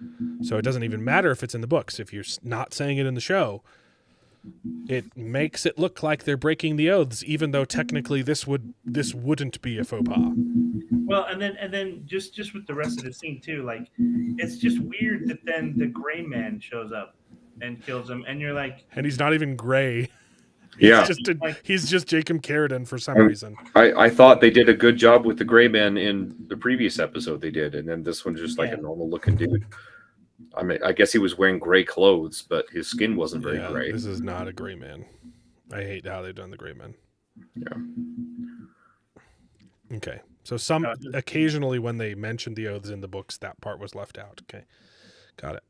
So it doesn't even matter if it's in the books. If you're not saying it in the show, it makes it look like they're breaking the oaths, even though technically this wouldn't be a faux pas. Well, and then just with the rest of the scene too, like it's just weird that then the gray man shows up and kills him, and you're like, and he's not even gray. He's just Jacob Carradine for some reason. I thought they did a good job with the gray man in the previous episode they did, and then this one's just like a normal looking dude. I mean, I guess he was wearing gray clothes, but his skin wasn't very gray. This is not a gray man. I hate how they've done the gray man. Yeah. Okay. So occasionally when they mentioned the oaths in the books, that part was left out. Okay. Got it.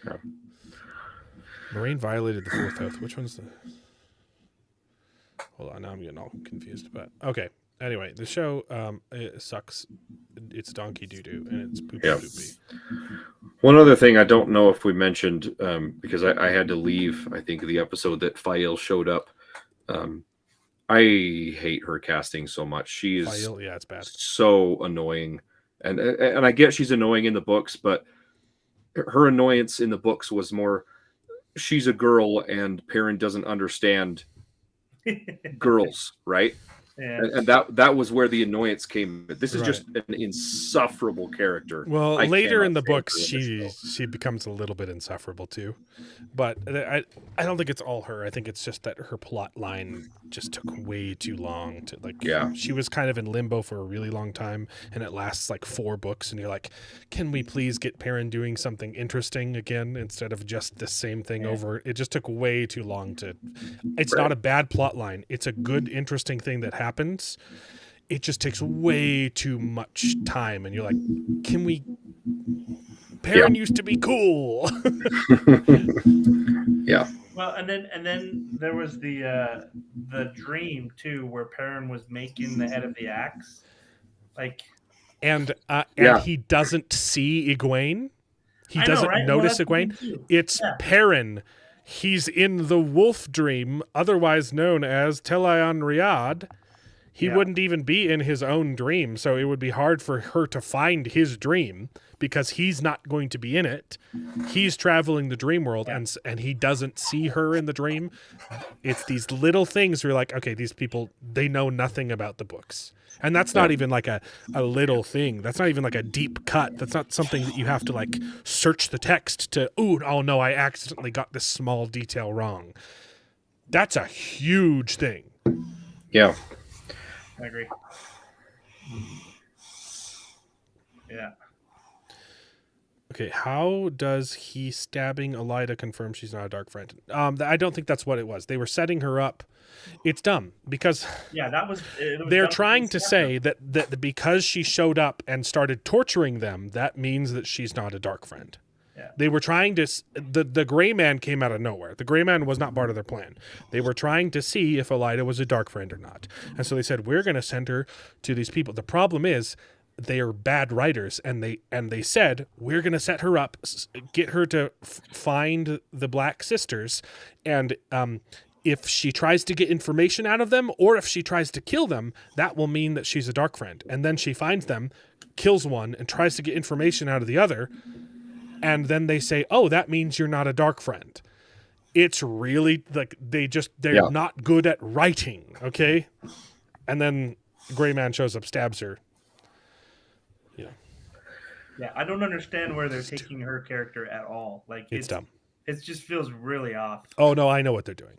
Yeah. Moraine violated the 4th oath. Which one's the... Hold on, now I'm getting all confused. But okay. Anyway, the show it sucks. It's donkey doo-doo, and it's poopy. One other thing I don't know if we mentioned, because I had to leave, I think, the episode that Fael showed up. I hate her casting so much. She is it's bad. So annoying. And I get she's annoying in the books, but her annoyance in the books was more... she's a girl and Perrin doesn't understand girls, right? Yeah. And that was where the annoyance came. This is just an insufferable character. Well, later in the books, she becomes a little bit insufferable too, but I don't think it's all her. I think it's just that her plot line just took way too long to she was kind of in limbo for a really long time, and it lasts like 4 books, and you're like, can we please get Perrin doing something interesting again instead of just the same thing over? It just took way too long to. It's not a bad plot line. It's a good, interesting thing that happens. It just takes way too much time, and you're like, can we... Perrin used to be cool. Yeah. Well, and then there was the dream too, where Perrin was making the head of the axe, and he doesn't see Egwene. He doesn't notice Egwene. It's Perrin. He's in the wolf dream, otherwise known as Telion Riad. He wouldn't even be in his own dream, so it would be hard for her to find his dream because he's not going to be in it. He's traveling the dream world, and he doesn't see her in the dream. It's these little things where you're like, okay, these people, they know nothing about the books. And that's not even like a little thing. That's not even like a deep cut. That's not something that you have to like search the text to, oh no, I accidentally got this small detail wrong. That's a huge thing. Yeah. I agree. Yeah. Okay, how does he stabbing Elida confirm she's not a dark friend? I don't think that's what it was. They were setting her up. It's dumb because they're trying to say that because she showed up and started torturing them, that means that she's not a dark friend. Yeah. They were trying to... The gray man came out of nowhere. The gray man was not part of their plan. They were trying to see if Elida was a dark friend or not. And so they said, we're going to send her to these people. The problem is they are bad writers, and they said, we're going to set her up, get her to find the Black Sisters, and if she tries to get information out of them or if she tries to kill them, that will mean that she's a dark friend. And then she finds them, kills one, and tries to get information out of the other, and then they say, oh, that means you're not a dark friend. It's really like they're not good at writing, okay? And then Gray Man shows up, stabs her. Yeah, I don't understand where they're taking her character at all. Like it's dumb. It just feels really off. Oh no, I know what they're doing.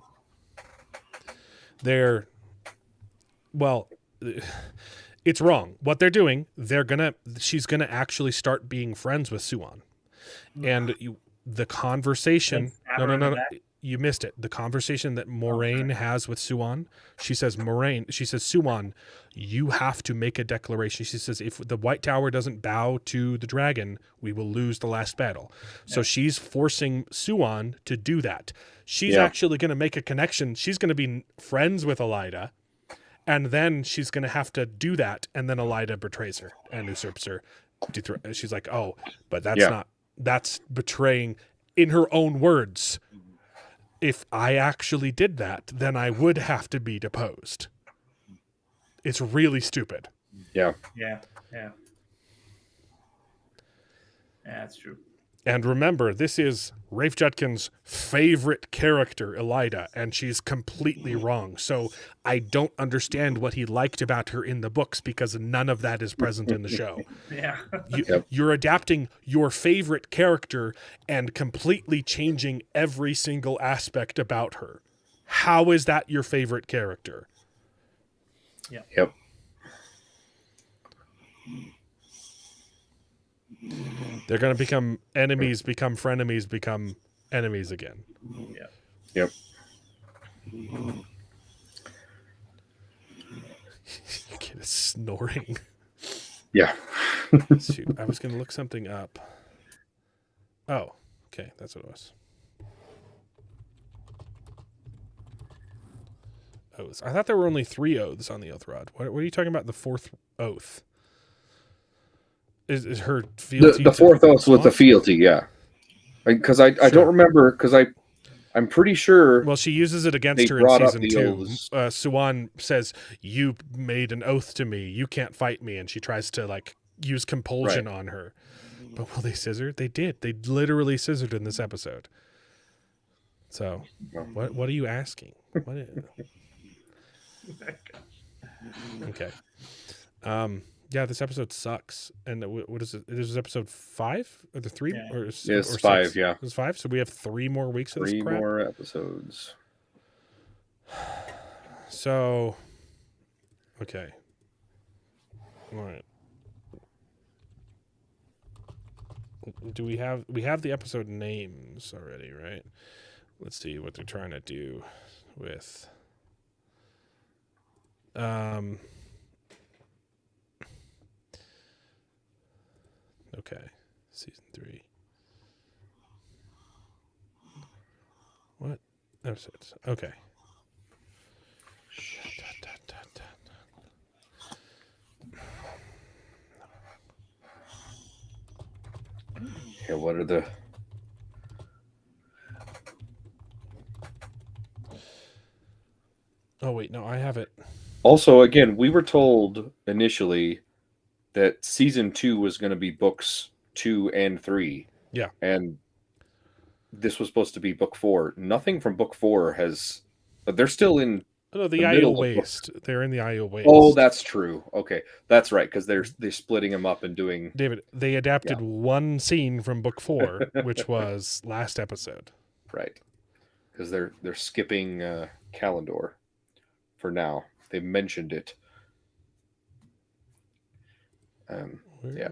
It's wrong. What they're doing, she's gonna actually start being friends with Suan. And the conversation. Stab her in the No. back? You missed it. The conversation that Moraine has with Suan. She says, Suan, you have to make a declaration. She says, if the White Tower doesn't bow to the dragon, we will lose the last battle. So she's forcing Suan to do that. She's actually going to make a connection. She's going to be friends with Elida, and then she's going to have to do that. And then Elida betrays her and usurps her. She's like, oh, but that's betraying, in her own words. If I actually did that, then I would have to be deposed. It's really stupid. Yeah. Yeah. That's true. And remember, this is Rafe Judkins' favorite character, Elida, and she's completely wrong. So I don't understand what he liked about her in the books, because none of that is present in the show. Yeah. You're adapting your favorite character and completely changing every single aspect about her. How is that your favorite character? Yep. They're going to become enemies, become frenemies, become enemies again. Yep. Kid is snoring. Yeah. Shoot, I was going to look something up. Oh, okay, that's what it was. Oaths. I thought there were only 3 oaths on the oath rod. What are you talking about? The 4th oath? Is her fealty? The 4th oath with the fealty, yeah. Because I don't remember, because I'm pretty sure. Well, she uses it against her in season 2. Suan says, "You made an oath to me. You can't fight me," and she tries to use compulsion on her. But will they scissor? They did. They literally scissored in this episode. So, what are you asking? Okay. Yeah, this episode sucks. And what is it? This is episode 5 or the 3 or it's or 5? 6? Yeah, It's 5. So we have 3 more weeks of this 3 crap. more episodes. So, okay. All right. Do we have the episode names already, right? Let's see what they're trying to do with okay. Season 3. What episodes? Okay. Yeah, what are the... Oh, wait, no, I have it. Also, again, we were told initially that season 2 was going to be books 2 and 3. Yeah. And this was supposed to be book 4. Nothing from book 4 has... But they're still in... No, the Io Waste. They're in the Io Waste. Oh, that's true. Okay, that's right, because they're splitting them up and doing... David, they adapted one scene from book 4, which was last episode. Right. Because they're skipping Kalendor for now. They mentioned it. Yeah.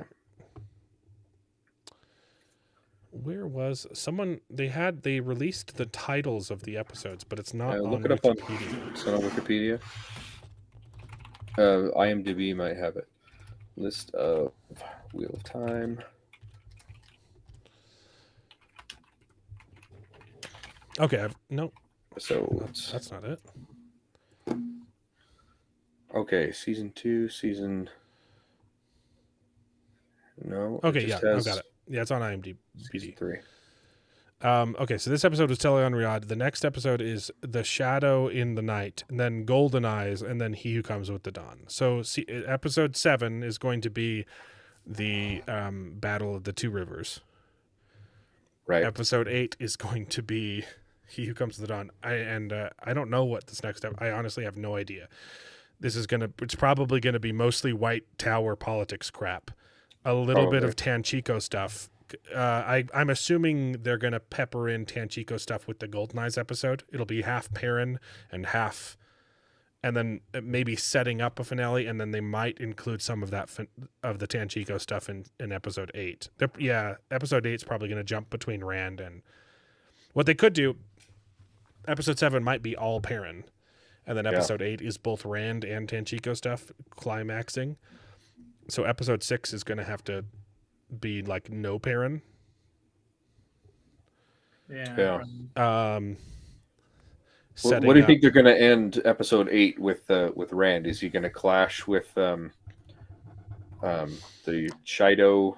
Where was someone? They released the titles of the episodes, but it's not on look it up Wikipedia. It's not on Wikipedia. IMDb might have it. List of Wheel of Time. Okay, no. Episodes. That's not it. Okay, season 2, season. No. Okay, yeah, I've got it. Yeah, it's on IMDb. Season 3. Okay, so this episode was Teleon Riyadh. The next episode is The Shadow in the Night, and then Golden Eyes, and then He Who Comes with the Dawn. So episode 7 is going to be the Battle of the Two Rivers. Right. Episode 8 is going to be He Who Comes with the Dawn. I don't know what this next I honestly have no idea. It's probably gonna be mostly White Tower politics crap. A little bit of Tanchico stuff. I'm assuming they're going to pepper in Tanchico stuff with the Golden Eyes episode. It'll be half Perrin and half and then maybe setting up a finale, and then they might include some of that of the Tanchico stuff in episode 8. Episode 8 is probably going to jump between Rand and what they could do. Episode 7 might be all Perrin, and then episode 8 is both Rand and Tanchico stuff climaxing. So episode 6 is going to have to be like no Perrin. Yeah. What do you think they're going to end episode 8 with Rand? Is he going to clash with the Shido?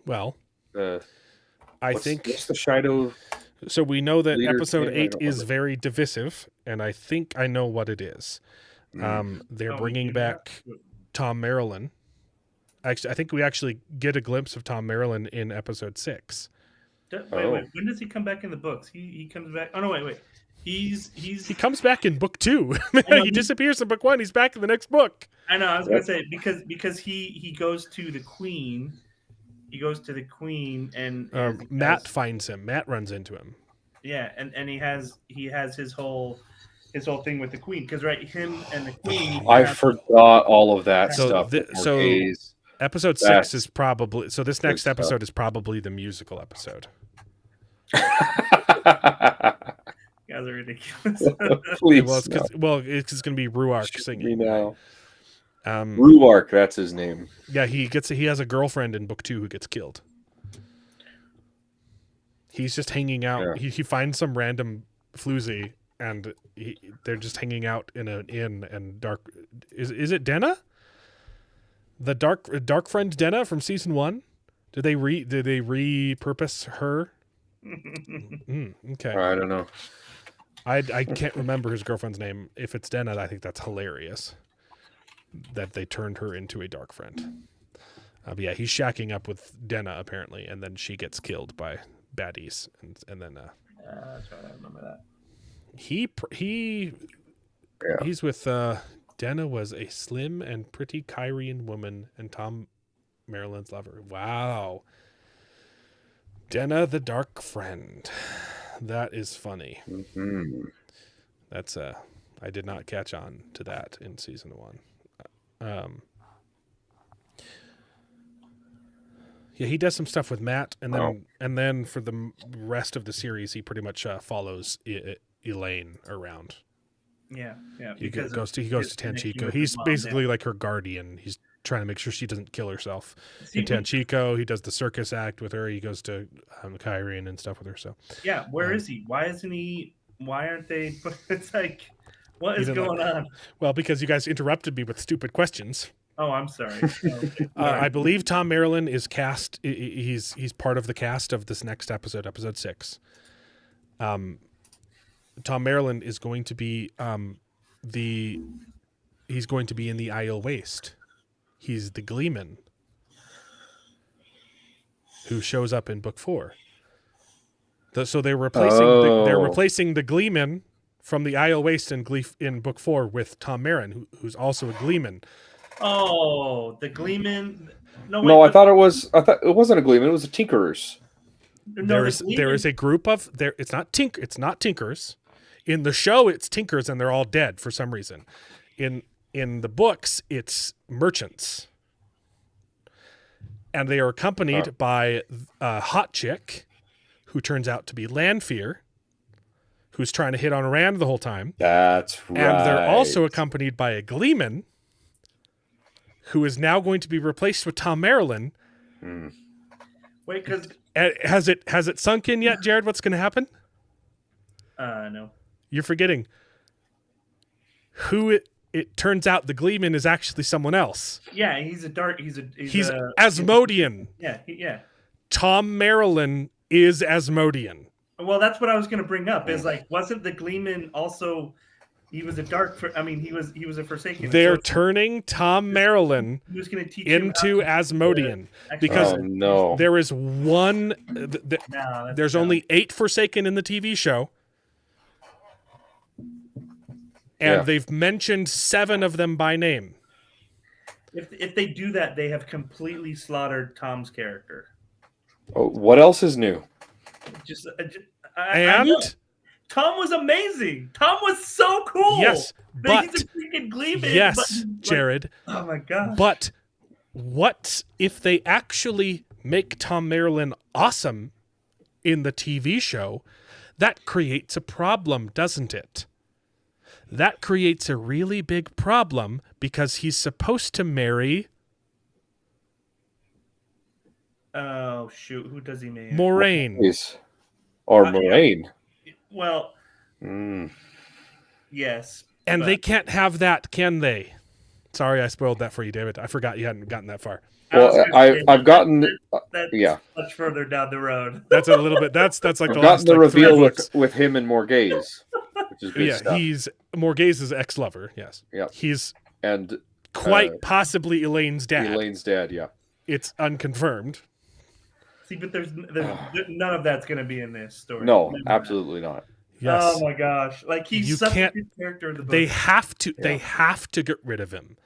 Well, what's the Shido? So we know that episode name? 8 is very divisive, and I think I know what it is. They're bringing back Tom Maryland. Actually, I think we actually get a glimpse of Tom Maryland in episode 6. Wait. When does he come back in the books? He comes back. Oh no, wait. He comes back in book 2. He disappears in book 1. He's back in the next book. I know. I was gonna say because he goes to the Queen. He goes to the Queen and Matt finds him. Matt runs into him. Yeah, and he has his whole thing with the Queen because him and the Queen. I forgot all of that stuff. Episode 6 is probably this next episode is probably the musical episode. You guys are ridiculous. Please, it's going to be Ruark singing now. Ruark, that's his name. Yeah, he has a girlfriend in book 2 who gets killed. He's just hanging out. Yeah. He finds some random floozy, and they're just hanging out in an inn. And dark is it Denna? The dark friend Denna from season 1? Did they repurpose her? Okay, I don't know. I can't remember his girlfriend's name. If it's Denna, I think that's hilarious that they turned her into a dark friend. But yeah, he's shacking up with Denna apparently, and then she gets killed by baddies, and then that's right. I remember that. He's with Denna was a slim and pretty Kyrian woman, and Tom Maryland's lover. Wow. Denna the dark friend. That is funny. Mm-hmm. That's I did not catch on to that in season 1. Yeah, he does some stuff with Matt, and then for the rest of the series, he pretty much follows Elaine around. Yeah. He goes to Tanchico. He's basically like her guardian. He's trying to make sure she doesn't kill herself. In Tanchico, he does the circus act with her. He goes to Kyrian and stuff with her. So yeah, where is he? Why isn't he? Why aren't they? It's like, what is going on? Well, because you guys interrupted me with stupid questions. Oh, I'm sorry. I believe Tom Maryland is cast. He's part of the cast of this next episode, episode 6. Tom Maryland is going to be he's going to be in the Isle Waste. He's the Gleeman who shows up in book 4. So they're replacing the Gleeman from the Isle Waste in book 4 with Tom Marin, who's also a Gleeman. Oh, the Gleeman. I thought it wasn't a Gleeman. It was a Tinkerers. There is a group of there. It's not Tinkers. In the show, it's Tinkers, and they're all dead for some reason. In the books, it's merchants, and they are accompanied by a hot chick, who turns out to be Lanfear, who's trying to hit on Rand the whole time. That's right. And they're also accompanied by a Gleeman, who is now going to be replaced with Tom Maryland. Wait, because has it sunk in yet, Jared? What's going to happen? No. You're forgetting who it turns out the Gleeman is actually someone else. Yeah, he's Asmodean. Yeah. Tom Maryland is Asmodean. Well, that's what I was going to bring up. Is like, wasn't the Gleeman also? He was a he was a Forsaken. They're turning Tom Maryland into Asmodean because there is one. There's only 8 Forsaken in the TV show. And they've mentioned 7 of them by name. If they do that, they have completely slaughtered Tom's character. Oh, what else is new? Tom was amazing. Tom was so cool. Yes, but he's a freaking Gleeman. yes, but, Jared. Oh my gosh. But what if they actually make Tom Maryland awesome in the TV show? That creates a problem, doesn't it? That creates a really big problem because he's supposed to marry Oh shoot, who does he marry? Moraine. Or Moraine. Well, yes. And they can't have that, can they? Sorry, I spoiled that for you, David. I forgot you hadn't gotten that far. Well, I've gotten that's much further down the road. That's a little bit. That's like I've the gotten last the like, 3 reveal books. with him and Morgaze, which is good Yeah, stuff. he's Morgaze's ex-lover. Yes. Yeah. He's and quite possibly Elaine's dad. Elaine's dad. Yeah. It's unconfirmed. See, but there's none of that's going to be in this story. No, absolutely not. Yes. Oh my gosh! Like he's such a good character in the book. They have to. Yeah. They have to get rid of him,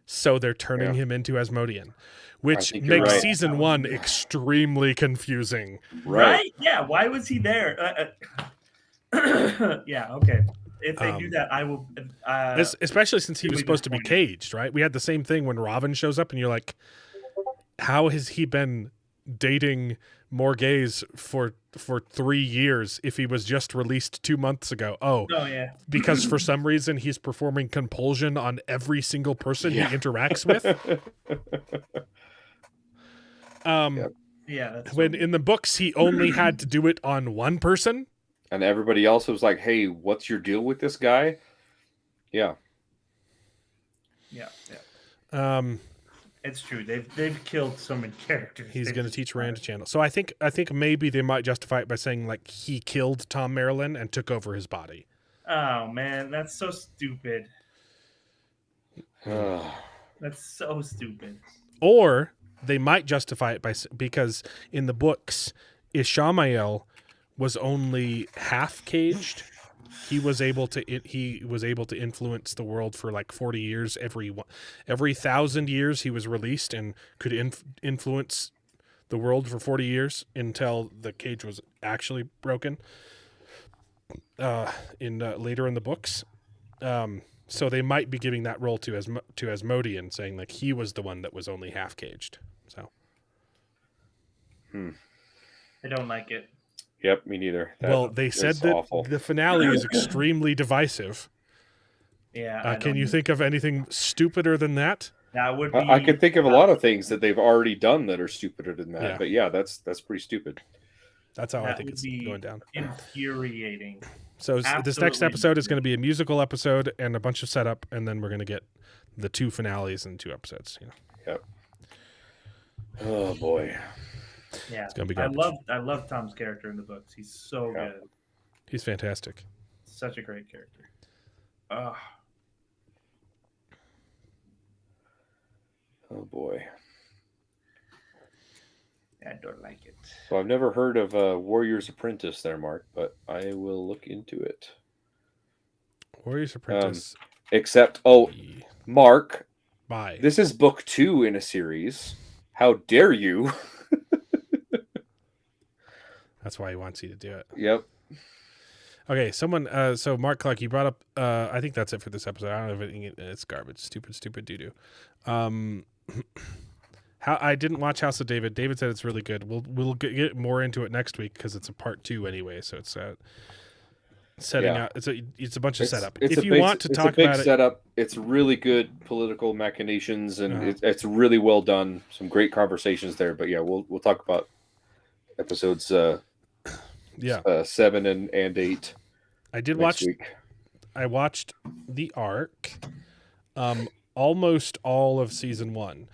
so they're turning him into Asmodean, which makes season 1 extremely confusing. Right? Yeah. Why was he there? Yeah. Okay. If they do that, I will. Especially since he was supposed to be caged, right? We had the same thing when Robin shows up, and you're like, how has he been dating Morgaze for 3 years if he was just released 2 months ago? Oh yeah. Because for some reason he's performing compulsion on every single person he interacts with. Yeah. When in the books he only had to do it on one person, and everybody else was like, "Hey, what's your deal with this guy?" Yeah. It's true. They've killed so many characters. He's going to teach Rand to channel. So I think maybe they might justify it by saying like he killed Tom Maryland and took over his body. Oh man, that's so stupid. That's so stupid. Or they might justify it because in the books, Ishamael was only half caged. He was able to influence the world for like 40 years. Every 1,000 years he was released and could influence the world for 40 years until the cage was actually broken. Later in the books, so they might be giving that role to Asmodean, saying like he was the one that was only half caged. So, I don't like it. Yep, me neither. They said that the finale is extremely divisive. Yeah. Can you think of anything stupider than that? That would be. I could think of a lot of things that they've already done that are stupider than that. Yeah. But yeah, that's pretty stupid. That's how I think it's going down. Infuriating. So this next episode is going to be a musical episode and a bunch of setup, and then we're going to get the 2 finales in 2 episodes. Yep. Oh boy. Yeah, it's gonna be I love Tom's character in the books. He's so good. He's fantastic. Such a great character. Oh boy. I don't like it. So I've never heard of Warrior's Apprentice there, Mark, but I will look into it. Warrior's Apprentice. Mark. Bye. This is book 2 in a series. How dare you? That's why he wants you to do it. Yep. Okay, someone. So Mark Clark, you brought up. I think that's it for this episode. I don't know if it's garbage. Stupid doo doo. How I didn't watch House of David. David said it's really good. We'll get more into it next week because it's a part 2 anyway. So it's setting out. It's a bunch of setup. If you want to talk about it, setup. It's really good political machinations and it's really well done. Some great conversations there. But yeah, we'll talk about episodes 7 and 8. I did watch. Week. I watched The Ark, almost all of season 1,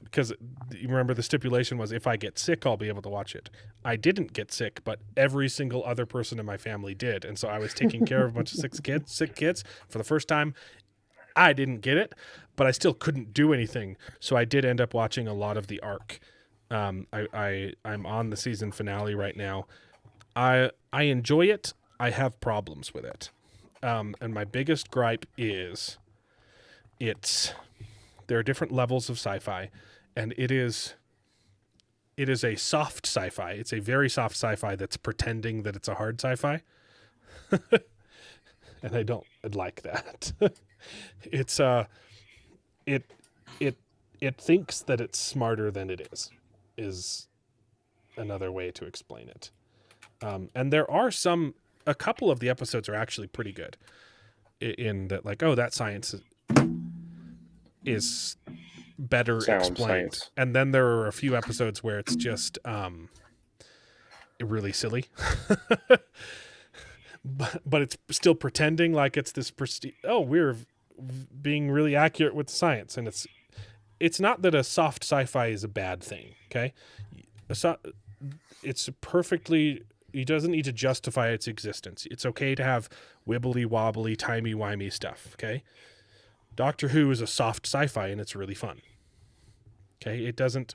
because you remember the stipulation was if I get sick, I'll be able to watch it. I didn't get sick, but every single other person in my family did, and so I was taking care of a bunch of sick kids for the first time. I didn't get it, but I still couldn't do anything, so I did end up watching a lot of The Ark. I'm on the season finale right now. I enjoy it. I have problems with it. And my biggest gripe is there are different levels of sci-fi, and it is a soft sci-fi. It's a very soft sci-fi that's pretending that it's a hard sci-fi. And I don't like that. It's it thinks that it's smarter than it is another way to explain it. And there are a couple of the episodes are actually pretty good in that, like, oh, that science is better explained. Science. And then there are a few episodes where it's just really silly. But it's still pretending like it's this prestige. Oh, we're being really accurate with science. And it's not that a soft sci-fi is a bad thing, okay? It's perfectly... He doesn't need to justify its existence. It's okay to have wibbly-wobbly, timey-wimey stuff, okay? Doctor Who is a soft sci-fi, and it's really fun. Okay? It doesn't...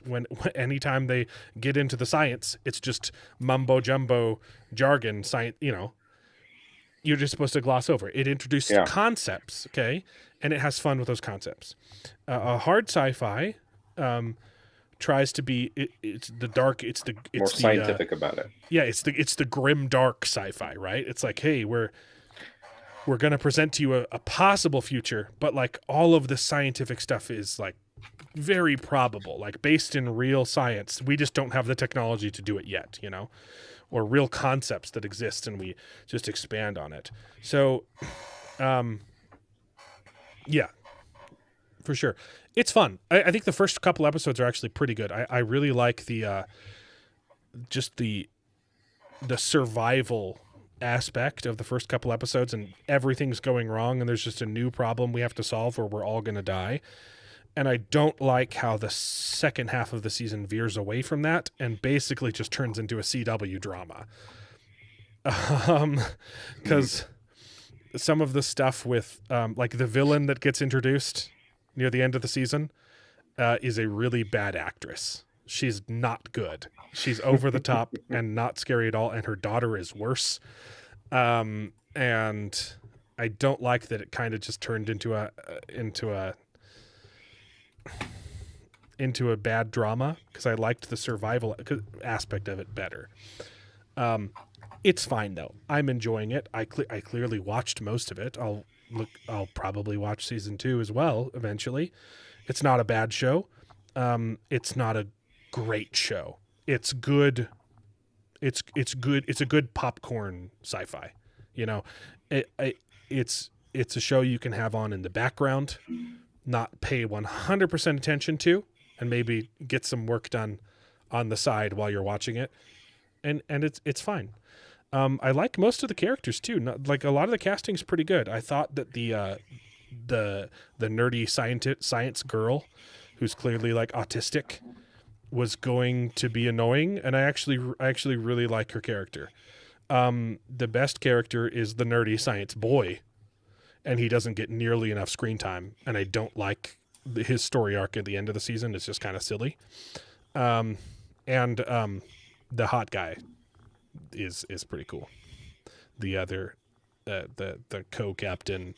Anytime they get into the science, it's just mumbo-jumbo jargon, science, you're just supposed to gloss over. It introduces concepts, okay? And it has fun with those concepts. A hard sci-fi tries to be it's the dark, it's more scientific about it. Yeah, it's the grim dark sci-fi, right? It's like, hey, we're going to present to you a possible future, but like all of the scientific stuff is like very probable, like based in real science. We just don't have the technology to do it yet, or real concepts that exist, and we just expand on it. So, yeah, for sure. It's fun. I think the first couple episodes are actually pretty good. I really like the survival aspect of the first couple episodes, and everything's going wrong, and there's just a new problem we have to solve, or we're all going to die. And I don't like how the second half of the season veers away from that and basically just turns into a CW drama. Because some of the stuff with like the villain that gets introduced near the end of the season is a really bad actress. She's not good. She's over the top and not scary at all, and her daughter is worse. And I don't like that it kind of just turned into a bad drama, because I liked the survival aspect of it better. It's fine though. I'm enjoying it. I clearly watched most of it. I'll probably watch season 2 as well eventually. It's not a bad show. It's not a great show. It's good. It's good. It's a good popcorn sci-fi. It's a show you can have on in the background, not pay 100% attention to, and maybe get some work done on the side while you're watching it. And it's fine. I like most of the characters too. Like a lot of the casting's pretty good. I thought that the nerdy science girl, who's clearly like autistic, was going to be annoying, and I actually really like her character. The best character is the nerdy science boy, and he doesn't get nearly enough screen time, and I don't like his story arc at the end of the season. It's just kind of silly. And the hot guy is pretty cool. The other the co-captain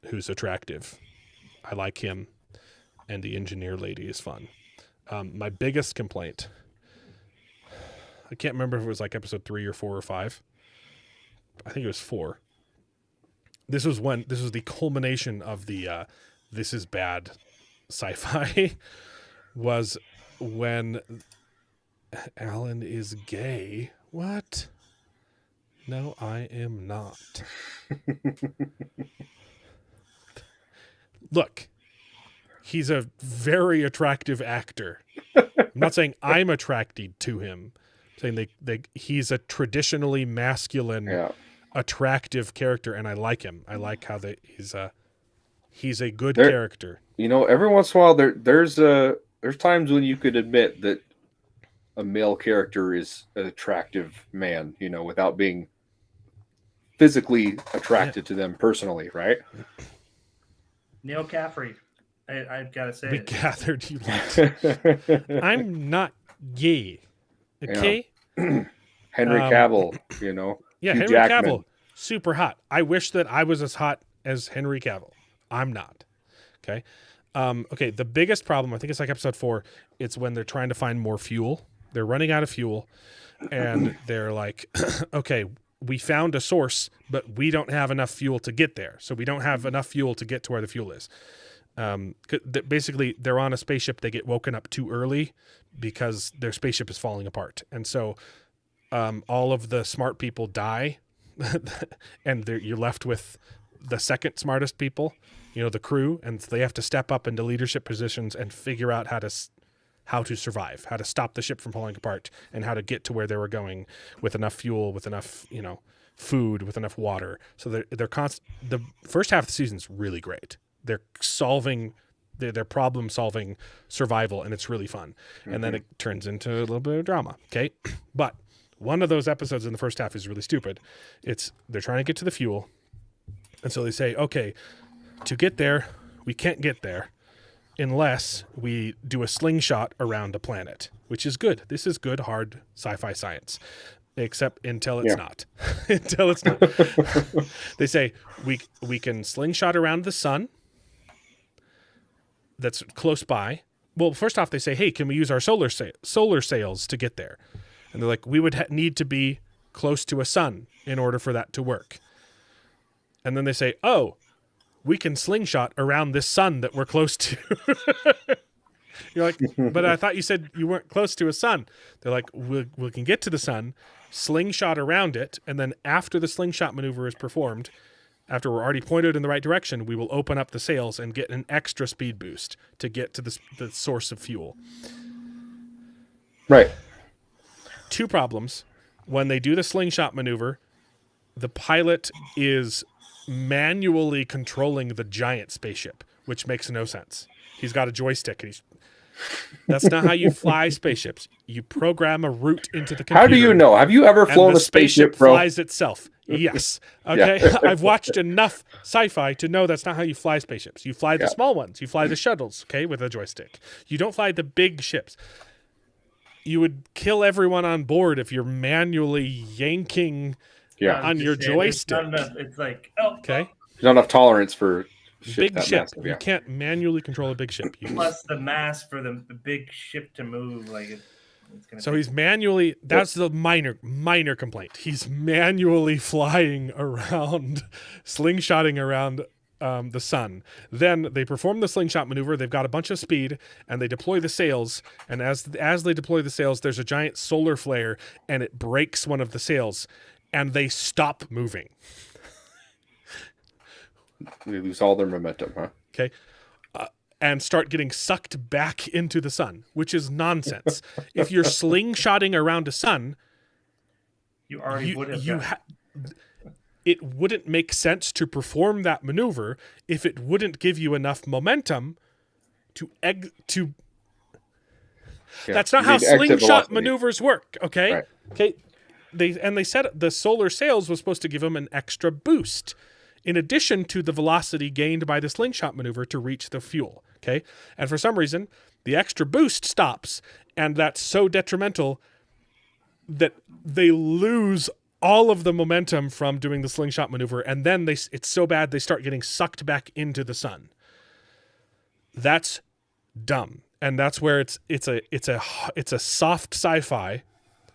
who's attractive, I like him, and the engineer lady is fun. My biggest complaint, I can't remember if it was like episode 3 or 4 or 5. I think it was 4. This was the culmination of the this is bad sci-fi was when Alan is gay. What? No, I am not. Look, he's a very attractive actor. I'm not saying I'm attracted to him. I'm saying he's a traditionally masculine, attractive character, and I like him. I like how he's a good character. Every once in a while there's times when you could admit that a male character is an attractive man, without being physically attracted to them personally, right? Neil Caffrey. I've got to say, we gathered you liked. I'm not gay. Okay. Yeah. Henry Cavill, Yeah, Hugh Henry Jackman. Cavill, super hot. I wish that I was as hot as Henry Cavill. I'm not. Okay. Okay. The biggest problem, I think it's like episode 4. It's when they're trying to find more fuel. They're running out of fuel, and they're like, okay, we found a source, but we don't have enough fuel to get there. So we don't have enough fuel to get to where the fuel is. Basically, they're on a spaceship. They get woken up too early because their spaceship is falling apart. And so all of the smart people die, and you're left with the second smartest people, the crew, and they have to step up into leadership positions and figure out how to survive, how to stop the ship from falling apart, and how to get to where they were going with enough fuel, with enough, food, with enough water. So the first half of the season is really great. They're solving their problem solving survival, and it's really fun. Mm-hmm. And then it turns into a little bit of drama. Okay. But one of those episodes in the first half is really stupid. They're trying to get to the fuel. And so they say, okay, to get there, we can't get there unless we do a slingshot around a planet, which is good. This is good, hard sci-fi science, except until it's not. Until it's not. They say we can slingshot around the sun that's close by. Well, first off, they say, hey, can we use our solar sails to get there? And they're like, we would need to be close to a sun in order for that to work. And then they say, oh, we can slingshot around this sun that we're close to. You're like, but I thought you said you weren't close to a sun. They're like, we can get to the sun, slingshot around it, and then after the slingshot maneuver is performed, after we're already pointed in the right direction, we will open up the sails and get an extra speed boost to get to the source of fuel. Right. Two problems. When they do the slingshot maneuver, the pilot is manually controlling the giant spaceship, which makes no sense. He's got a joystick, and that's not how you fly spaceships. You program a route into the computer. How do you know? Have you ever flown a spaceship, bro? Flies itself. Yes. Okay. Yeah. I've watched enough sci-fi to know that's not how you fly spaceships. You fly the small ones. You fly the shuttles, okay, with a joystick. You don't fly the big ships. You would kill everyone on board if you're manually yanking on your joystick. It's like, okay. There's not enough tolerance for big ship. Massive, you can't manually control a big ship. Plus the mass for the big ship to move, so he's manually. That's the minor complaint. He's manually flying around, slingshotting around the sun. Then they perform the slingshot maneuver. They've got a bunch of speed, and they deploy the sails. And as they deploy the sails, there's a giant solar flare, and it breaks one of the sails, and they stop moving. They lose all their momentum, huh? Okay. And start getting sucked back into the sun, which is nonsense. If you're slingshotting around a sun, you already would have. It wouldn't make sense to perform that maneuver if it wouldn't give you enough momentum to. That's not how slingshot maneuvers work. Okay. Right. Okay. They said the solar sails was supposed to give them an extra boost, in addition to the velocity gained by the slingshot maneuver to reach the fuel. Okay. And for some reason, the extra boost stops, and that's so detrimental that they lose all of the momentum from doing the slingshot maneuver. And then it's so bad, they start getting sucked back into the sun. That's dumb. And that's where it's a soft sci-fi,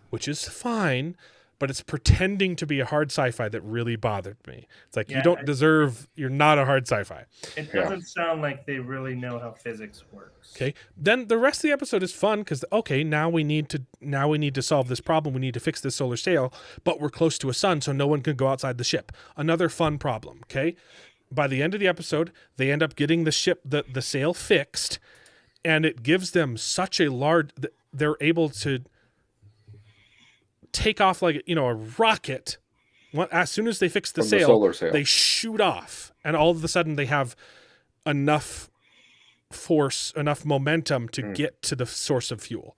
which is fine, but it's pretending to be a hard sci-fi that really bothered me. It's like, you're not a hard sci-fi. It doesn't sound like they really know how physics works. Okay. Then the rest of the episode is fun because, okay, now we need to solve this problem. We need to fix this solar sail, but we're close to a sun, so no one can go outside the ship. Another fun problem. Okay. By the end of the episode, they end up getting the ship, the sail fixed, and it gives them such a large, they're able to take off like a rocket. As soon as they fix the sail, they shoot off, and all of a sudden they have enough force, enough momentum to get to the source of fuel.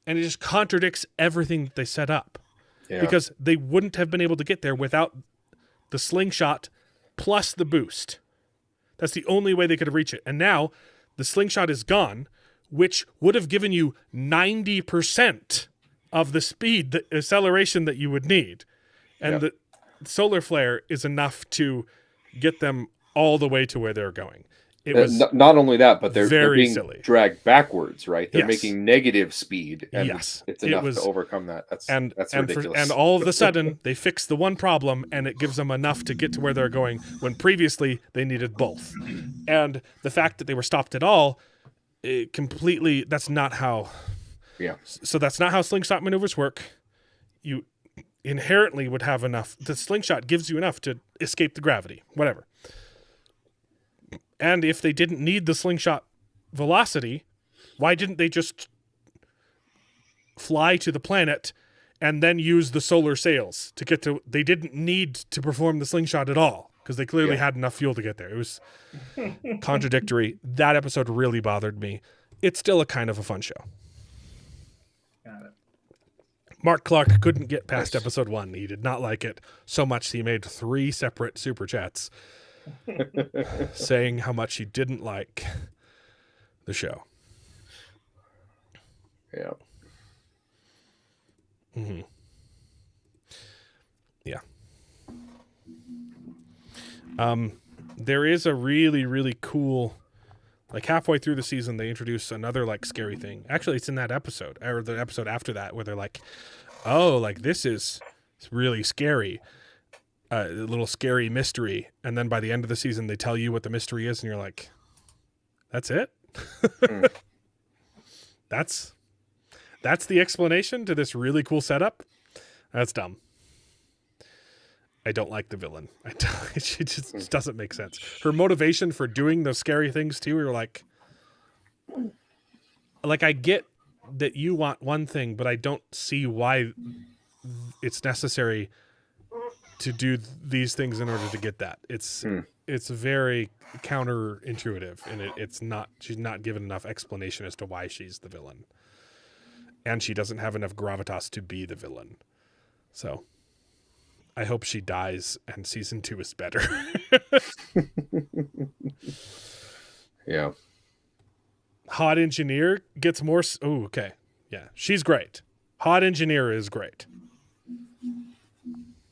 And it just contradicts everything that they set up, because they wouldn't have been able to get there without the slingshot plus the boost. That's the only way they could have reached it. And now the slingshot is gone, which would have given you 90% of the speed, the acceleration that you would need. And the solar flare is enough to get them all the way to where they're going. It was not only that, but they're being silly. dragged backwards, right? They're Yes. making negative speed, and Yes. it's enough to overcome that. That's ridiculous. And all of a sudden, they fix the one problem, and it gives them enough to get to where they're going, when previously they needed both. And the fact that they were stopped at all, completely, that's not how... Yeah. So that's not how slingshot maneuvers work. You inherently would have enough. The slingshot gives you enough to escape the gravity, whatever. And if they didn't need the slingshot velocity, why didn't they just fly to the planet and then use the solar sails to get to... They didn't need to perform the slingshot at all because they clearly had enough fuel to get there. It was contradictory. That episode really bothered me. It's still a kind of a fun show. Got it. Mark Clark couldn't get past episode 1. He did not like it so much he made 3 separate super chats saying how much he didn't like the show. Yeah. Mm-hmm. Yeah. There is a really, really cool, like halfway through the season, they introduce another like scary thing. Actually, it's in that episode or the episode after that where they're like, oh, like this is really scary. A little scary mystery. And then by the end of the season, they tell you what the mystery is. And you're like, that's it. That's the explanation to this really cool setup. That's dumb. I don't like the villain. She just doesn't make sense. Her motivation for doing those scary things too, you're like I get that you want one thing, but I don't see why it's necessary to do these things in order to get that. It's very counterintuitive, and it's not. She's not given enough explanation as to why she's the villain, and she doesn't have enough gravitas to be the villain. So, I hope she dies, and season 2 is better. Yeah. Hot Engineer gets more. Oh, okay. Yeah, she's great. Hot Engineer is great.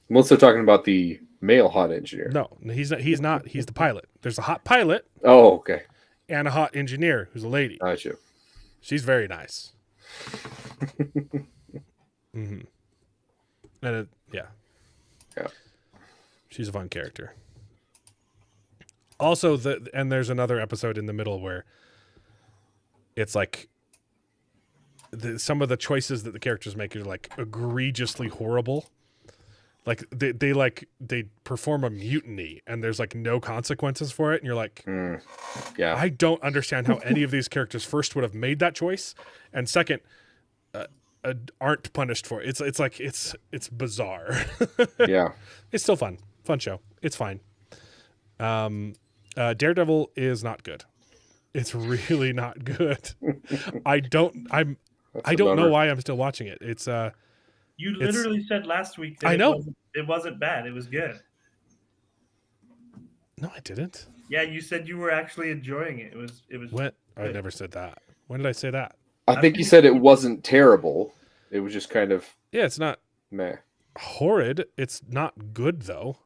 I'm also talking about the male hot engineer. No, he's not. He's not. He's the pilot. There's a hot pilot. Oh, okay. And a hot engineer who's a lady. Gotcha. She's very nice. Mm-hmm. And yeah. She's a fun character. Also, and there's another episode in the middle where it's like some of the choices that the characters make are like egregiously horrible. Like they perform a mutiny and there's like no consequences for it, and you're like, yeah, I don't understand how any of these characters first would have made that choice, and second, aren't punished for it. It's like it's bizarre. Yeah, it's still fun show. It's fine. Daredevil is not good. It's really not good. I don't know why I'm still watching it. It's you literally said last week that I know it wasn't bad. It was good. No, I didn't. Yeah, you said you were actually enjoying it. It was. When? I never said that. When did I say that? I think you said it wasn't terrible. It was just kind of it's not meh. Horrid. It's not good though.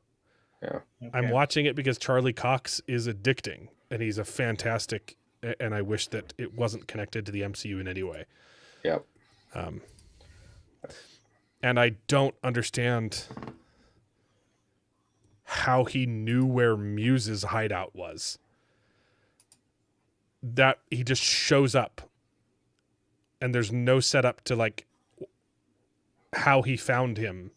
Yeah. Okay. I'm watching it because Charlie Cox is addicting, and he's a fantastic. And I wish that it wasn't connected to the MCU in any way. Yep. And I don't understand how he knew where Muse's hideout was. That he just shows up and there's no setup to like how he found him.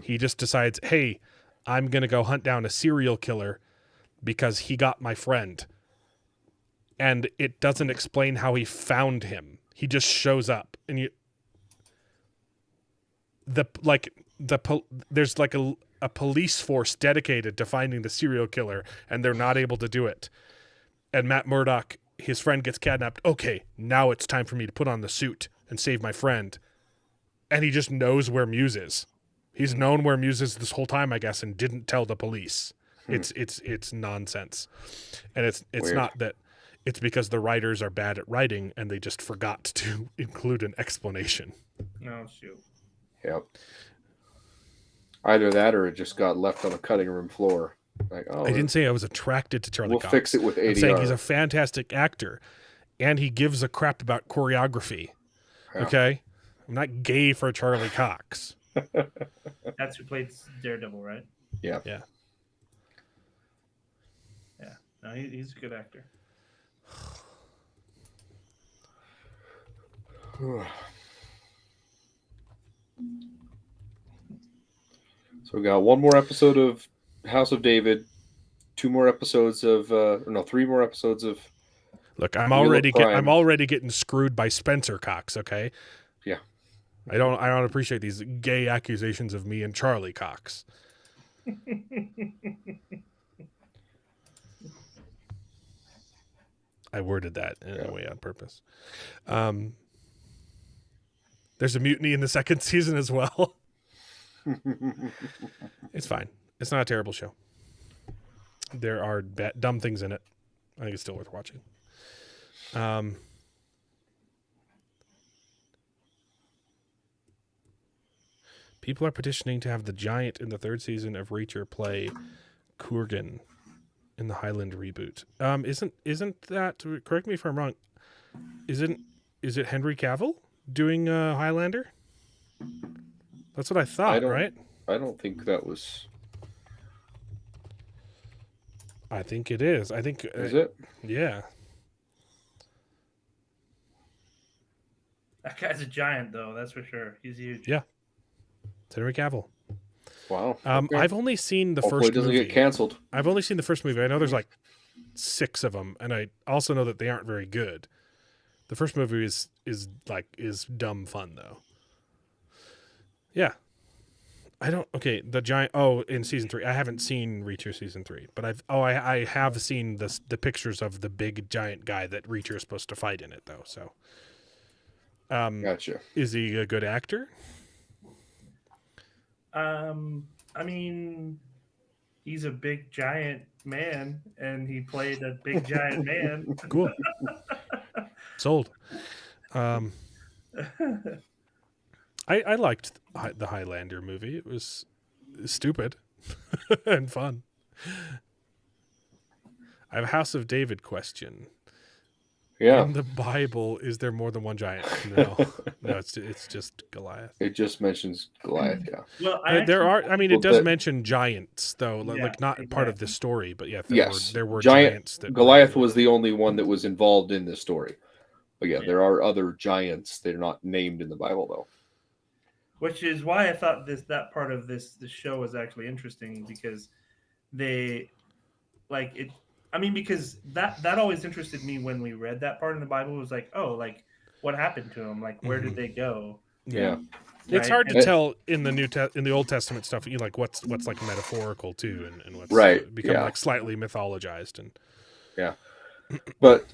He just decides, hey, I'm going to go hunt down a serial killer because he got my friend. And it doesn't explain how he found him. He just shows up, and there's like a police force dedicated to finding the serial killer, and they're not able to do it. And Matt Murdock, his friend, gets kidnapped. Okay, now it's time for me to put on the suit and save my friend. And he just knows where Muse is. He's known where Muse is this whole time, I guess, and didn't tell the police. It's nonsense, and it's Weird. Not that. It's because the writers are bad at writing and they just forgot to include an explanation. No, shoot. Yep. Either that or it just got left on the cutting room floor. Like, oh, I didn't say I was attracted to Charlie Cox. We'll fix it with ADR. I'm saying he's a fantastic actor, and he gives a crap about choreography. Yeah. Okay? I'm not gay for Charlie Cox. That's who played Daredevil, right? Yeah. Yeah. Yeah. No, he's a good actor. So we got one more episode of House of David, 2 more episodes of, 3 more episodes of. Look, I'm already getting screwed by Spencer Cox. Okay. Yeah. I don't appreciate these gay accusations of me and Charlie Cox. I worded that in a way on purpose. There's a mutiny in the second season as well. It's fine. It's not a terrible show. There are dumb things in it. I think it's still worth watching. People are petitioning to have the Giant in the 3rd season of Reacher play Kurgan in the Highland reboot. Isn't that, correct me if I'm wrong, is it Henry Cavill doing Highlander? That's what I thought, right? I don't think that was. I think it is. I think. Is it? Yeah. That guy's a giant, though. That's for sure. He's huge. Yeah. It's Henry Cavill. Wow. Okay. I've only seen the Hopefully first it doesn't movie. get canceled. I've only seen the first movie. I know there's like 6 of them, and I also know that they aren't very good. The first movie is dumb fun though. Yeah. The Giant. Oh, in season 3, I haven't seen Reacher season 3, but I have seen the pictures of the big giant guy that Reacher is supposed to fight in it though. So, gotcha. Is he a good actor? I mean, he's a big giant man, and he played a big giant man. Cool. Sold. I liked the Highlander movie. It was stupid and fun. I have a House of David question. Yeah. In the Bible, is there more than one giant? No, it's just Goliath. It just mentions Goliath. Yeah. Well, it does mention giants though, like not part of the story, but yeah, there were giants. That Goliath was the only one that was involved in this story. But yeah, there are other giants. They're not named in the Bible though. Which is why I thought that part of this show was actually interesting, because they like it. I mean, because that always interested me when we read that part in the Bible. It was like, oh, like what happened to them? Like, where did they go? Yeah, it's hard to tell in the Old Testament stuff. You like what's like metaphorical too, and what's become like slightly mythologized and But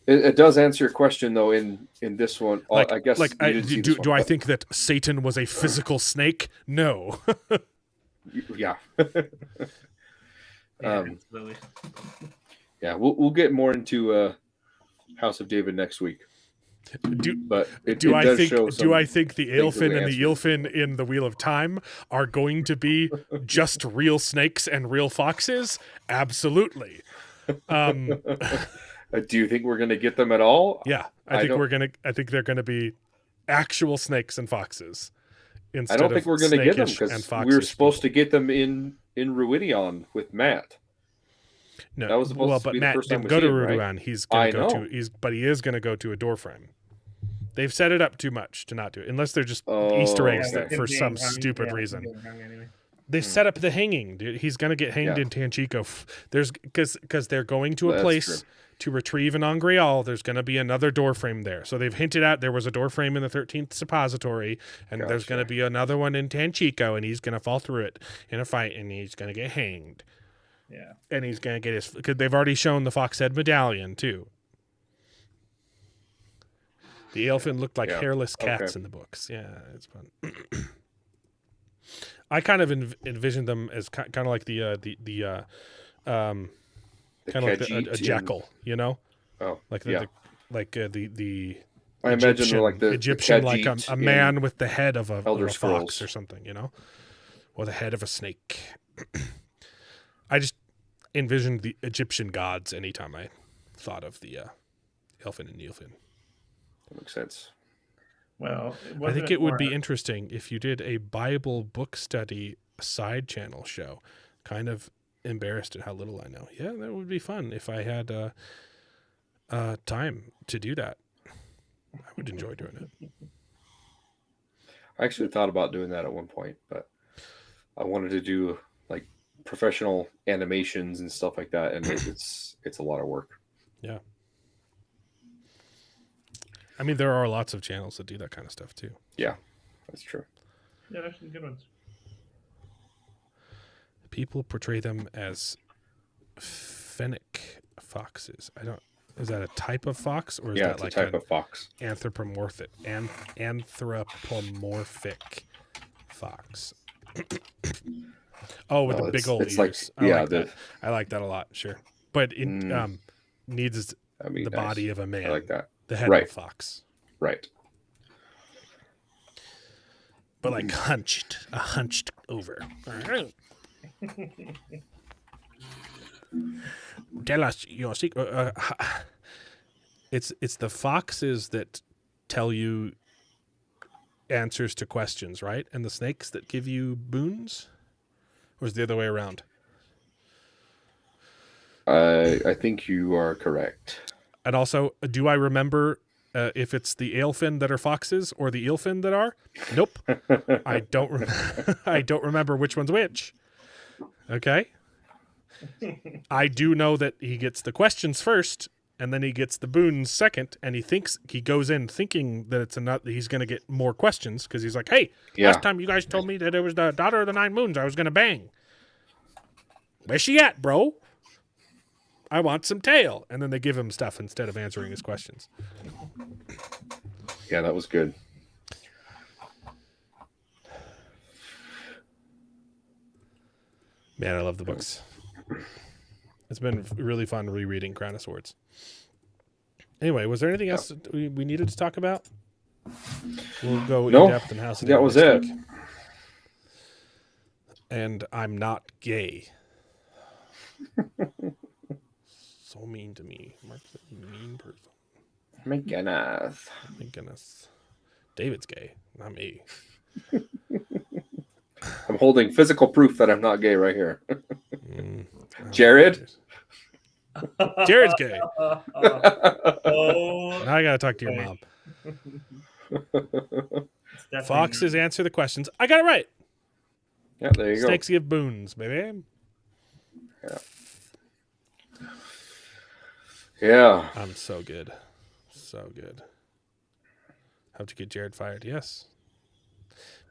it does answer your question though in this one. I guess do I think that Satan was a physical snake? No. Yeah. Absolutely. Yeah, we'll get more into House of David next week. Do I think the Aelfin and the Ylfin in the Wheel of Time are going to be just real snakes and real foxes? Absolutely. Do you think we're going to get them at all? Yeah, I think they're going to be actual snakes and foxes. I don't think we're going to get them because we were supposed to get them in Ruidion with Matt. No, that was supposed to be Matt the first time didn't go to Ruidion. Right? He's going to go to. But he is going to go to a door frame. They've set it up too much to not do it, unless they're just Easter eggs for some stupid reason. They set up the hanging, dude. He's going to get hanged in Tanchico. There's because they're going to a place to retrieve an Angreal. There's going to be another door frame there. So they've hinted out there was a door frame in the 13th Suppository, and there's going to be another one in Tanchico, and he's going to fall through it in a fight, and he's going to get hanged. Yeah, and he's going to get his. Because they've already shown the fox head medallion too. The Aelfin looked like hairless cats in the books. Yeah, it's fun. I kind of envisioned them as kind of like a jackal, you know? Oh, like the I imagine they're like the Egyptian, like a man with the head of a fox Scrolls. or something, you know, or the head of a snake. I just envisioned the Egyptian gods anytime I thought of the Elfin and Neilfin. That makes sense. Well, I think it would be interesting if you did a Bible book study side channel show. Kind of embarrassed at how little I know. Yeah, that would be fun if I had time to do that. I would enjoy doing it. I actually thought about doing that at one point, but I wanted to do like professional animations and stuff like that, and it's a lot of work. Yeah. I mean, there are lots of channels that do that kind of stuff too. Yeah, that's true. Yeah, there's some good ones. People portray them as fennec foxes. Is that a type of fox, or is that like a type of fox? Anthropomorphic fox. Oh, with the big old ears. Like, I like that a lot. Sure, but it needs the body of a man. I like that. The head of a fox. Right. But like hunched over. Tell us your secret. It's the foxes that tell you answers to questions, right? And the snakes that give you boons? Or is it the other way around? I think you are correct. And also, do I remember if it's the Aelfin that are foxes or the Eelfin that are? Nope. I don't I don't remember which one's which. Okay? I do know that he gets the questions first, and then he gets the boons second, and he goes in thinking that he's going to get more questions, because he's like, hey, last time you guys told me that it was the daughter of the 9 moons I was going to bang. Where's she at, bro? I want some tail. And then they give him stuff instead of answering his questions. Yeah, that was good. Man, I love the books. It's been really fun rereading Crown of Swords. Anyway, was there anything else we needed to talk about? We'll go in depth in House of David. That was it. Week. And I'm not gay. So mean to me. Mark's a mean person. My goodness. My goodness. David's gay, not me. I'm holding physical proof that I'm not gay right here. Jared? Jared's gay. Oh, now I gotta talk to your mom. Foxes answer the questions. I got it right. Yeah, there you go. Snakes give boons, baby. Yeah. I'm so good. So good. Have to get Jared fired. Yes.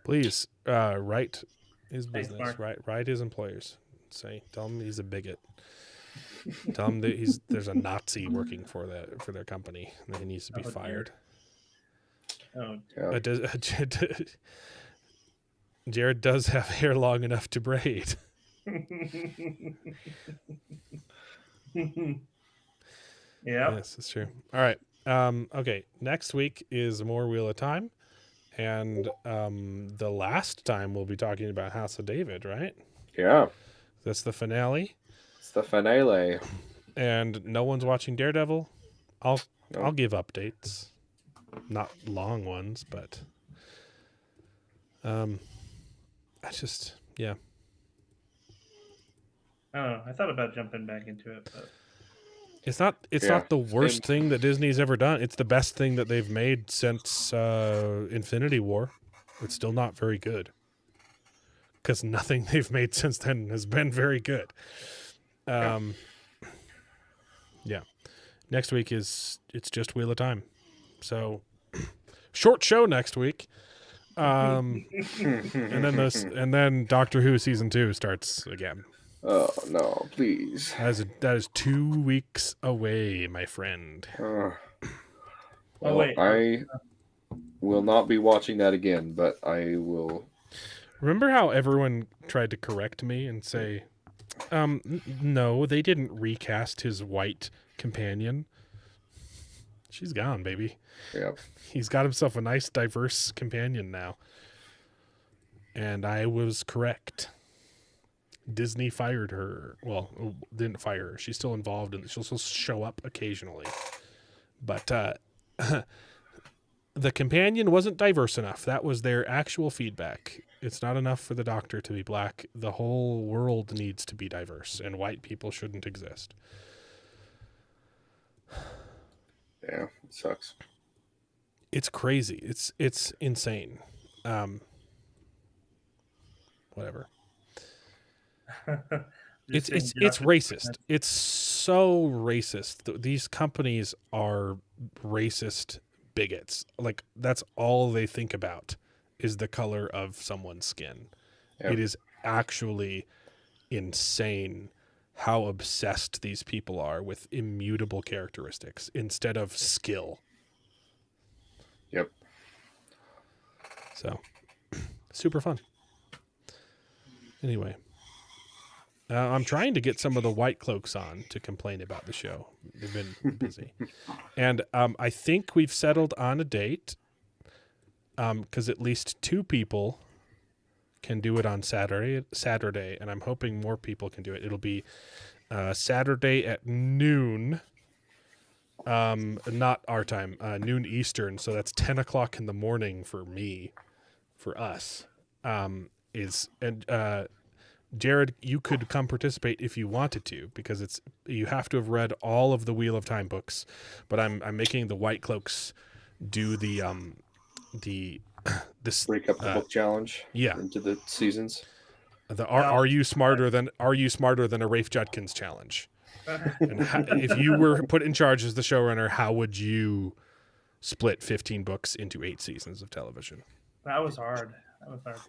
Please, write his business. Write his employers. Tell him he's a bigot. Tell him that there's a Nazi working for their company and that he needs to be fired. Oh, Jared does have hair long enough to braid. Yeah. Yes, that's true. All right. Okay. Next week is more Wheel of Time. And the last time we'll be talking about House of David, right? Yeah. That's the finale. It's the finale. And no one's watching Daredevil. I'll give updates. Not long ones, but I just I don't know. I thought about jumping back into it, but it's not the worst thing that Disney's ever done. It's the best thing that they've made since Infinity War. It's still not very good. Because nothing they've made since then has been very good. Yeah. Next week it's just Wheel of Time. So short show next week. And then Doctor Who season 2 starts again. Oh no, please. That is 2 weeks away, my friend. wait. I will not be watching that again, but I will. Remember how everyone tried to correct me and say, no, they didn't recast his white companion. She's gone, baby. Yep. He's got himself a nice, diverse companion now. And I was correct. Disney fired her. Well, didn't fire her. She's still involved, and she'll still show up occasionally. But the companion wasn't diverse enough. That was their actual feedback. It's not enough for the Doctor to be black. The whole world needs to be diverse, and white people shouldn't exist. Yeah, it sucks. It's crazy. It's insane. Whatever. It's racist. It's so racist. These companies are racist bigots. Like, that's all they think about is the color of someone's skin. Yep. It is actually insane how obsessed these people are with immutable characteristics instead of skill. Yep. So, super fun. Anyway, I'm trying to get some of the White Cloaks on to complain about the show. They've been busy. And I think we've settled on a date because at least 2 people can do it on Saturday, and I'm hoping more people can do it. It'll be Saturday at noon, not our time, noon Eastern, so that's 10 o'clock in the morning for us. Jared, you could come participate if you wanted to, because you have to have read all of the Wheel of Time books, but I'm making the White Cloaks do this break up the book challenge. Yeah, into the seasons. Are you smarter than a Rafe Judkins challenge? And if you were put in charge as the showrunner, how would you split 15 books into 8 seasons of television? That was hard.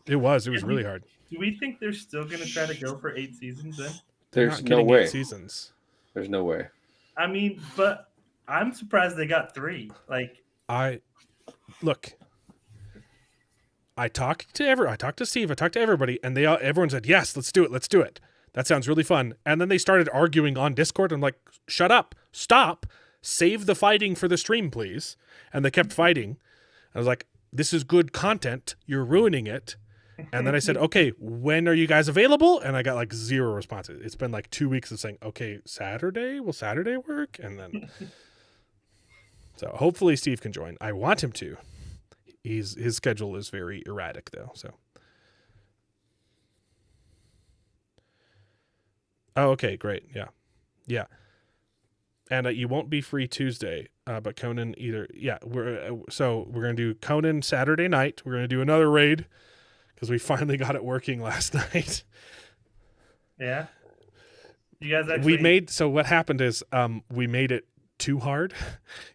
It was really hard. Do we think they're still going to try to go for 8 seasons then? There's no way. 8 seasons. There's no way. I mean, but I'm surprised they got 3. Like, I talked to Steve, I talked to everybody, and everyone said, yes, let's do it. That sounds really fun. And then they started arguing on Discord. I'm like, shut up, stop, save the fighting for the stream, please. And they kept fighting. I was like, this is good content. You're ruining it. And then I said, okay, when are you guys available? And I got like 0 responses. It's been like 2 weeks of saying, okay, Saturday, will Saturday work? And then, so hopefully Steve can join. I want him to. His schedule is very erratic though. So, oh, okay, great. Yeah. And you won't be free Tuesday, but Conan either. Yeah, we're gonna do Conan Saturday night. We're gonna do another raid because we finally got it working last night. Yeah, you guys actually. What happened is we made it too hard.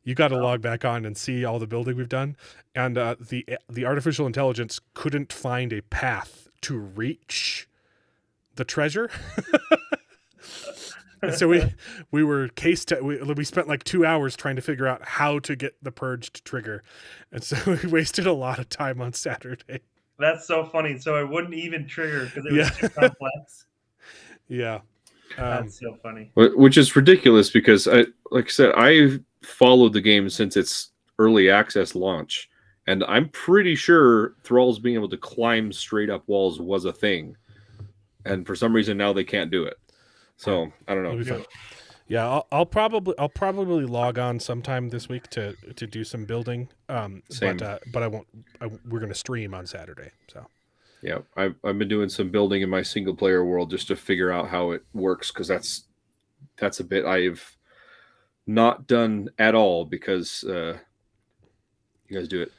You got to log back on and see all the building we've done, and the artificial intelligence couldn't find a path to reach the treasure. And so we were we spent like 2 hours trying to figure out how to get the purge to trigger, and so we wasted a lot of time on Saturday. That's so funny. So it wouldn't even trigger because it was too complex. Yeah, that's so funny. Which is ridiculous because like I said, I've followed the game since its early access launch, and I'm pretty sure Thralls being able to climb straight up walls was a thing, and for some reason now they can't do it. So I don't know. Yeah, I'll probably log on sometime this week to do some building. Same. But I won't. We're gonna stream on Saturday. So yeah, I've been doing some building in my single player world just to figure out how it works, because that's a bit I've not done at all, because you guys do it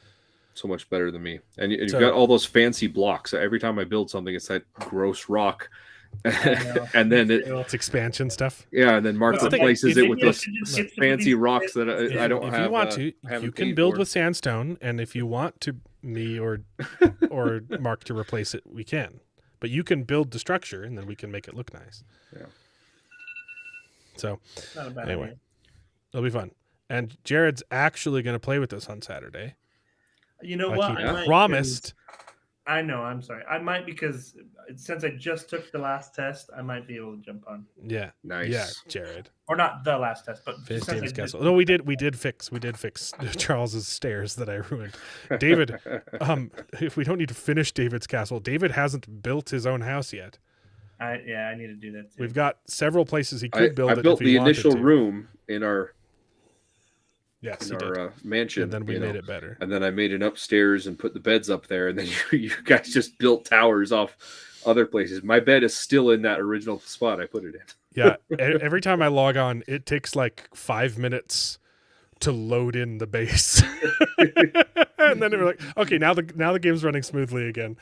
so much better than me, and you've got all those fancy blocks. Every time I build something, it's that gross rock. And then it's expansion stuff. Yeah, and then Mark replaces it with those fancy rocks that I don't have. If you want to, you can build with sandstone, and if you want to me or Mark to replace it, we can. But you can build the structure, and then we can make it look nice. Yeah. So not a bad anyway, idea. It'll be fun. And Jared's actually going to play with us on Saturday. You know like what? He promised. I know. I'm sorry. I might, because since I just took the last test, I might be able to jump on. Yeah. Nice. Yeah, Jared. Or not the last test, but David's castle. No, we did fix Charles's stairs that I ruined. David, if we don't need to finish David's castle, David hasn't built his own house yet. I need to do that too. We've got several places he could build it. I built if he the initial wanted to. room in our mansion, and then we made it better. And then I made it upstairs and put the beds up there, and then you guys just built towers off other places. My bed is still in that original spot I put it in. Yeah, every time I log on, it takes like 5 minutes to load in the base, and then we're like, okay, now the game's running smoothly again.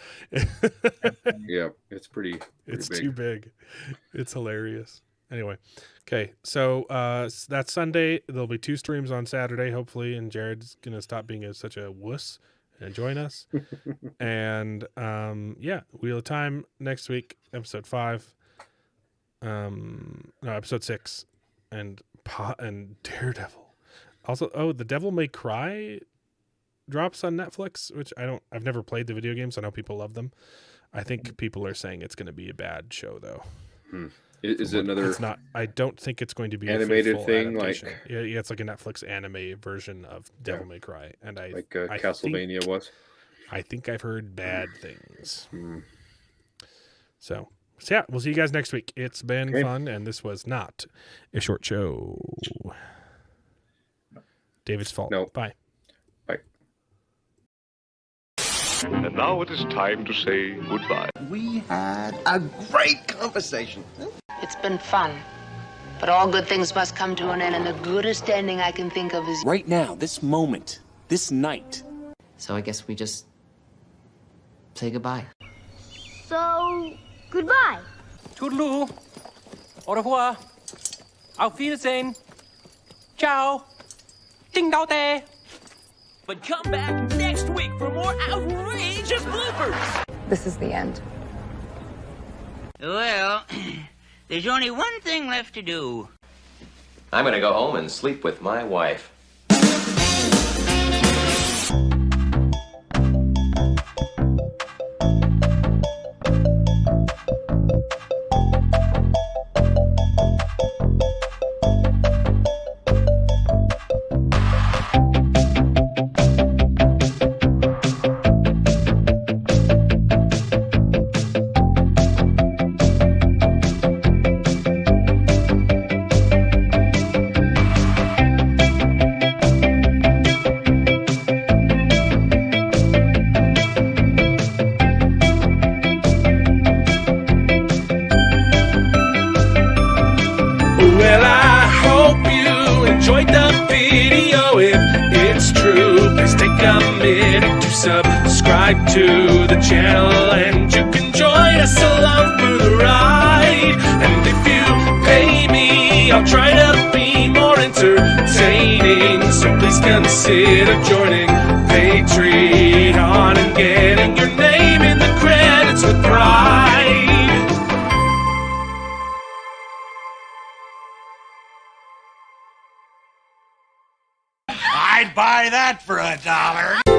Yeah, it's pretty it's big. too big. It's hilarious. Anyway, okay, so that's Sunday. There'll be 2 streams on Saturday, hopefully, and Jared's gonna stop being such a wuss and join us. And Wheel of Time next week, episode 5. Episode 6, and Daredevil. Also, The Devil May Cry drops on Netflix, which I've never played the video games. I know people love them. I think people are saying it's going to be a bad show, though. Is it another? It's not. I don't think it's going to be animated a thing. adaptation. Like it's like a Netflix anime version of Devil May Cry, and Castlevania was. I think I've heard bad things. So yeah, we'll see you guys next week. It's been fun, and this was not a short show. David's fault. No. Bye. And now it is time to say goodbye. We had a great conversation. It's been fun. But all good things must come to an end, and the goodest ending I can think of is... right now, this moment, this night. So I guess we just say goodbye. So, goodbye. Toodaloo. Au revoir. Auf Wiedersehen. Ciao. Ding dao day. But come back next week for more outrageous bloopers. This is the end. Well, there's only one thing left to do. I'm gonna go home and sleep with my wife. Well, I hope you enjoyed the video. If it's true, please take a minute to subscribe to the channel, and you can join us along for the ride. And if you pay me, I'll try to be more entertaining, so please consider joining Patreon and getting your name in the credits with pride. I'd buy that for $1.